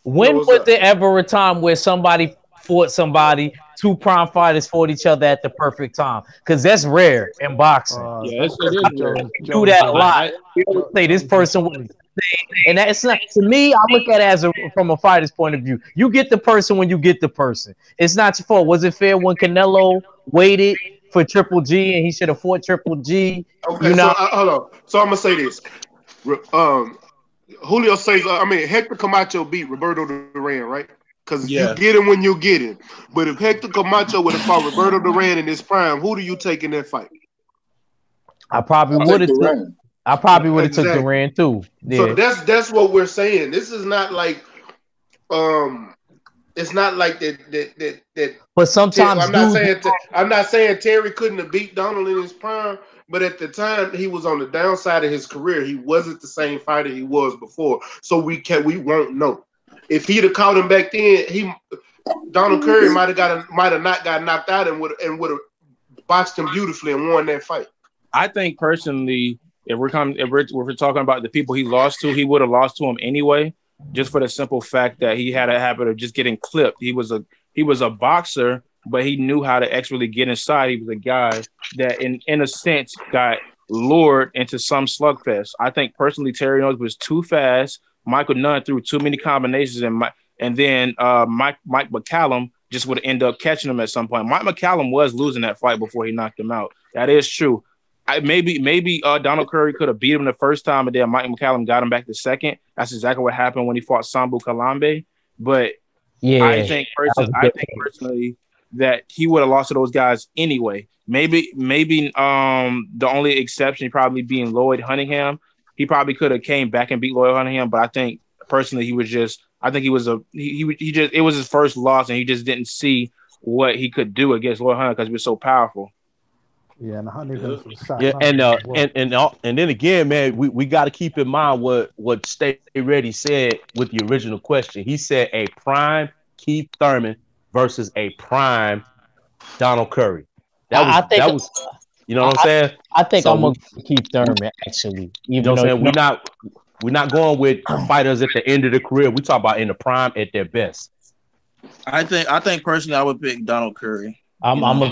[SPEAKER 2] When was there ever a time where somebody fought somebody, two prime fighters fought each other at the perfect time? Because that's rare in boxing.
[SPEAKER 9] It is rare.
[SPEAKER 2] Do that a lot. People say this person was
[SPEAKER 6] And that's not to me. I look at it as from a fighter's point of view. You get the person when you get the person. It's not your fault. Was it fair when Canelo waited for Triple G and he should have fought Triple G?
[SPEAKER 1] Okay,
[SPEAKER 6] You
[SPEAKER 1] so
[SPEAKER 6] know,
[SPEAKER 1] hold on. So I'm gonna say this. Julio says, Hector Camacho beat Roberto Duran, right? Because you
[SPEAKER 9] Yeah.
[SPEAKER 1] get him when you get him. But if Hector Camacho would have fought Roberto Duran in his prime, who do you take in that fight?
[SPEAKER 6] I probably would have took. I probably would have took Duran too. Yeah.
[SPEAKER 1] So that's what we're saying. This is not like it's not like that.
[SPEAKER 6] But sometimes
[SPEAKER 1] I'm not saying Terry couldn't have beat Donald in his prime, but at the time he was on the downside of his career. He wasn't the same fighter he was before. So we won't know. If he'd have caught him back then, Donald Curry might have not got knocked out and would have boxed him beautifully and won that fight.
[SPEAKER 9] I think personally, if we're talking about the people he lost to, he would have lost to him anyway, just for the simple fact that he had a habit of just getting clipped. He was a boxer, but he knew how to actually get inside. He was a guy that, in a sense, got lured into some slugfest. I think personally, Terry Norris was too fast. Michael Nunn threw too many combinations, and then Mike McCallum just would end up catching him at some point. Mike McCallum was losing that fight before he knocked him out. That is true. Maybe Donald Curry could have beat him the first time, and then Mike McCallum got him back the second. That's exactly what happened when he fought Sambu Kalambe. But
[SPEAKER 6] yeah,
[SPEAKER 9] I think personally that he would have lost to those guys anyway. Maybe the only exception probably being Lloyd Cunningham. He probably could have came back and beat Lloyd Cunningham, but I think personally it was his first loss, and he just didn't see what he could do against Lloyd Cunningham because he was so powerful.
[SPEAKER 7] Yeah, and
[SPEAKER 2] and then again, man, we got to keep in mind what Stay Ready said with the original question. He said a prime Keith Thurman versus a prime Donald Curry. That was you know what I'm saying?
[SPEAKER 6] I think I'm gonna keep Thurman actually.
[SPEAKER 2] You know what I'm saying? We're not going with fighters at the end of the career. We talk about in the prime at their best.
[SPEAKER 12] I think personally I would pick Donald Curry.
[SPEAKER 6] I'm gonna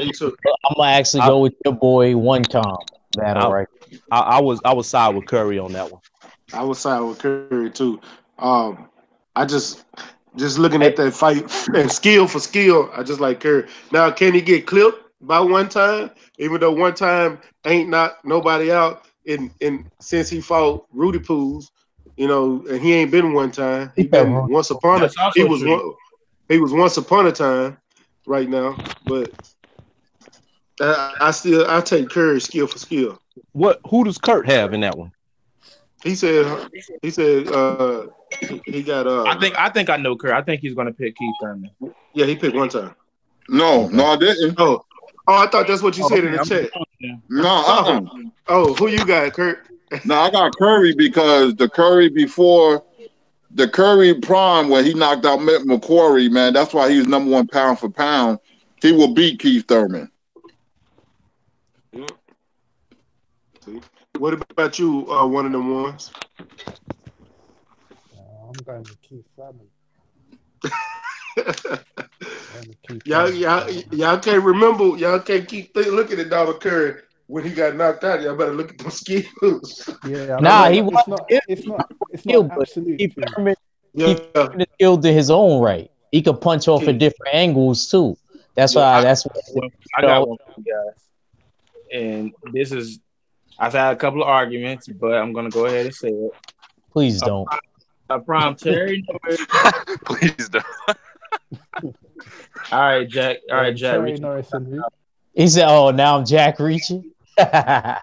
[SPEAKER 6] actually go with your boy one time. Right?
[SPEAKER 2] I was side with Curry on that one.
[SPEAKER 1] I was side with Curry too. I just looking at that fight and skill for skill, I just like Curry. Now, can he get clipped by one time? Even though one time ain't knocked nobody out, and since he fought Rudy Poos, and he ain't been one time. He been once upon he was once upon a time. Right now, but I take Curry skill for skill.
[SPEAKER 2] Who does Kurt have in that one?
[SPEAKER 1] He said he got
[SPEAKER 9] I think I know Curry. I think he's gonna pick Keith Thurman.
[SPEAKER 1] Yeah, he picked one time.
[SPEAKER 11] No, I didn't.
[SPEAKER 1] Oh, I thought that's what you said in the chat.
[SPEAKER 11] No,
[SPEAKER 1] Oh, who you got, Kurt?
[SPEAKER 11] No, I got Curry because the Curry before the Curry prime when he knocked out Mick McQuarrie, man, that's why he was number one pound for pound. He will beat Keith Thurman.
[SPEAKER 1] Yeah. See? What about you, one of them ones?
[SPEAKER 7] I'm going with Keith Thurman.
[SPEAKER 1] Y'all can't remember. Y'all can't keep looking at Donald Curry when he got knocked out. Y'all better look at them skills.
[SPEAKER 7] Yeah, it's not absolute.
[SPEAKER 6] Keith Thurman is skilled in his own right. He could punch off at different angles too. That's why.
[SPEAKER 9] I got one for you guys, and this is. I've had a couple of arguments, but I'm gonna go ahead and say it.
[SPEAKER 6] Please don't.
[SPEAKER 9] A prime Terry.
[SPEAKER 10] Please don't.
[SPEAKER 9] All right, Jack.
[SPEAKER 6] He said, "Oh, now I'm Jack reaching."
[SPEAKER 9] But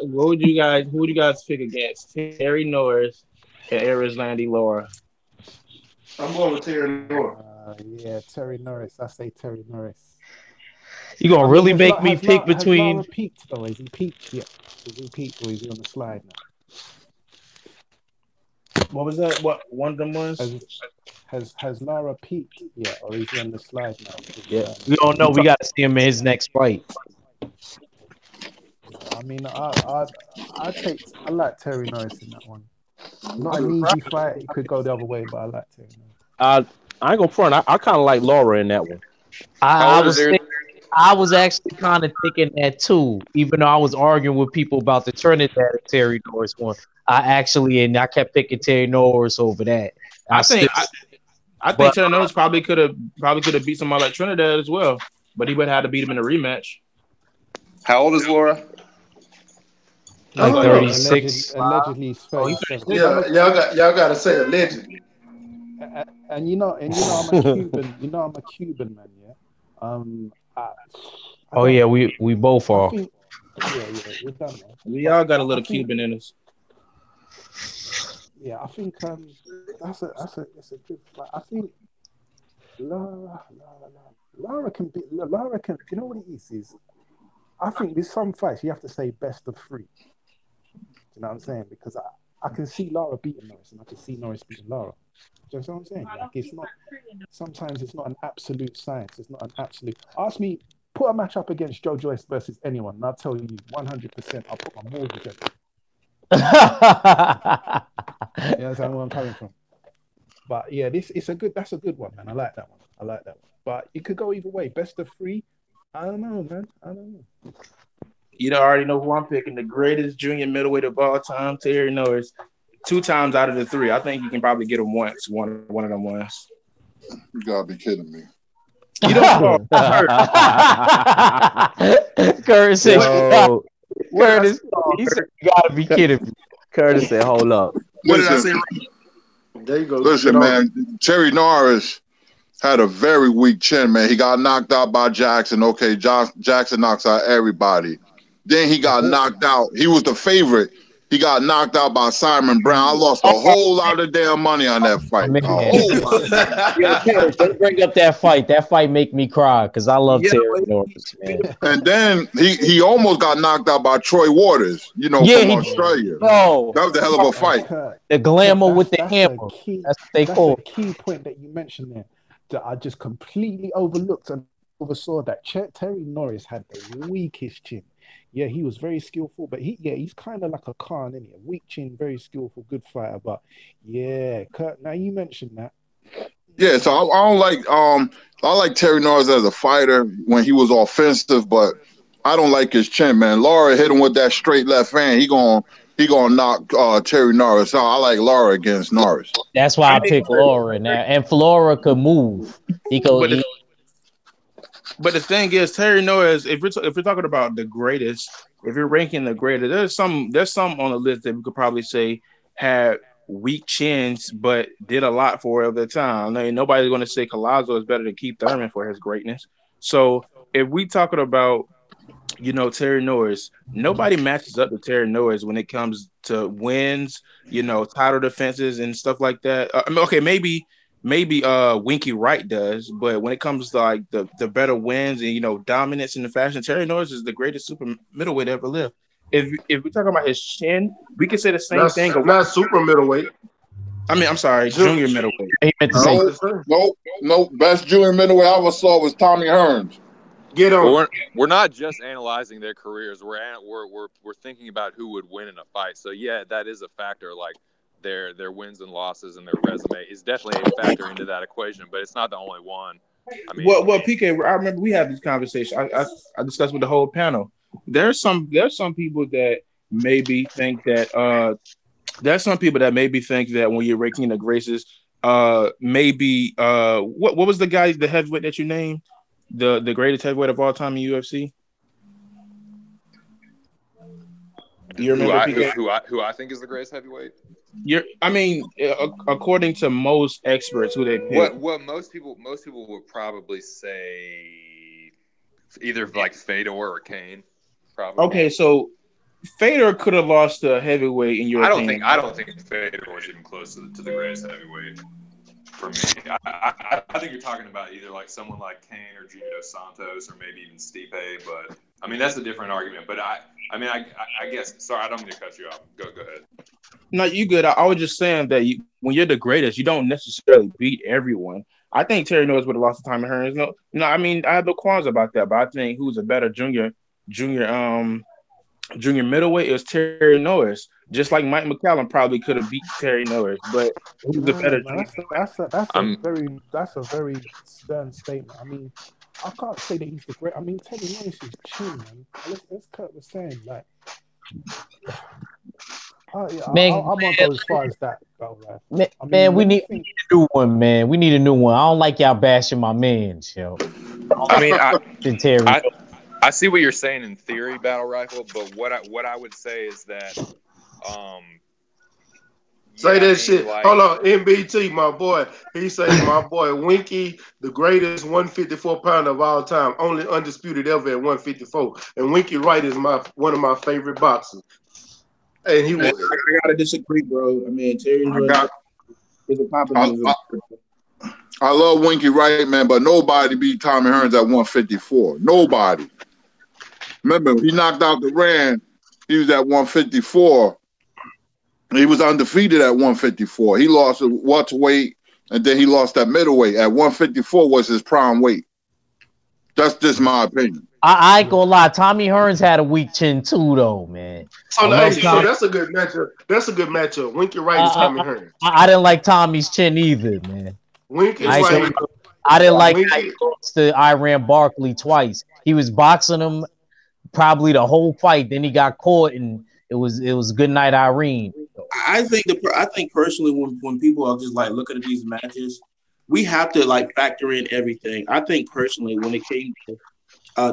[SPEAKER 9] who would you guys pick against Terry Norris and Erislandy Laura?
[SPEAKER 1] I'm going with Terry Norris.
[SPEAKER 7] Yeah, Terry Norris. I say Terry Norris.
[SPEAKER 6] You gonna really make me pick between?
[SPEAKER 7] Has Lara peaked though? Is he peaked yet? Is he peaked or is he on the slide now?
[SPEAKER 9] What was that? What one of them was?
[SPEAKER 7] Has Lara peaked yet, or is he on the slide now?
[SPEAKER 6] Yeah, we don't know. We got to see him in his next fight.
[SPEAKER 7] I mean, I like Terry Norris in that one. Not an easy fight. It could go the other way, but I like Terry Norris.
[SPEAKER 2] I ain't gonna front. I kind of like Laura in that one.
[SPEAKER 6] I was actually kind of thinking that too, even though I was arguing with people about the Trinidad Terry Norris one. I kept picking Terry Norris over that.
[SPEAKER 9] I think Terry Norris probably could have beat somebody like Trinidad as well, but he would have had to beat him in a rematch.
[SPEAKER 11] How old is Laura?
[SPEAKER 6] Like 36.
[SPEAKER 7] Allegedly, he's 37.
[SPEAKER 1] Y'all got to say allegedly.
[SPEAKER 7] And I'm a Cuban. I'm a Cuban man. Yeah.
[SPEAKER 6] We both are.
[SPEAKER 7] We're done, man.
[SPEAKER 9] We all got a little Cuban in us.
[SPEAKER 7] Yeah, I think that's a good fight. I think Lara can. You know what it is? I think with some fights you have to say best of three. You know what I'm saying? Because I can see Lara beating Norris, and I can see Norris beating Lara. Do you know what I'm saying? Like, it's not. Sometimes it's not an absolute science. It's not an absolute. Ask me, put a match up against Joe Joyce versus anyone, and I'll tell you 100%. I'll put my mortgage on it. You understand where I'm coming from? But yeah, that's a good one, man. I like that one. But it could go either way. Best of three. I don't know, man. I don't know.
[SPEAKER 9] You already know who I'm picking. The greatest junior middleweight of all time, Terry Norris. 2 times out of the 3. I think you can probably get him once. One of them once.
[SPEAKER 11] You gotta be kidding me.
[SPEAKER 9] You don't
[SPEAKER 6] Curtis said, Curtis, he said, you gotta be kidding me. Curtis said, hold up.
[SPEAKER 11] What did I say?
[SPEAKER 1] There you go.
[SPEAKER 11] Listen, man, Terry Norris had a very weak chin, man. He got knocked out by Jackson. Okay, Jackson knocks out everybody. Then he got knocked out. He was the favorite. He got knocked out by Simon Brown. I lost a whole lot of damn money on that fight. A whole lot.
[SPEAKER 6] Don't bring up that fight. That fight make me cry because I love Terry Norris, man.
[SPEAKER 11] And then he almost got knocked out by Troy Waters, from Australia.
[SPEAKER 6] No.
[SPEAKER 11] That was a hell of a fight.
[SPEAKER 6] The glamour with the hammer. That's what they call
[SPEAKER 7] it. That's a key point that you mentioned there that I just completely overlooked and oversaw. That Terry Norris had the weakest chin. Yeah, he was very skillful, but he's kind of like a Khan, isn't he? A weak chin, very skillful, good fighter. But yeah, Kurt, now you mentioned that.
[SPEAKER 11] Yeah, so I don't like I like Terry Norris as a fighter when he was offensive, but I don't like his chin, man. Laura hit him with that straight left hand. He gonna knock Terry Norris out. I like Laura against Norris.
[SPEAKER 6] That's why I picked Laura now, and Flora could move.
[SPEAKER 9] But the thing is, Terry Norris, if we're talking about the greatest, if you're ranking the greatest, there's some on the list that we could probably say had weak chins, but did a lot for it at the time. I mean, nobody's going to say Collazo is better than Keith Thurman for his greatness. So if we talking about, Terry Norris, nobody matches up to Terry Norris when it comes to wins, title defenses and stuff like that. Maybe Winky Wright does, but when it comes to like the better wins and dominance in the fashion, Terry Norris is the greatest super middleweight ever lived. If we're talking about his chin, we could say the same thing.
[SPEAKER 1] Not super middleweight.
[SPEAKER 9] I mean, I'm sorry, junior middleweight.
[SPEAKER 6] He meant to say
[SPEAKER 11] Nope. Best junior middleweight I ever saw was Tommy Hearns.
[SPEAKER 1] Get on.
[SPEAKER 10] We're not just analyzing their careers. We're thinking about who would win in a fight. So yeah, that is a factor. Like their wins and losses and their resume is definitely a factor into that equation, but it's not the only one. I mean,
[SPEAKER 9] well, PK, I remember we had this conversation. I discussed with the whole panel. There's some people that maybe think that when you're ranking the greatest, maybe what was the heavyweight that you named, the greatest heavyweight of all time in UFC?
[SPEAKER 10] You remember who I think is the greatest heavyweight?
[SPEAKER 9] According to most experts, who they pick.
[SPEAKER 10] What most people would probably say either like Fedor or Kane. Probably.
[SPEAKER 9] Okay, so Fedor could have lost the heavyweight in your opinion.
[SPEAKER 10] I don't think Fedor is even close to the greatest heavyweight for me. I think you're talking about either like someone like Kane or Junior Dos Santos or maybe even Stipe, but I mean that's a different argument. But I guess. Sorry, I don't mean to cut you off. Go ahead.
[SPEAKER 9] No, you good. I was just saying that when you're the greatest, you don't necessarily beat everyone. I think Terry Norris would have lost the time in Hearns. No, I mean I have no qualms about that, but I think who's a better junior middleweight is Terry Norris. Just like Mike McCallum probably could have beat Terry Norris, but who's the better?
[SPEAKER 7] That's a very stern statement. I mean, I can't say that he's the great. I mean, Terry Norris is chin, man. As Kurt was saying, like Yeah,
[SPEAKER 2] Man,
[SPEAKER 7] I won't go as far as that, though, right? I mean,
[SPEAKER 2] man, we
[SPEAKER 7] when you
[SPEAKER 2] need
[SPEAKER 7] think,
[SPEAKER 2] a new one, man. We need a new one. I don't like y'all bashing my mans, yo.
[SPEAKER 10] I mean,
[SPEAKER 2] Terry.
[SPEAKER 10] I see what you're saying in theory, battle rifle, but what I would say is that,
[SPEAKER 1] Say that shit.
[SPEAKER 10] like,
[SPEAKER 1] Hold on, MBT, my boy. He say my boy Winky, the greatest 154 pounder of all time, only undisputed ever at 154. And Winky Wright is one of my favorite boxers. And he was.
[SPEAKER 12] I gotta disagree, bro. I mean, Terry is a compliment.
[SPEAKER 11] I love Winky Wright, man, but nobody beat Tommy Hearns at 154. Nobody. Remember, he knocked out Duran. He was at 154. He was undefeated at 154. He lost at welterweight, and then he lost at middleweight. At 154 was his prime weight. That's just my opinion.
[SPEAKER 2] I ain't gonna lie. Tommy Hearns had a weak chin too, though, man.
[SPEAKER 1] So that's a good matchup. That's a good matchup. Winky Wright and Tommy Hearns.
[SPEAKER 2] I didn't like Tommy's chin either, man.
[SPEAKER 1] Winky Wright.
[SPEAKER 2] I didn't like how he lost to Iran Barkley twice. He was boxing him probably the whole fight. Then he got caught, and it was good night, Irene.
[SPEAKER 12] I think personally, when people are just like looking at these matches, we have to like factor in everything. I think personally, when it came to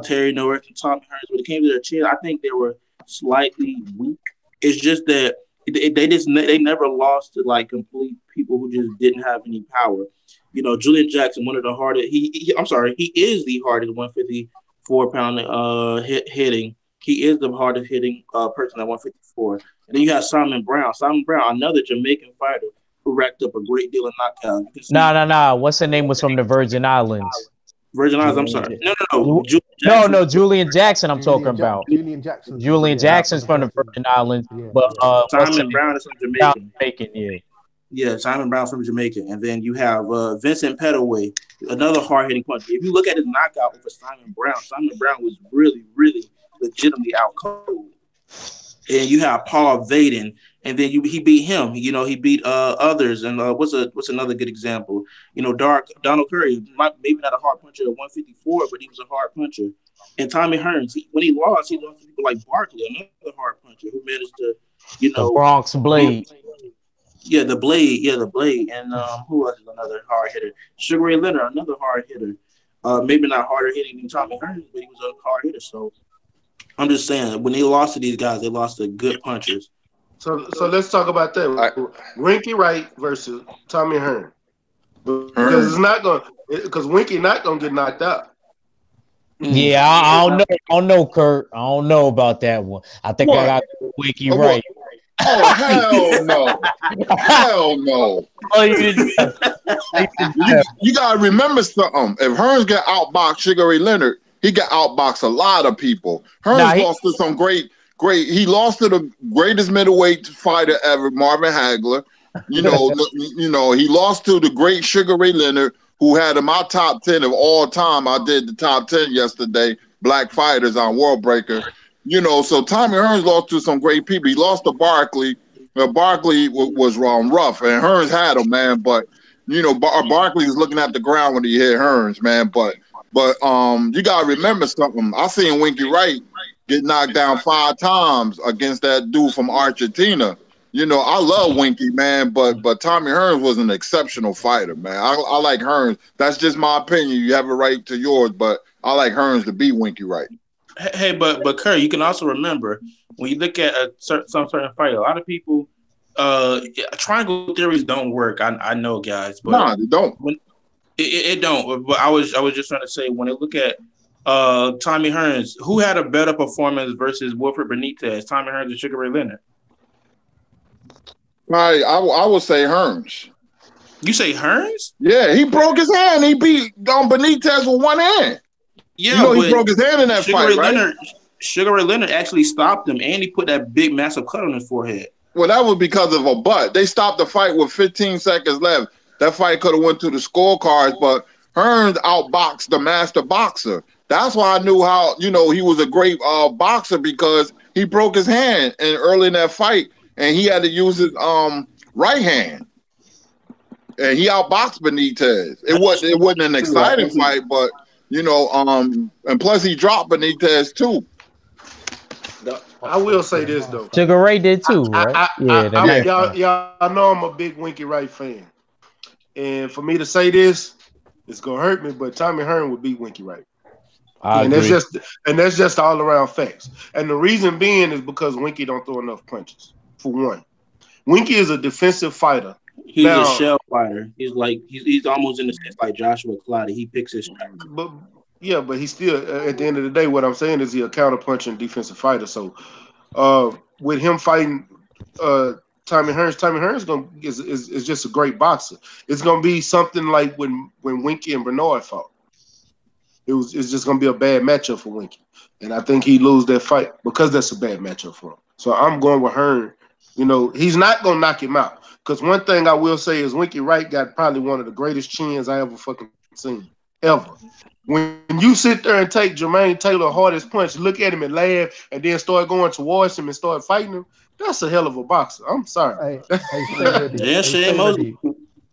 [SPEAKER 12] Terry Norris and Tommy Hearns, when it came to their chin, I think they were slightly weak. It's just that they never lost to like complete people who just didn't have any power. You know, Julian Jackson, one of the hardest. He is the hardest 154-pound hitting. He is the hardest hitting person at 154. And then you have Simon Brown. Simon Brown, another Jamaican fighter who racked up a great deal of knockouts.
[SPEAKER 2] No. What's her name? Was from the Virgin Islands.
[SPEAKER 12] Virgin Islands. I'm sorry.
[SPEAKER 2] No. Julian Jackson. I'm talking about.
[SPEAKER 7] Julian Jackson.
[SPEAKER 2] Julian Jackson's from the Virgin Islands, but
[SPEAKER 12] Simon Brown is from Jamaica.
[SPEAKER 2] Yeah.
[SPEAKER 12] Yeah, Simon Brown from Jamaica. And then you have Vincent Pettaway, another hard-hitting puncher. If you look at his knockout over Simon Brown was really, really legitimately out cold. And you have Paul Vaden, and then he beat him. You know, he beat others. And what's another good example? You know, Donald Curry, maybe not a hard puncher at 154, but he was a hard puncher. And Tommy Hearns, when he lost to people like Barkley, another hard puncher who managed to, the
[SPEAKER 2] Bronx Blade.
[SPEAKER 12] Yeah, the Blade. And who else is another hard hitter? Sugar Ray Leonard, another hard hitter. Maybe not harder hitting than Tommy Hearns, but he was a hard hitter. So I'm just saying, when they lost to these guys, they lost to good punchers.
[SPEAKER 1] So let's talk about that. Winky Wright versus Tommy Hearns. Because Winky not gonna get knocked out.
[SPEAKER 2] Yeah, I don't know, Kurt. I don't know about that one. I think I got Winky Wright.
[SPEAKER 11] Oh, hell no. Hell no. You got to remember something. If Hearns got outboxed Sugar Ray Leonard, he got outboxed a lot of people. Hearns lost to some great. He lost to the greatest middleweight fighter ever, Marvin Hagler. He lost to the great Sugar Ray Leonard, who had in my top 10 of all time. I did the top 10 yesterday, black fighters on World Breaker. So Tommy Hearns lost to some great people. He lost to Barkley. Barkley was rough, and Hearns had him, man. But Barkley was looking at the ground when he hit Hearns, man. But you gotta remember something. I seen Winky Wright get knocked down 5 times against that dude from Argentina. I love Winky, man, but Tommy Hearns was an exceptional fighter, man. I like Hearns. That's just my opinion. You have a right to yours, but I like Hearns to beat Winky Wright.
[SPEAKER 12] Hey, but Curry, you can also remember when you look at some certain fight, a lot of people triangle theories don't work. I know, guys, but
[SPEAKER 11] no, they don't.
[SPEAKER 12] It don't. But I was just trying to say, when you look at Tommy Hearns, who had a better performance versus Wilfred Benitez, Tommy Hearns or Sugar Ray Leonard?
[SPEAKER 11] I would say Hearns.
[SPEAKER 12] You say Hearns?
[SPEAKER 11] Yeah, he broke his hand. He beat Benitez with one hand.
[SPEAKER 12] Yeah,
[SPEAKER 11] he broke his hand in that fight, right?
[SPEAKER 12] Sugar Ray Leonard actually stopped him, and he put that big, massive cut on his forehead.
[SPEAKER 11] Well, that was because of a butt. They stopped the fight with 15 seconds left. That fight could have went to the scorecards, but Hearns outboxed the master boxer. That's why I knew how, he was a great boxer, because he broke his hand early in that fight, and he had to use his right hand. And he outboxed Benitez. It wasn't an exciting fight, but and plus he dropped Benitez too.
[SPEAKER 1] I will say this though.
[SPEAKER 2] Sugar Ray did too, right? Yeah, the night.
[SPEAKER 1] Y'all know I'm a big Winky Wright fan, and for me to say this, it's gonna hurt me, but Tommy Hearn would beat Winky Wright.
[SPEAKER 2] I
[SPEAKER 1] and
[SPEAKER 2] agree.
[SPEAKER 1] that's just all around facts. And the reason being is because Winky don't throw enough punches. For one, Winky is a defensive fighter.
[SPEAKER 12] He's a shell fighter. He's like he's almost in the sense like Joshua Clottey. He picks his shots.
[SPEAKER 1] But he's still at the end of the day. What I'm saying is he a counter punching defensive fighter. So with him fighting Tommy Hearns is just a great boxer. It's gonna be something like when Winky and Bernard fought. It's just gonna be a bad matchup for Winky, and I think he lose that fight because that's a bad matchup for him. So I'm going with Hearn. You know, he's not gonna knock him out. Because one thing I will say is Winky Wright got probably one of the greatest chins I ever fucking seen. Ever. When you sit there and take Jermaine Taylor's hardest punch, look at him and laugh, and then start going towards him and start fighting him, that's a hell of a boxer. I'm sorry.
[SPEAKER 7] Hey, stay ready.
[SPEAKER 12] Yeah,
[SPEAKER 7] stay ready.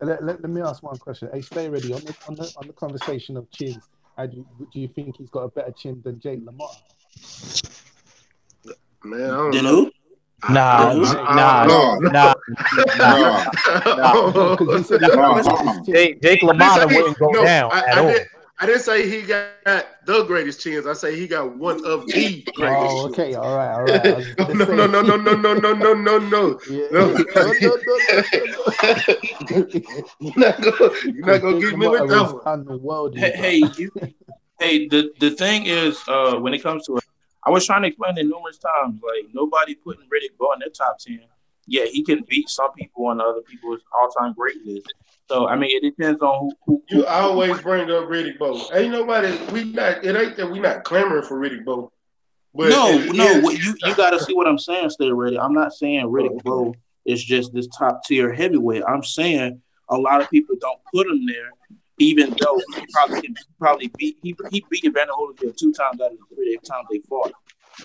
[SPEAKER 7] Let me ask one question. Hey, stay ready. On the conversation of chins, do you think he's got a better chin than Jake Lamar?
[SPEAKER 1] Man, I don't
[SPEAKER 12] know.
[SPEAKER 1] Who?
[SPEAKER 2] Nah. Jake LaMotta wouldn't go down at all.
[SPEAKER 1] I didn't say he got the greatest chins. I say he got one of the greatest.
[SPEAKER 7] Oh, okay,
[SPEAKER 1] chins.
[SPEAKER 7] all right.
[SPEAKER 1] No. You're not gonna get me with that one.
[SPEAKER 12] Hey, the thing is, when it comes to it, I was trying to explain it numerous times. Like nobody putting Riddick Bowe in their top 10. Yeah, he can beat some people on other people's all-time great list. So I mean, it depends on who
[SPEAKER 1] you always bring up Riddick Bowe. Ain't nobody. It ain't that we not clamoring for Riddick Bowe.
[SPEAKER 12] No. You got to see what I'm saying. Stay ready. I'm not saying Riddick Bowe is just this top tier heavyweight. I'm saying a lot of people don't put him there, even though he probably beat Evander Holyfield 2 times out of the 3 times they fought.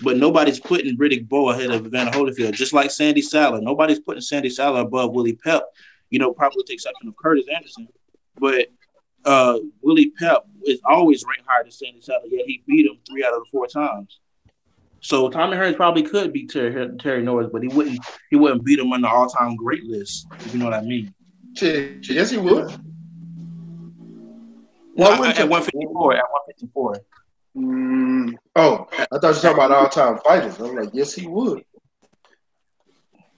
[SPEAKER 12] But nobody's putting Riddick Bowe ahead of Evander Holyfield, just like Sandy Salah. Nobody's putting Sandy Salah above Willie Pep. Probably with the exception of Curtis Anderson. But Willie Pep is always ranked higher than Sandy Salah, yet he beat him 3 out of the 4 times. So Tommy Hearns probably could beat Terry Norris, but he wouldn't beat him on the all-time great list, if you know what I mean.
[SPEAKER 1] Yes, he would.
[SPEAKER 12] At 154. At 154.
[SPEAKER 1] Oh, I thought you were talking about all-time fighters. I'm like, yes, he would.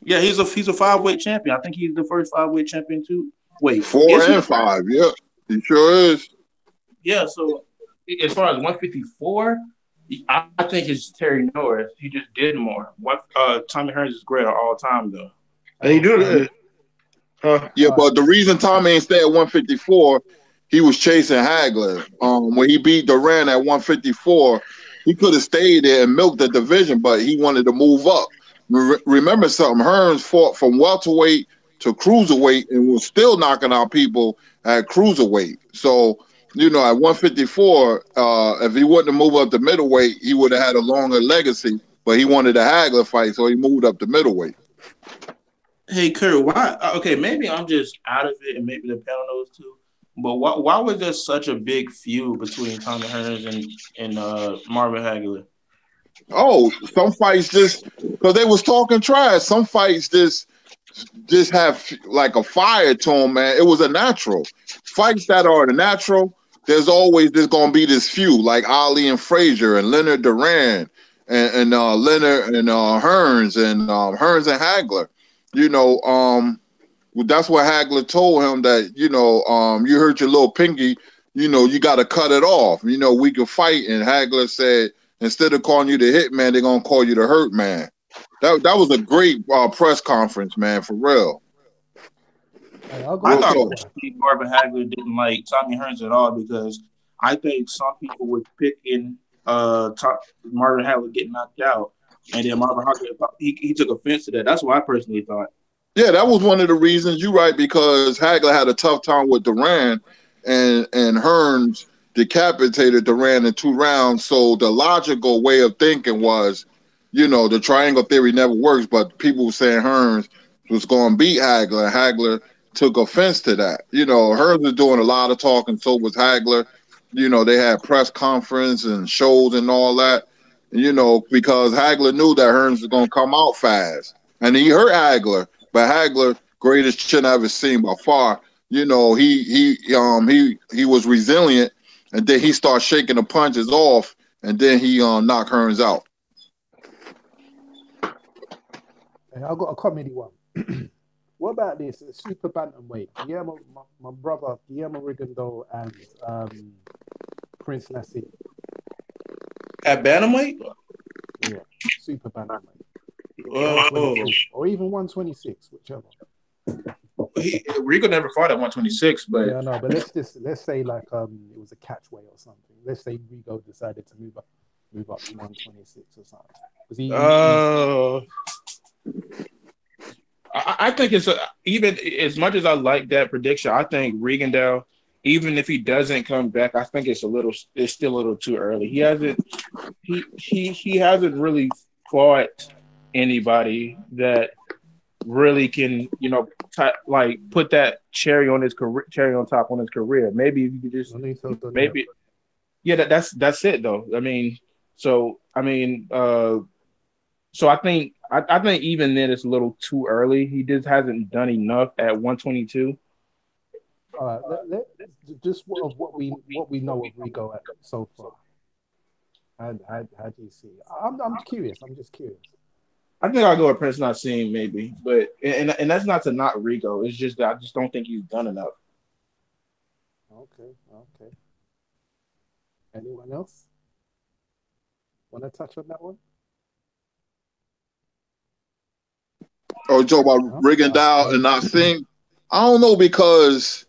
[SPEAKER 12] Yeah, he's a 5-weight champion. I think he's the first 5-weight champion too. Wait,
[SPEAKER 11] 4 and 5. Yeah, he sure is.
[SPEAKER 12] Yeah. So as far as 154, I think it's Terry Norris. He just did more. Tommy Hearns is great all time though.
[SPEAKER 1] And he do that.
[SPEAKER 11] Yeah, but the reason Tommy ain't stay at 154, he was chasing Hagler. When he beat Duran at 154, he could have stayed there and milked the division, but he wanted to move up. Remember something, Hearns fought from welterweight to cruiserweight and was still knocking out people at cruiserweight. So, at 154, if he wouldn't have moved up to middleweight, he would have had a longer legacy, but he wanted a Hagler fight, so he moved up to middleweight.
[SPEAKER 12] Hey, Kurt, why? Okay, maybe I'm just out of it, and maybe the panel knows too, but why was there such a big feud between Tommy Hearns and Marvin Hagler?
[SPEAKER 11] Oh, some fights just because they was talking trash. Some fights just have like a fire to them, man. It was a natural. Fights that are the natural, there's gonna be this feud, like Ali and Frazier and Leonard Duran and Leonard and Hearns and Hagler. That's what Hagler told him that you hurt your little pinky. You got to cut it off. We can fight. And Hagler said, instead of calling you the hit man, they're gonna call you the hurt man. That was a great press conference, man, for real.
[SPEAKER 12] I thought Marvin Hagler didn't like Tommy Hearns at all because I think some people were picking Marvin Hagler getting knocked out, and then Marvin Hagler he took offense to that. That's what I personally thought.
[SPEAKER 11] Yeah, that was one of the reasons. You're right, because Hagler had a tough time with Duran, and Hearns decapitated Duran in 2 rounds. So the logical way of thinking was, the triangle theory never works, but people were saying Hearns was going to beat Hagler, and Hagler took offense to that. Hearns was doing a lot of talking, so was Hagler. They had press conference and shows and all that. You know, because Hagler knew that Hearns was gonna come out fast, and he hurt Hagler. But Hagler, greatest chin I ever seen by far. You know, he was resilient, and then he started shaking the punches off, and then he knocked Hearns out.
[SPEAKER 7] And I got a comedy one. What about this? A super bantamweight. Guillermo, my brother Guillermo Rigondeaux and Prince Nassim.
[SPEAKER 12] At bantamweight?
[SPEAKER 7] Yeah, super bantamweight.
[SPEAKER 12] Oh.
[SPEAKER 7] Or even 126, whichever.
[SPEAKER 9] Rico never fought at 126, but
[SPEAKER 7] yeah, no. But let's say like it was a catchweight or something. Let's say Rigo decided to move up to 126 or something.
[SPEAKER 9] I think it's even as much as I like that prediction. I think Rigondeaux, even if he doesn't come back, I think it's still a little too early. He hasn't really fought anybody that really can, you know, like put that cherry on top on his career. Maybe if you could just that's it though. So I think even then it's a little too early. He just hasn't done enough at 122.
[SPEAKER 7] All right, let just what we know of Rigo so far. How do you see it? I'm curious. I'm just curious.
[SPEAKER 9] I think I'll go with Prince Nassim maybe, but and that's not to not Rigo. It's just that I just don't think he's done enough.
[SPEAKER 7] Okay. Anyone else want to touch on that one?
[SPEAKER 11] Oh, talk about Rigondeaux and Nassim. I don't know because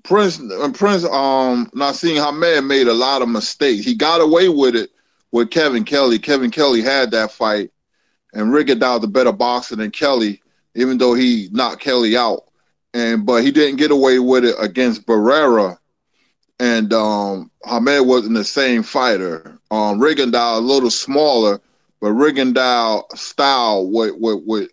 [SPEAKER 11] Prince Nassim Hamed made a lot of mistakes. He got away with it with Kevin Kelly. Kevin Kelly had that fight, and Rigondeaux the better boxer than Kelly, even though he knocked Kelly out. But he didn't get away with it against Barrera, and Hamed wasn't the same fighter. Rigondeaux a little smaller, but Rigondeaux style would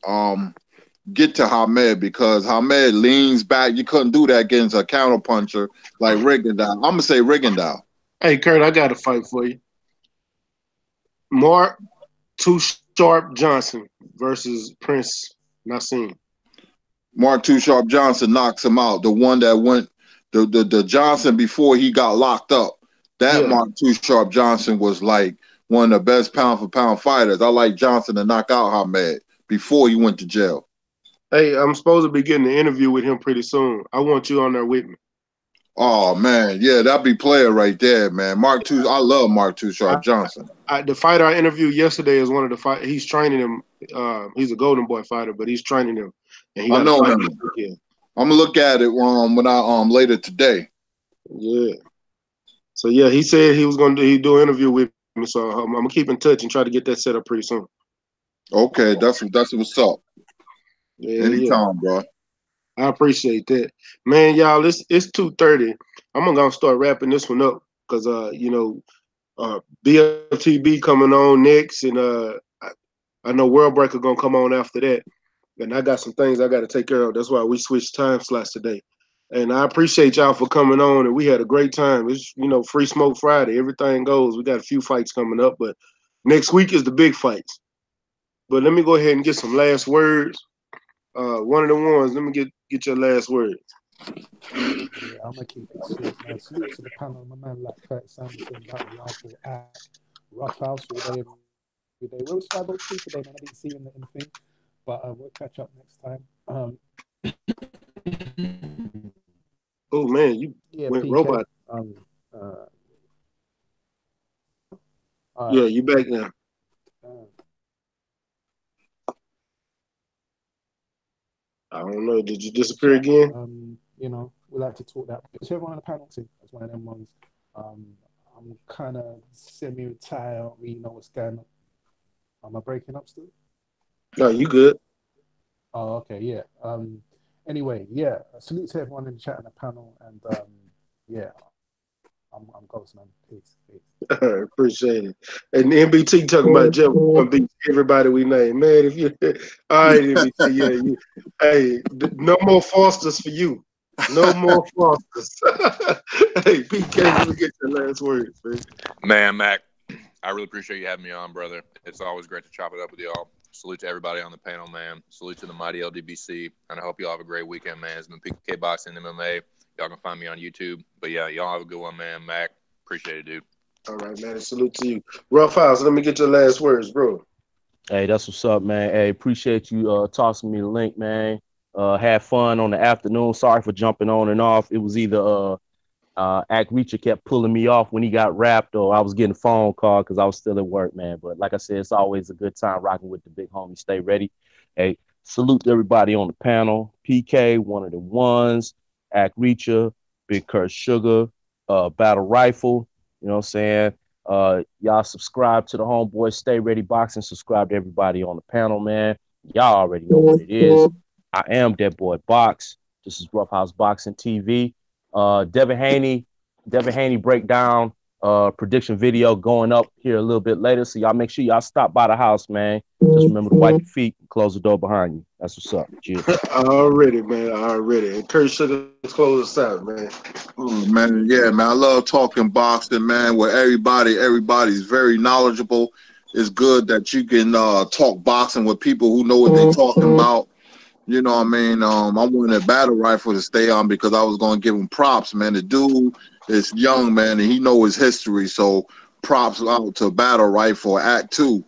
[SPEAKER 11] get to Hamed because Hamed leans back. You couldn't do that against a counterpuncher like Rigondeaux. I'm gonna say Rigondeaux.
[SPEAKER 1] Hey Kurt, I got a fight for you. Mark Too Sharp Johnson versus Prince Nassim.
[SPEAKER 11] Mark Too Sharp Johnson knocks him out. The one that went the Johnson before he got locked up. That Mark Too Sharp Johnson was like one of the best pound for pound fighters. I like Johnson to knock out Hamed before he went to jail.
[SPEAKER 1] Hey, I'm supposed to be getting an interview with him pretty soon. I want you on there with me.
[SPEAKER 11] Oh man, yeah, that'd be player right there, man. I love Mark Too Sharp Johnson.
[SPEAKER 1] The fighter I interviewed yesterday is one of the fight. He's training him. He's a Golden Boy fighter, but he's training him. And he
[SPEAKER 11] I know him.
[SPEAKER 1] Yeah.
[SPEAKER 11] I'm gonna look at it when I later today.
[SPEAKER 1] Yeah. So yeah, he said he was gonna do an interview with me. So I'm gonna keep in touch and try to get that set up pretty soon.
[SPEAKER 11] Okay, that's what's up.
[SPEAKER 1] Yeah,
[SPEAKER 11] anytime, bro.
[SPEAKER 1] I appreciate that, man. Y'all, it's 2:30. I'm gonna start wrapping this one up because BFTB coming on next, and I know World Breaker gonna come on after that, and I got some things I got to take care of. That's why we switched time slots today. And I appreciate y'all for coming on, and we had a great time. It's Free Smoke Friday. Everything goes. We got a few fights coming up, but next week is the big fights. But let me go ahead and get some last words. One of the ones. Let me get your last words.
[SPEAKER 7] Yeah, I'm gonna keep it short, man. Salute to the panel, my man, like Kurt Sanderson, that Rifle at Rough House all day, every day. Where was 503 today, man? I didn't see him in the thing, but we'll catch up next time.
[SPEAKER 1] Oh man, you went PK, robot. Yeah, you back now. I don't know. Did you disappear again?
[SPEAKER 7] We like to talk that. It's everyone on the panel too. That's one of them ones. I'm kind of semi-retired. I don't really know what's going on. Am I breaking up still?
[SPEAKER 1] No, you good.
[SPEAKER 7] Oh, okay, yeah. Anyway, yeah. Salute to everyone in the chat and the panel, and yeah. I'm Ghost, man. Peace.
[SPEAKER 1] Appreciate it. And NBT talking about Jeff going to beat everybody we name. Man, if you all right, NBT, hey, no more Fosters for you. No more Fosters. Hey, PK, let me get your last words, man.
[SPEAKER 10] Man, Mac, I really appreciate you having me on, brother. It's always great to chop it up with y'all. Salute to everybody on the panel, man. Salute to the mighty LDBC. And I hope y'all have a great weekend, man. It's been PK Boxing MMA. Y'all can find me on YouTube. But yeah, y'all have a good one, man. Mac, appreciate it, dude.
[SPEAKER 1] All right, man. Salute to you. Rough House, let me get your last words, bro.
[SPEAKER 2] Hey, that's what's up, man. Hey, appreciate you tossing me the link, man. Had fun on the afternoon. Sorry for jumping on and off. It was either Act Reacher kept pulling me off when he got wrapped, or I was getting a phone call because I was still at work, man. But like I said, it's always a good time rocking with the big homie. Stay ready. Hey, salute to everybody on the panel. PK, one of the ones, Act Reacher, Big Kurt Sugar, Battle Rifle. You know what I'm saying? Y'all subscribe to the homeboy Stay Ready Boxing. Subscribe to everybody on the panel, man. Y'all already know what it is. I am That Boy Box. This is Rough House Boxing TV. Devin Haney breakdown prediction video going up here a little bit later. So y'all make sure y'all stop by the house, man. Just remember to wipe your feet and close the door behind you. That's what's up. Cheers.
[SPEAKER 1] Already, man. Already. And Kurt Sugar, close us out, man.
[SPEAKER 11] Oh, man, yeah, man. I love talking boxing, man, where everybody's very knowledgeable. It's good that you can talk boxing with people who know what they're talking about. You know what I mean? I wanted Battle Rifle to stay on because I was going to give him props, man. The dude is young, man, and he know his history. So props out to Battle Rifle Act 2.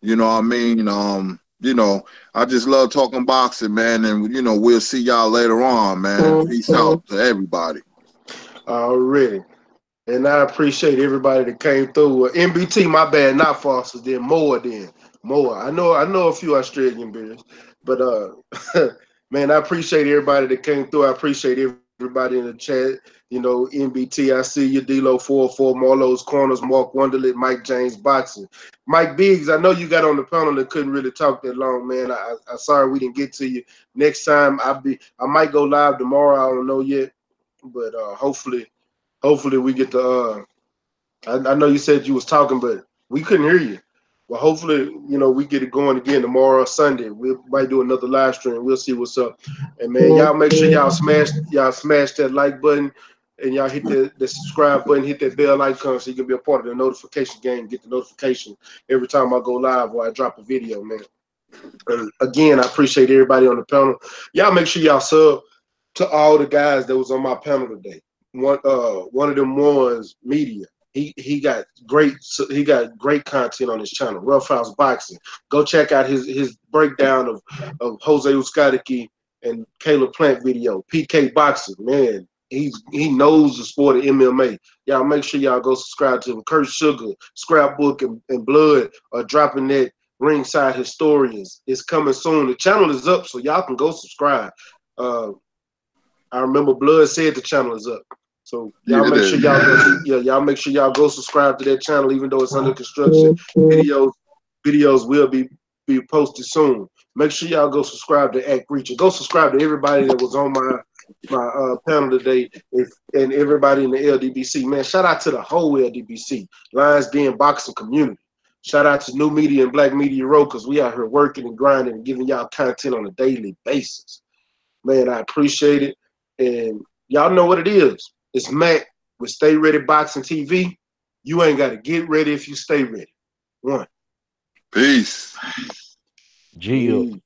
[SPEAKER 11] You know what I mean? You know, I just love talking boxing, man. And, you know, we'll see y'all later on, man. Peace out to everybody.
[SPEAKER 1] Already. And I appreciate everybody that came through. MBT, my bad, not Foster, then more. I know a few Australian beers. But man, I appreciate everybody that came through. I appreciate everybody in the chat. You know, MBT, I see you, D-Lo 44, Marlowe's Corners, Mark Wonderlit, Mike James Boxing. Mike Biggs, I know you got on the panel and couldn't really talk that long, man. I'm sorry we didn't get to you. Next time I might go live tomorrow. I don't know yet. But hopefully we get the I know you said you was talking, but we couldn't hear you. Well, hopefully, you know, we get it going again tomorrow, Sunday. We might do another live stream. We'll see what's up. And man, y'all make sure y'all smash that like button and y'all hit the subscribe button, hit that bell icon so you can be a part of the notification game, get the notification every time I go live or I drop a video, man. And again, I appreciate everybody on the panel. Y'all make sure y'all sub to all the guys that was on my panel today. One of them ones, Media. He got great content on his channel, Rough House Boxing. Go check out his breakdown of Jose Uzcategui and Caleb Plant video. PK Boxing, man, he knows the sport of MMA. Y'all make sure y'all go subscribe to him. Kurt Sugar, Scrapbook, and Blood are dropping that Ringside Historians. It's coming soon. The channel is up, so y'all can go subscribe. I remember Blood said the channel is up. So y'all make sure y'all make sure y'all go subscribe to that channel, even though it's under construction. Videos will be posted soon. Make sure y'all go subscribe to Act Reacher. Go subscribe to everybody that was on my panel today, and everybody in the LDBC. Man, shout out to the whole LDBC, Lions Den boxing community. Shout out to New Media and Black Media Row, because we out here working and grinding and giving y'all content on a daily basis. Man, I appreciate it. And y'all know what it is. It's Matt with Stay Ready Boxing TV. You ain't got to get ready if you stay ready. One.
[SPEAKER 11] Peace.
[SPEAKER 2] Gio.